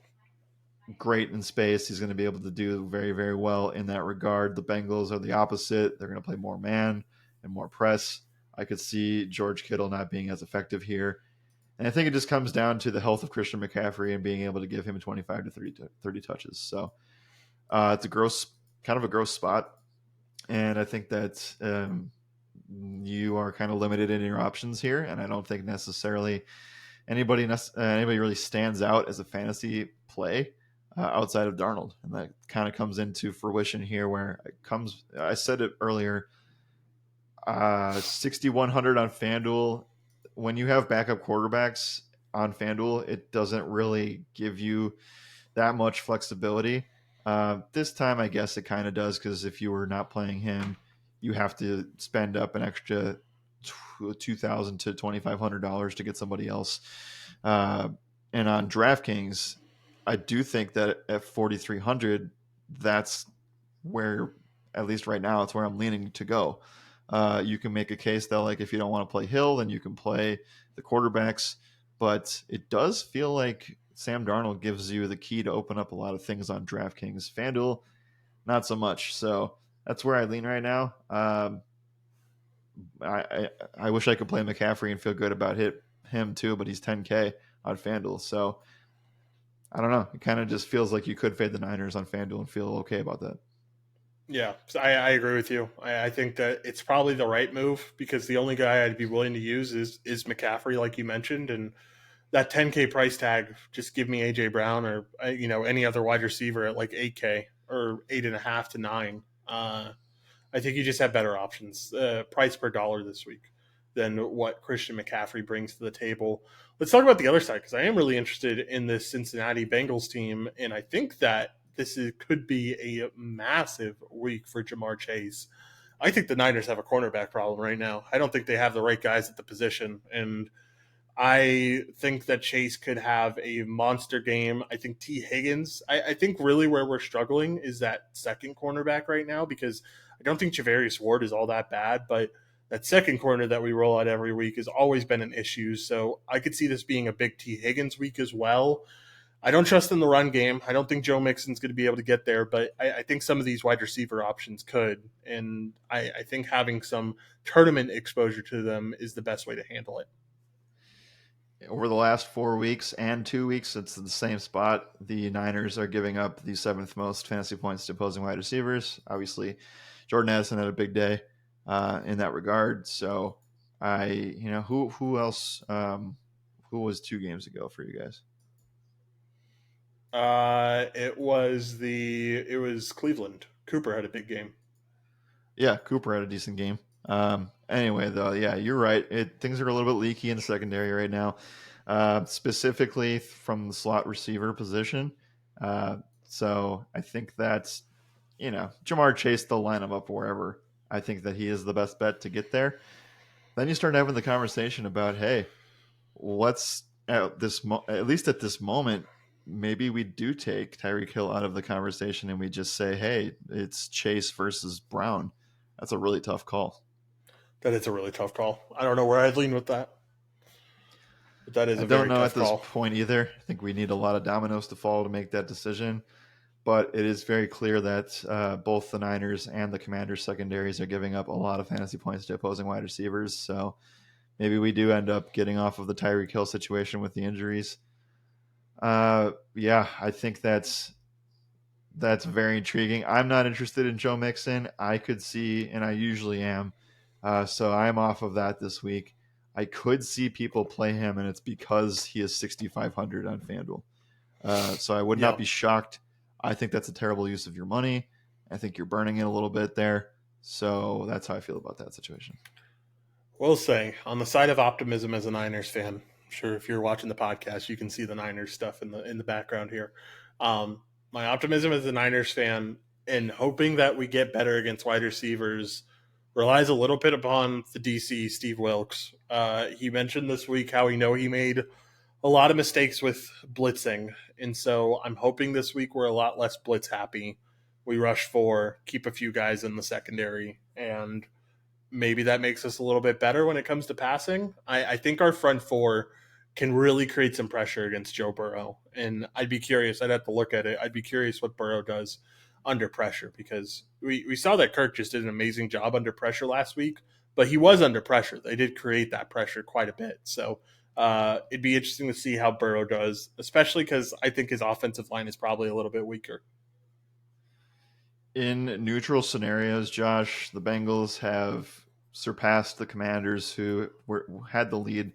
great in space. He's going to be able to do very, very well in that regard. The Bengals are the opposite. They're going to play more man and more press. I could see George Kittle not being as effective here. And I think it just comes down to the health of Christian McCaffrey and being able to give him 25 to 30 touches. So it's kind of a gross spot. And I think that you are kind of limited in your options here. And I don't think necessarily anybody really stands out as a fantasy play outside of Darnold, and that kind of comes into fruition here. Where it comes, I said it earlier, 6,100 on FanDuel. When you have backup quarterbacks on FanDuel, it doesn't really give you that much flexibility. This time, I guess it kind of does because if you were not playing him, you have to spend up an extra $2,000 to $2,500 to get somebody else. And on DraftKings, I do think that at 4,300, that's where, at least right now, it's where I'm leaning to go. You can make a case that, like, if you don't want to play Hill, then you can play the quarterbacks. But it does feel like Sam Darnold gives you the key to open up a lot of things on DraftKings. FanDuel, not so much. So that's where I lean right now. I wish I could play McCaffrey and feel good about him too, but he's 10K on FanDuel. So I don't know. It kind of just feels like you could fade the Niners on FanDuel and feel okay about that. Yeah, so I agree with you. I think that it's probably the right move because the only guy I'd be willing to use is McCaffrey, like you mentioned, and that 10K price tag. Just give me AJ Brown or any other wide receiver at like 8K or 8.5 to 9. I think you just have better options. Price per dollar this week. than what Christian McCaffrey brings to the table. Let's talk about the other side because I am really interested in this Cincinnati Bengals team, and I think that could be a massive week for Jamar Chase. I think the Niners have a cornerback problem right now. I don't think they have the right guys at the position, and I think that Chase could have a monster game. I think T. Higgins. I think really where we're struggling is that second cornerback right now because I don't think Javarius Ward is all that bad, but that second corner that we roll out every week has always been an issue. So I could see this being a big T. Higgins week as well. I don't trust in the run game. I don't think Joe Mixon's going to be able to get there, but I think some of these wide receiver options could. And I think having some tournament exposure to them is the best way to handle it. Over the last 4 weeks and 2 weeks, it's the same spot. The Niners are giving up the seventh most fantasy points to opposing wide receivers. Obviously, Jordan Addison had a big day in that regard. So who else? Who was 2 games ago for you guys? It was Cleveland. Cooper had a big game. Yeah, Cooper had a decent game. Anyway, though, yeah, you're right. Things are a little bit leaky in the secondary right now, specifically from the slot receiver position. So I think that's, Jamar Chase, they'll line him up wherever. I think that he is the best bet to get there. Then you start having the conversation about, hey, what's at least at this moment, maybe we do take Tyreek Hill out of the conversation and we just say, hey, it's Chase versus Brown. That's a really tough call. That is a really tough call. I don't know where I'd lean with that, but that is I a don't very know tough at this call. point either. I think we need a lot of dominoes to fall to make that decision. But it is very clear that both the Niners and the Commanders secondaries are giving up a lot of fantasy points to opposing wide receivers. So maybe we do end up getting off of the Tyreek Hill situation with the injuries. Yeah, I think that's very intriguing. I'm not interested in Joe Mixon. I could see, and I usually am, so I'm off of that this week. I could see people play him, and it's because he is 6,500 on FanDuel. So I would not Yeah. be shocked. I think that's a terrible use of your money. I think you're burning it a little bit there. So that's how I feel about that situation. Will say, on the side of optimism as a Niners fan, I'm sure if you're watching the podcast, you can see the Niners stuff in the background here. My optimism as a Niners fan and hoping that we get better against wide receivers relies a little bit upon the DC Steve Wilkes. He mentioned this week how he made a lot of mistakes with blitzing, and so I'm hoping this week we're a lot less blitz happy. We rush 4, keep a few guys in the secondary, and maybe that makes us a little bit better when it comes to passing. I think our front 4 can really create some pressure against Joe Burrow. And I'd be curious. I'd have to look at it. I'd be curious what Burrow does under pressure because we saw that Kirk just did an amazing job under pressure last week, but he was under pressure. They did create that pressure quite a bit. So it'd be interesting to see how Burrow does, especially because I think his offensive line is probably a little bit weaker. In neutral scenarios, Josh, the Bengals have surpassed the Commanders, who had the lead.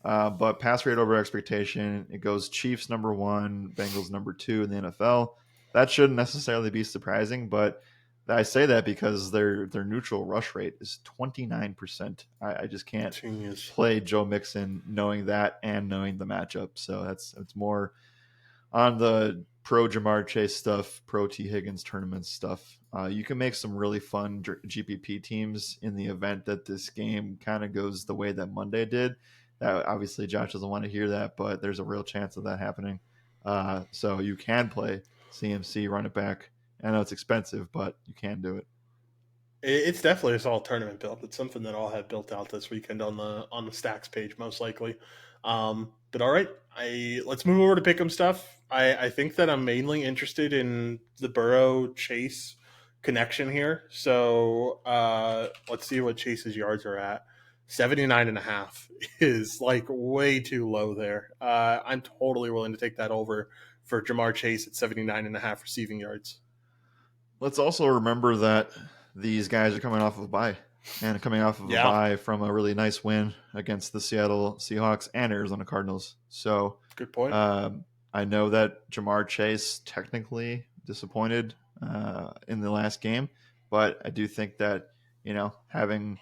But pass rate over expectation, it goes Chiefs number 1, Bengals number 2 in the NFL. That shouldn't necessarily be surprising, but I say that because their neutral rush rate is 29%. I just can't Genius. play Joe Mixon knowing that and knowing the matchup. So it's more on the pro Jamar Chase stuff, pro T Higgins tournament stuff. You can make some really fun GPP teams in the event that this game kind of goes the way that Monday did. Obviously, Josh doesn't want to hear that, but there's a real chance of that happening. So you can play CMC, run it back. I know it's expensive, but you can do it. It's definitely a solid tournament build. It's something that I'll have built out this weekend on the stacks page, most likely. But all right, let's move over to pick'em stuff. I think that I'm mainly interested in the Burrow Chase connection here. So let's see what Chase's yards are at. 79.5 is like way too low there. I'm totally willing to take that over for Jamar Chase at 79.5 receiving yards. Let's also remember that these guys are coming off of a bye and coming off of a Yeah, bye from a really nice win against the Seattle Seahawks and Arizona Cardinals. So good point. I know that Jamar Chase technically disappointed in the last game, but I do think that having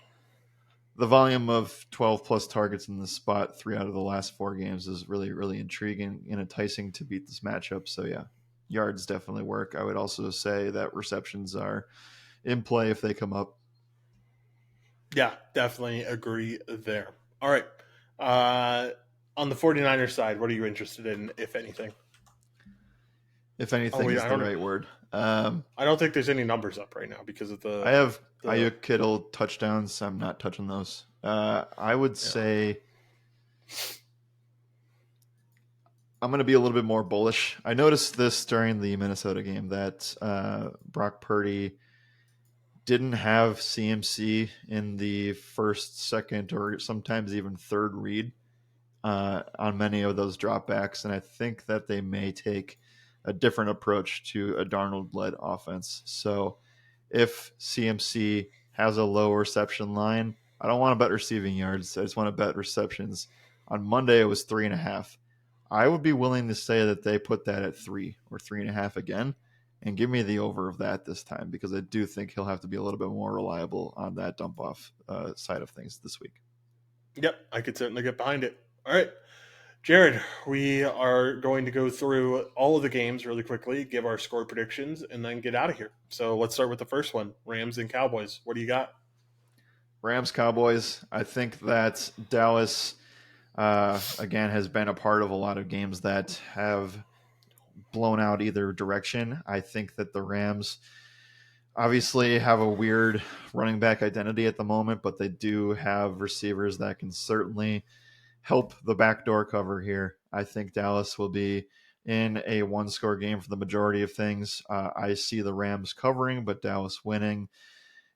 the volume of 12 plus targets in this spot 3 out of the last 4 games is really, really intriguing and enticing to beat this matchup. So, yeah, yards definitely work. I would also say that receptions are in play if they come up. Yeah, definitely agree there. All right. Uh, on the 49ers side, what are you interested in, if anything? If Oh, anything wait, is the right word. I don't think there's any numbers up right now because of I have the Ayuk Kittle touchdowns. I'm not touching those. I would yeah. say I'm going to be a little bit more bullish. I noticed this during the Minnesota game that Brock Purdy didn't have CMC in the first, second, or sometimes even third read on many of those dropbacks. And I think that they may take a different approach to a Darnold led offense. So if CMC has a low reception line, I don't want to bet receiving yards. I just want to bet receptions. On Monday, it was 3.5. I would be willing to say that they put that at 3 or 3.5 again and give me the over of that this time because I do think he'll have to be a little bit more reliable on that dump off side of things this week. Yep, I could certainly get behind it. All right. Jared, we are going to go through all of the games really quickly, give our score predictions, and then get out of here. So let's start with the first one, Rams and Cowboys. What do you got? Rams Cowboys. I think that Dallas again has been a part of a lot of games that have blown out either direction. I think that the Rams obviously have a weird running back identity at the moment, but they do have receivers that can certainly help the backdoor cover here. I think Dallas will be in a 1-score game for the majority of things. I see the Rams covering, but Dallas winning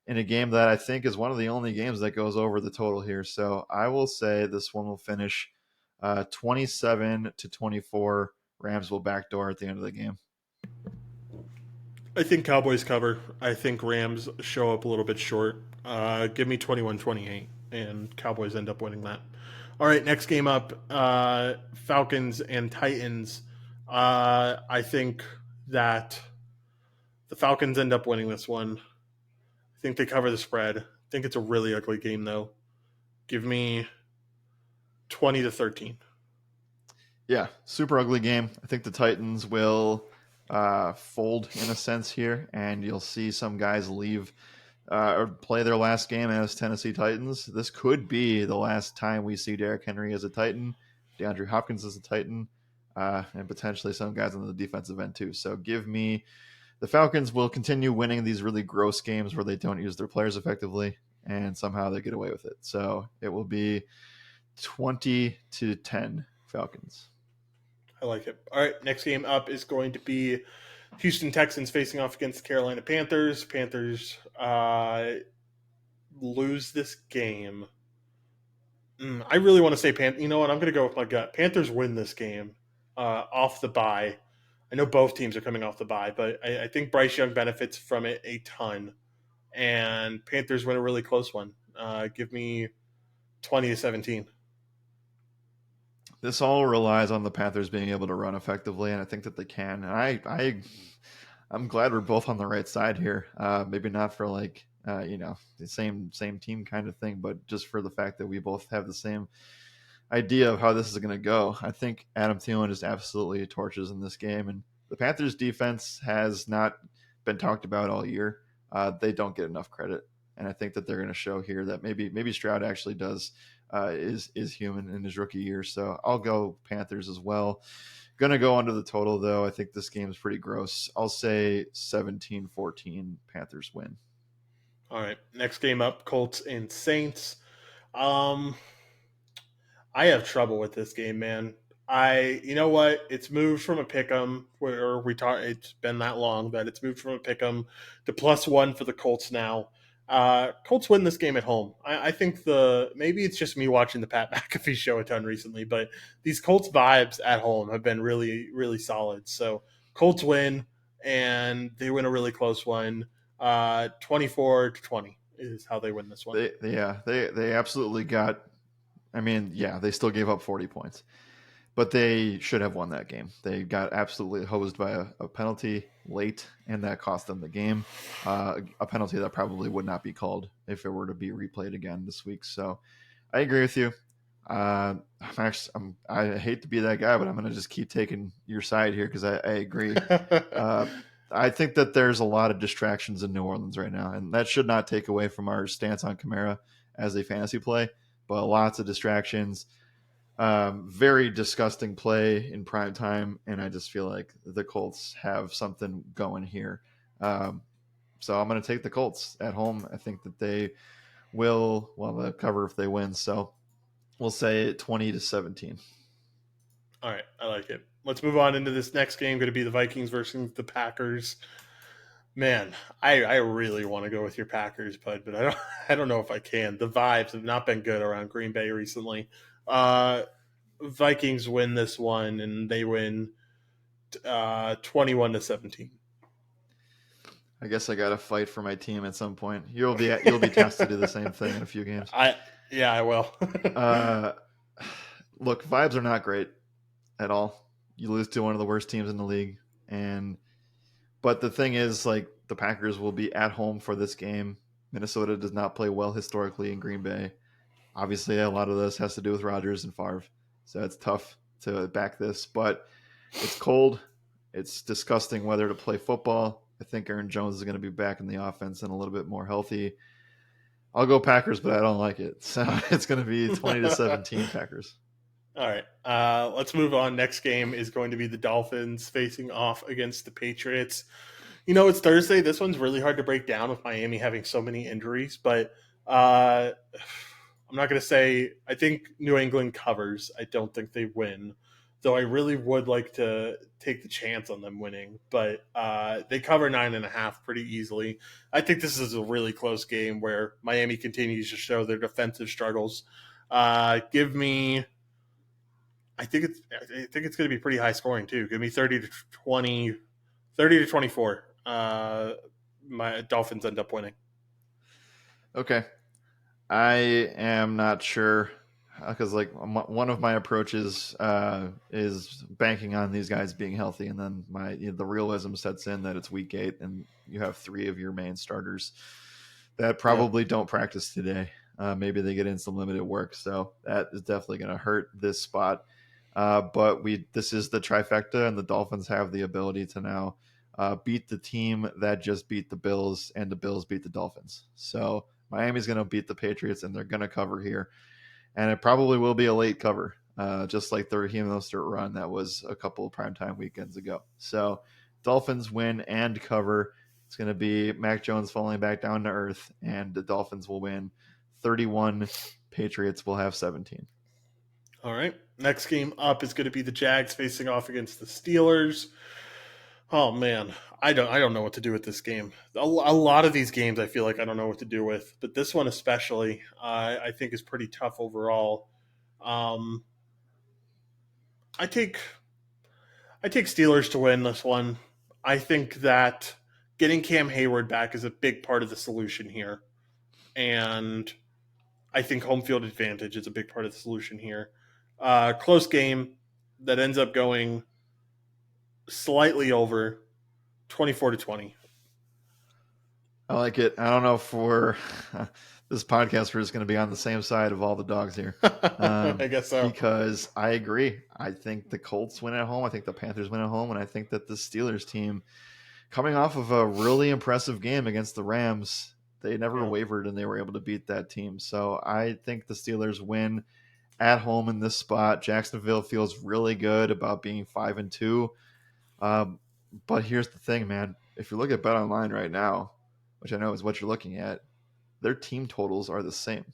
in a game that I think is one of the only games that goes over the total here. So I will say this one will finish 27-24. Rams will backdoor at the end of the game. I think Cowboys cover. I think Rams show up a little bit short. Give me 21-28, and Cowboys end up winning that. All right, next game up, Falcons and Titans. I think that the Falcons end up winning this one. I think they cover the spread. I think it's a really ugly game, though. Give me 20-13. Yeah, super ugly game. I think the Titans will fold in a sense here, and you'll see some guys leave or play their last game as Tennessee Titans. This could be the last time we see Derrick Henry as a Titan, DeAndre Hopkins as a Titan, and potentially some guys on the defensive end too. So give me the Falcons will continue winning these really gross games where they don't use their players effectively, and somehow they get away with it. So it will be 20-10 Falcons. I like it. All right, next game up is going to be Houston Texans facing off against the Carolina Panthers. Panthers lose this game. I really want to say You know what? I'm going to go with my gut. Panthers win this game off the bye. I know both teams are coming off the bye, but I think Bryce Young benefits from it a ton, and Panthers win a really close one. Give me 20-17. This all relies on the Panthers being able to run effectively, and I think that they can. And I'm glad we're both on the right side here. Maybe not for like the same team kind of thing, but just for the fact that we both have the same idea of how this is going to go. I think Adam Thielen just absolutely torches in this game, and the Panthers' defense has not been talked about all year. They don't get enough credit, and I think that they're going to show here that maybe Stroud actually does is human in his rookie year. So I'll go Panthers as well. Gonna go under the total though. I think this game is pretty gross. I'll say 17-14 Panthers win. All right, next game up, Colts and Saints. Um, I have trouble with this game, man. You know what? It's moved from a pick'em where we talk. It's been that long that it's moved from a pick'em to +1 for the Colts now. Colts win this game at home. I think maybe it's just me watching the Pat McAfee show a ton recently, but these Colts vibes at home have been really, really solid. So Colts win, and they win a really close one. 24-20 is how they win this one. They absolutely got. I mean, yeah, they still gave up 40 points. but they should have won that game. They got absolutely hosed by a penalty late, and that cost them the game. A penalty that probably would not be called if it were to be replayed again this week. So I agree with you. I hate to be that guy, but I'm going to just keep taking your side here because I agree. Uh, I think that there's a lot of distractions in New Orleans right now, and that should not take away from our stance on Kamara as a fantasy play, but lots of distractions. Very disgusting play in prime time, and I just feel like the Colts have something going here. So I'm going to take the Colts at home. I think that they will, well, they'll cover if they win. So we'll say 20-17. All right, I like it. Let's move on into this next game. Going to be the Vikings versus the Packers. Man, I really want to go with your Packers, bud, but I don't know if I can. The vibes have not been good around Green Bay recently. Vikings win this one, and they win 21-17. I guess I got to fight for my team at some point. You'll be tasked to do the same thing in a few games. I will. Look, vibes are not great at all. You lose to one of the worst teams in the league, but the thing is, like, the Packers will be at home for this game. Minnesota does not play well historically in Green Bay. Obviously, a lot of this has to do with Rodgers and Favre, so it's tough to back this. But it's cold. It's disgusting weather to play football. I think Aaron Jones is going to be back in the offense and a little bit more healthy. I'll go Packers, but I don't like it. So it's going to be 20-17 Packers. All right. Let's move on. Next game is going to be the Dolphins facing off against the Patriots. You know, it's Thursday. This one's really hard to break down with Miami having so many injuries, but I'm not going to say I think New England covers. I don't think they win, though I really would like to take the chance on them winning, but they cover 9.5 pretty easily. I think this is a really close game where Miami continues to show their defensive struggles. Give me I think it's going to be pretty high scoring too. Give me 30-20, 30-24. My Dolphins end up winning. Okay. I am not sure because like one of my approaches is banking on these guys being healthy, and then the realism sets in that it's week 8 and you have 3 of your main starters that probably don't practice today. Maybe they get in some limited work, so that is definitely going to hurt this spot. But this is the trifecta, and the Dolphins have the ability to now beat the team that just beat the Bills, and the Bills beat the Dolphins. So Miami's going to beat the Patriots, and they're going to cover here. And it probably will be a late cover, just like the Raheem Mostert run that was a couple of primetime weekends ago. So Dolphins win and cover. It's going to be Mac Jones falling back down to earth, and the Dolphins will win 31. Patriots will have 17. All right. Next game up is going to be the Jags facing off against the Steelers. Oh man, I don't know what to do with this game. A lot of these games I feel like I don't know what to do with, but this one especially, I think is pretty tough overall. Um, I take Steelers to win this one. I think that getting Cam Hayward back is a big part of the solution here, and I think home field advantage is a big part of the solution here. Close game that ends up going slightly over 24-20. I like it. I don't know if this podcast we're just going to be on the same side of all the dogs here. I guess so. Because I agree. I think the Colts win at home. I think the Panthers win at home. And I think that the Steelers team, coming off of a really impressive game against the Rams, they never wavered and they were able to beat that team. So I think the Steelers win at home in this spot. Jacksonville feels really good about being 5-2. But here's the thing, man. If you look at BetOnline right now, which I know is what you're looking at, their team totals are the same.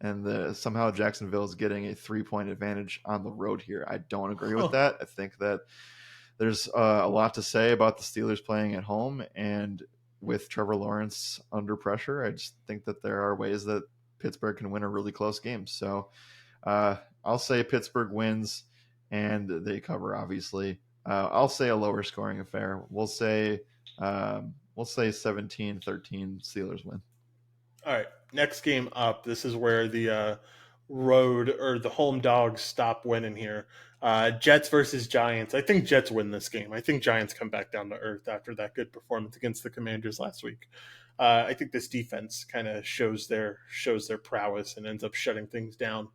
And somehow Jacksonville is getting a 3-point advantage on the road here. I don't agree with that. I think that there's a lot to say about the Steelers playing at home. And with Trevor Lawrence under pressure, I just think that there are ways that Pittsburgh can win a really close game. So I'll say Pittsburgh wins and they cover, obviously. I'll say a lower scoring affair. We'll say 17-13 Steelers win. All right. Next game up. This is where the road or the home dogs stop winning here. Jets versus Giants. I think Jets win this game. I think Giants come back down to earth after that good performance against the Commanders last week. I think this defense kind of shows their prowess and ends up shutting things down.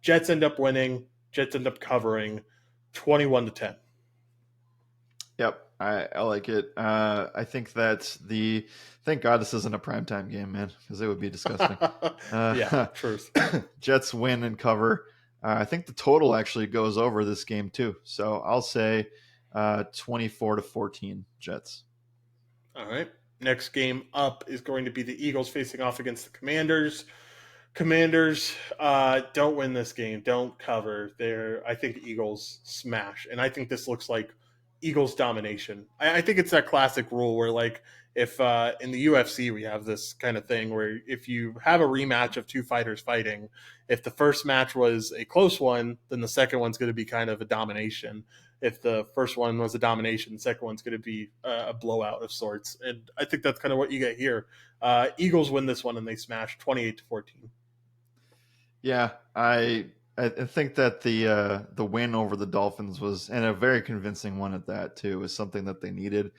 Jets end up winning. Jets end up covering 21-10. Yep, I like it. I think that thank God this isn't a primetime game, man, because it would be disgusting. Yeah, truth. Jets win and cover. I think the total actually goes over this game too. So I'll say 24-14 Jets. All right. Next game up is going to be the Eagles facing off against the Commanders. Commanders don't win this game, don't cover. I think Eagles smash, and I think this looks like Eagles domination. I think it's that classic rule where, like, if in the UFC we have this kind of thing where if you have a rematch of two fighters fighting, if the first match was a close one, then the second one's going to be kind of a domination. If the first one was a domination, the second one's going to be a blowout of sorts, and I think that's kind of what you get here. Eagles win this one and they smash 28-14. Yeah, I think that the win over the Dolphins was, and a very convincing one at that too, was something that they needed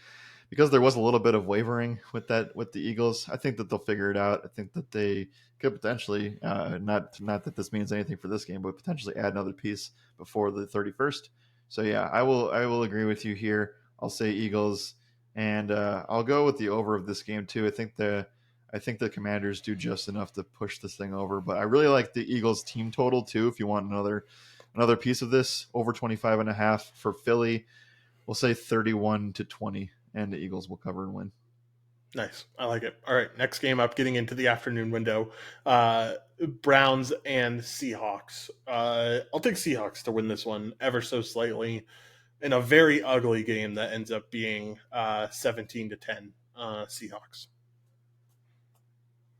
because there was a little bit of wavering with the Eagles. I think that they'll figure it out. I think that they could potentially not that this means anything for this game, but potentially add another piece before the 31st. So yeah, I will agree with you here. I'll say Eagles, and I'll go with the over of this game too. I think the Commanders do just enough to push this thing over, but I really like the Eagles team total too. If you want another piece of this, over 25.5 for Philly, we'll say 31-20, and the Eagles will cover and win. Nice. I like it. All right. Next game up, getting into the afternoon window. Browns and Seahawks. I'll take Seahawks to win this one ever so slightly in a very ugly game that ends up being 17-10 Seahawks.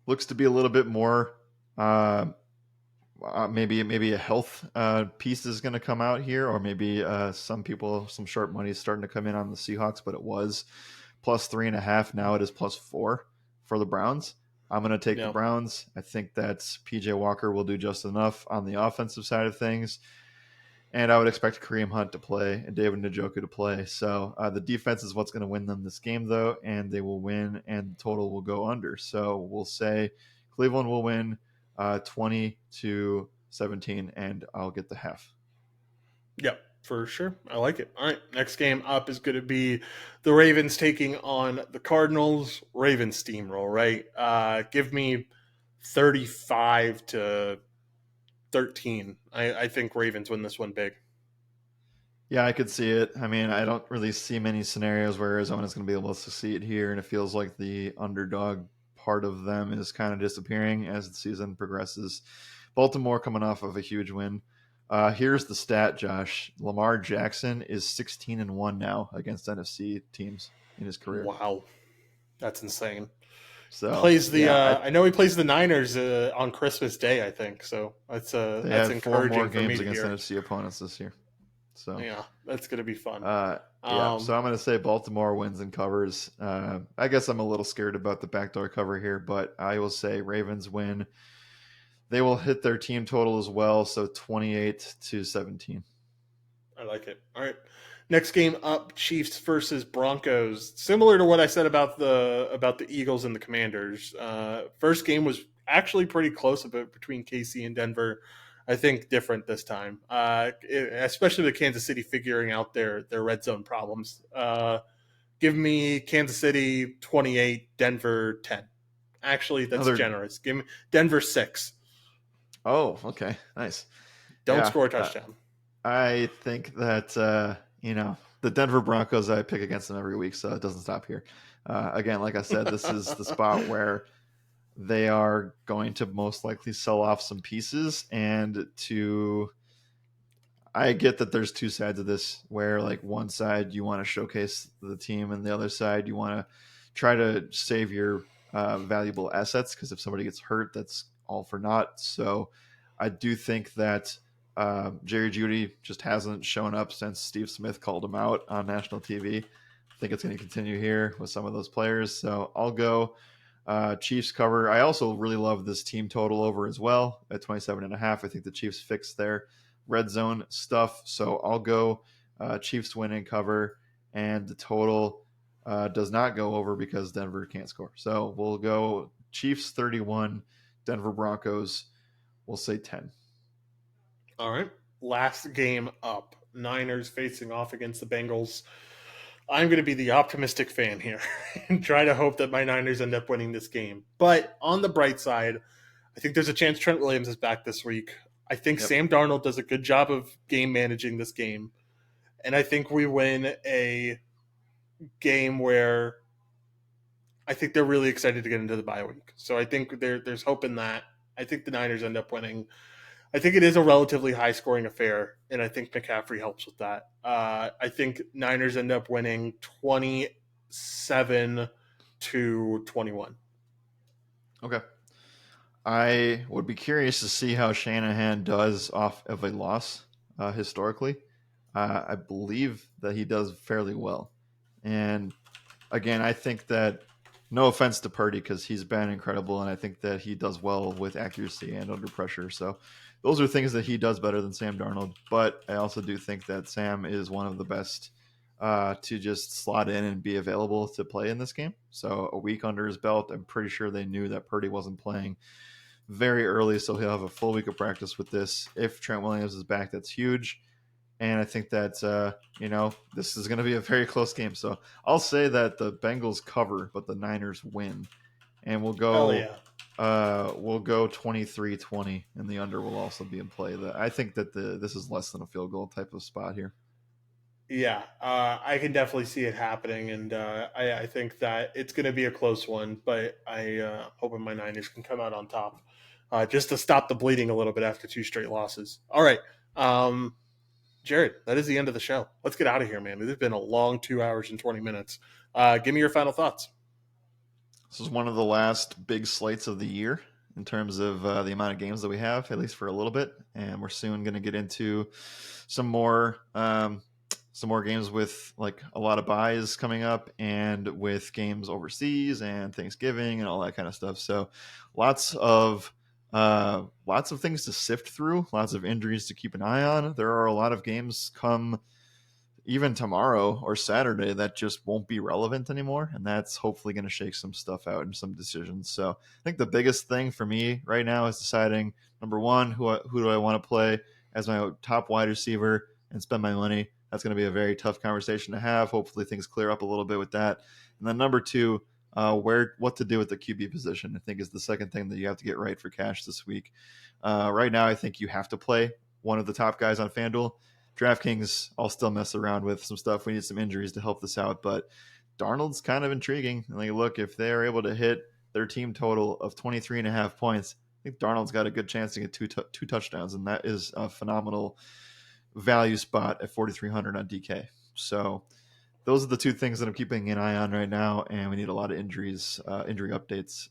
Looks to be a little bit more. Maybe a health piece is going to come out here, or maybe some sharp money is starting to come in on the Seahawks, but it was plus 3.5. Now it is plus 4 for the Browns. I'm going to take the Browns. I think that PJ Walker will do just enough on the offensive side of things. And I would expect Kareem Hunt to play and David Njoku to play. So the defense is what's going to win them this game, though, and they will win, and the total will go under. So we'll say Cleveland will win 20-17, and I'll get the half. Yep, for sure. I like it. All right, next game up is going to be the Ravens taking on the Cardinals. Ravens steamroll, right? Give me 35-13. I think Ravens win this one big. Yeah, I could see it. I mean, I don't really see many scenarios where Arizona's going to be able to see it here, and it feels like the underdog part of them is kind of disappearing as the season progresses. Baltimore coming off of a huge win. Here's the stat, Josh. Lamar Jackson is 16-1 now against NFC teams in his career. Wow, that's insane. So Plays the I know he plays the Niners on Christmas Day, I think. So that's they have 4 more games against hear. NFC opponents this year. So yeah, that's gonna be fun. So I'm going to say Baltimore wins and covers. I guess I'm a little scared about the backdoor cover here, but I will say Ravens win. They will hit their team total as well, so 28-17. I like it. All right. Next game up, Chiefs versus Broncos. Similar to what I said about the Eagles and the Commanders. First game was actually pretty close between KC and Denver. I think different this time, especially with Kansas City figuring out their red zone problems. Give me Kansas City 28, Denver 10. Actually, that's generous. Give me Denver 6. Oh, okay. Nice. Don't score a touchdown. I think that, the Denver Broncos, I pick against them every week, so it doesn't stop here. Again, like I said, this is the spot where they are going to most likely sell off some pieces, and I get that there's two sides of this where, like, one side you want to showcase the team, and the other side you want to try to save your valuable assets, because if somebody gets hurt, that's all for naught. So I do think that Jerry Jeudy just hasn't shown up since Steve Smith called him out on national TV. I think it's going to continue here with some of those players. So I'll go Chiefs cover. I also really love this team total over as well at 27.5. I think the Chiefs fix their red zone stuff. So I'll go Chiefs win and cover. And the total does not go over because Denver can't score. So we'll go Chiefs 31, Denver Broncos, we'll say 10. All right. Last game up. Niners facing off against the Bengals. I'm going to be the optimistic fan here and try to hope that my Niners end up winning this game. But on the bright side, I think there's a chance Trent Williams is back this week. I think Sam Darnold does a good job of game managing this game. And I think we win a game where I think they're really excited to get into the bye week. So I think there's hope in that. I think the Niners end up winning. I think it is a relatively high-scoring affair, and I think McCaffrey helps with that. I think Niners end up winning 27-21. Okay. I would be curious to see how Shanahan does off of a loss historically. I believe that he does fairly well. And again, I think that, no offense to Purdy because he's been incredible, and I think that he does well with accuracy and under pressure. So those are things that he does better than Sam Darnold. But I also do think that Sam is one of the best to just slot in and be available to play in this game. So a week under his belt, I'm pretty sure they knew that Purdy wasn't playing very early, so he'll have a full week of practice with this. If Trent Williams is back, that's huge. And I think that, this is going to be a very close game. So I'll say that the Bengals cover, but the Niners win. And we'll go 23-20, and the under will also be in play. I think that this is less than a field goal type of spot here. Yeah, I can definitely see it happening, and I think that it's going to be a close one, but I hoping my Niners can come out on top just to stop the bleeding a little bit after 2 straight losses. All right. Jared, that is the end of the show. Let's get out of here, man. It's been a long 2 hours and 20 minutes. Give me your final thoughts. This is one of the last big slates of the year in terms of the amount of games that we have, at least for a little bit. And we're soon going to get into some more games with like a lot of buys coming up and with games overseas and Thanksgiving and all that kind of stuff. So lots of things to sift through, lots of injuries to keep an eye on. There are a lot of games come even tomorrow or Saturday that just won't be relevant anymore. And that's hopefully going to shake some stuff out and some decisions. So I think the biggest thing for me right now is deciding, number one, who do I want to play as my top wide receiver and spend my money. That's going to be a very tough conversation to have. Hopefully things clear up a little bit with that. And then number two, what to do with the QB position, I think, is the second thing that you have to get right for cash this week. Right now, I think you have to play one of the top guys on FanDuel. DraftKings, I'll still mess around with some stuff. We need some injuries to help this out, but Darnold's kind of intriguing. Like, look, if they're able to hit their team total of 23.5 points, I think Darnold's got a good chance to get two touchdowns, and that is a phenomenal value spot at 4,300 on DK. So those are the two things that I'm keeping an eye on right now, and we need a lot of injury updates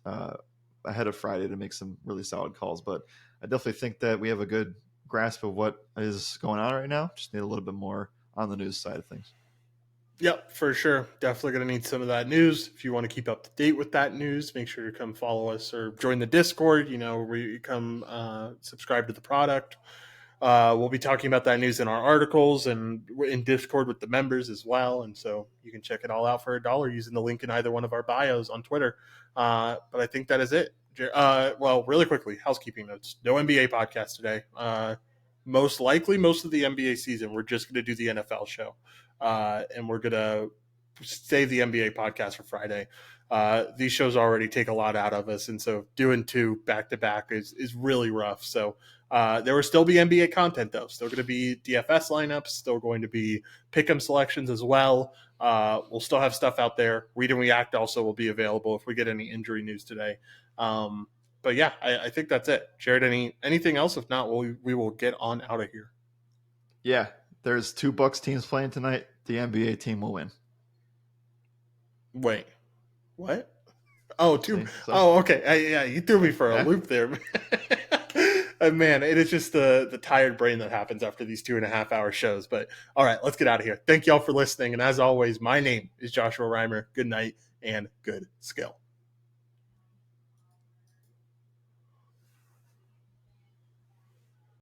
ahead of Friday to make some really solid calls. But I definitely think that we have a good grasp of what is going on right now. Just need a little bit more on the news side of things. Yep, for sure. Definitely going to need some of that news. If you want to keep up to date with that news, make sure you come follow us or join the Discord. Where you come subscribe to the product. We'll be talking about that news in our articles and in Discord with the members as well. And so you can check it all out for $1 using the link in either one of our bios on Twitter. But I think that is it. Well, really quickly, housekeeping notes. No NBA podcast today. Most likely, most of the NBA season, we're just going to do the NFL show. And we're going to save the NBA podcast for Friday. These shows already take a lot out of us. And so doing 2 back-to-back is really rough. So there will still be NBA content, though. Still going to be DFS lineups, still going to be pick'em selections as well. We'll still have stuff out there. Read and React also will be available if we get any injury news today. But yeah, I think that's it. Jared, anything else? If not, we will get on out of here. Yeah, there's 2 Bucks teams playing tonight. The NBA team will win. Wait, what? Oh, 2. Oh, okay. Yeah, you threw me for a loop there. Man, it is just the tired brain that happens after these 2.5-hour shows. But all right, let's get out of here. Thank y'all for listening. And as always, my name is Joshua Riemer. Good night and good skill.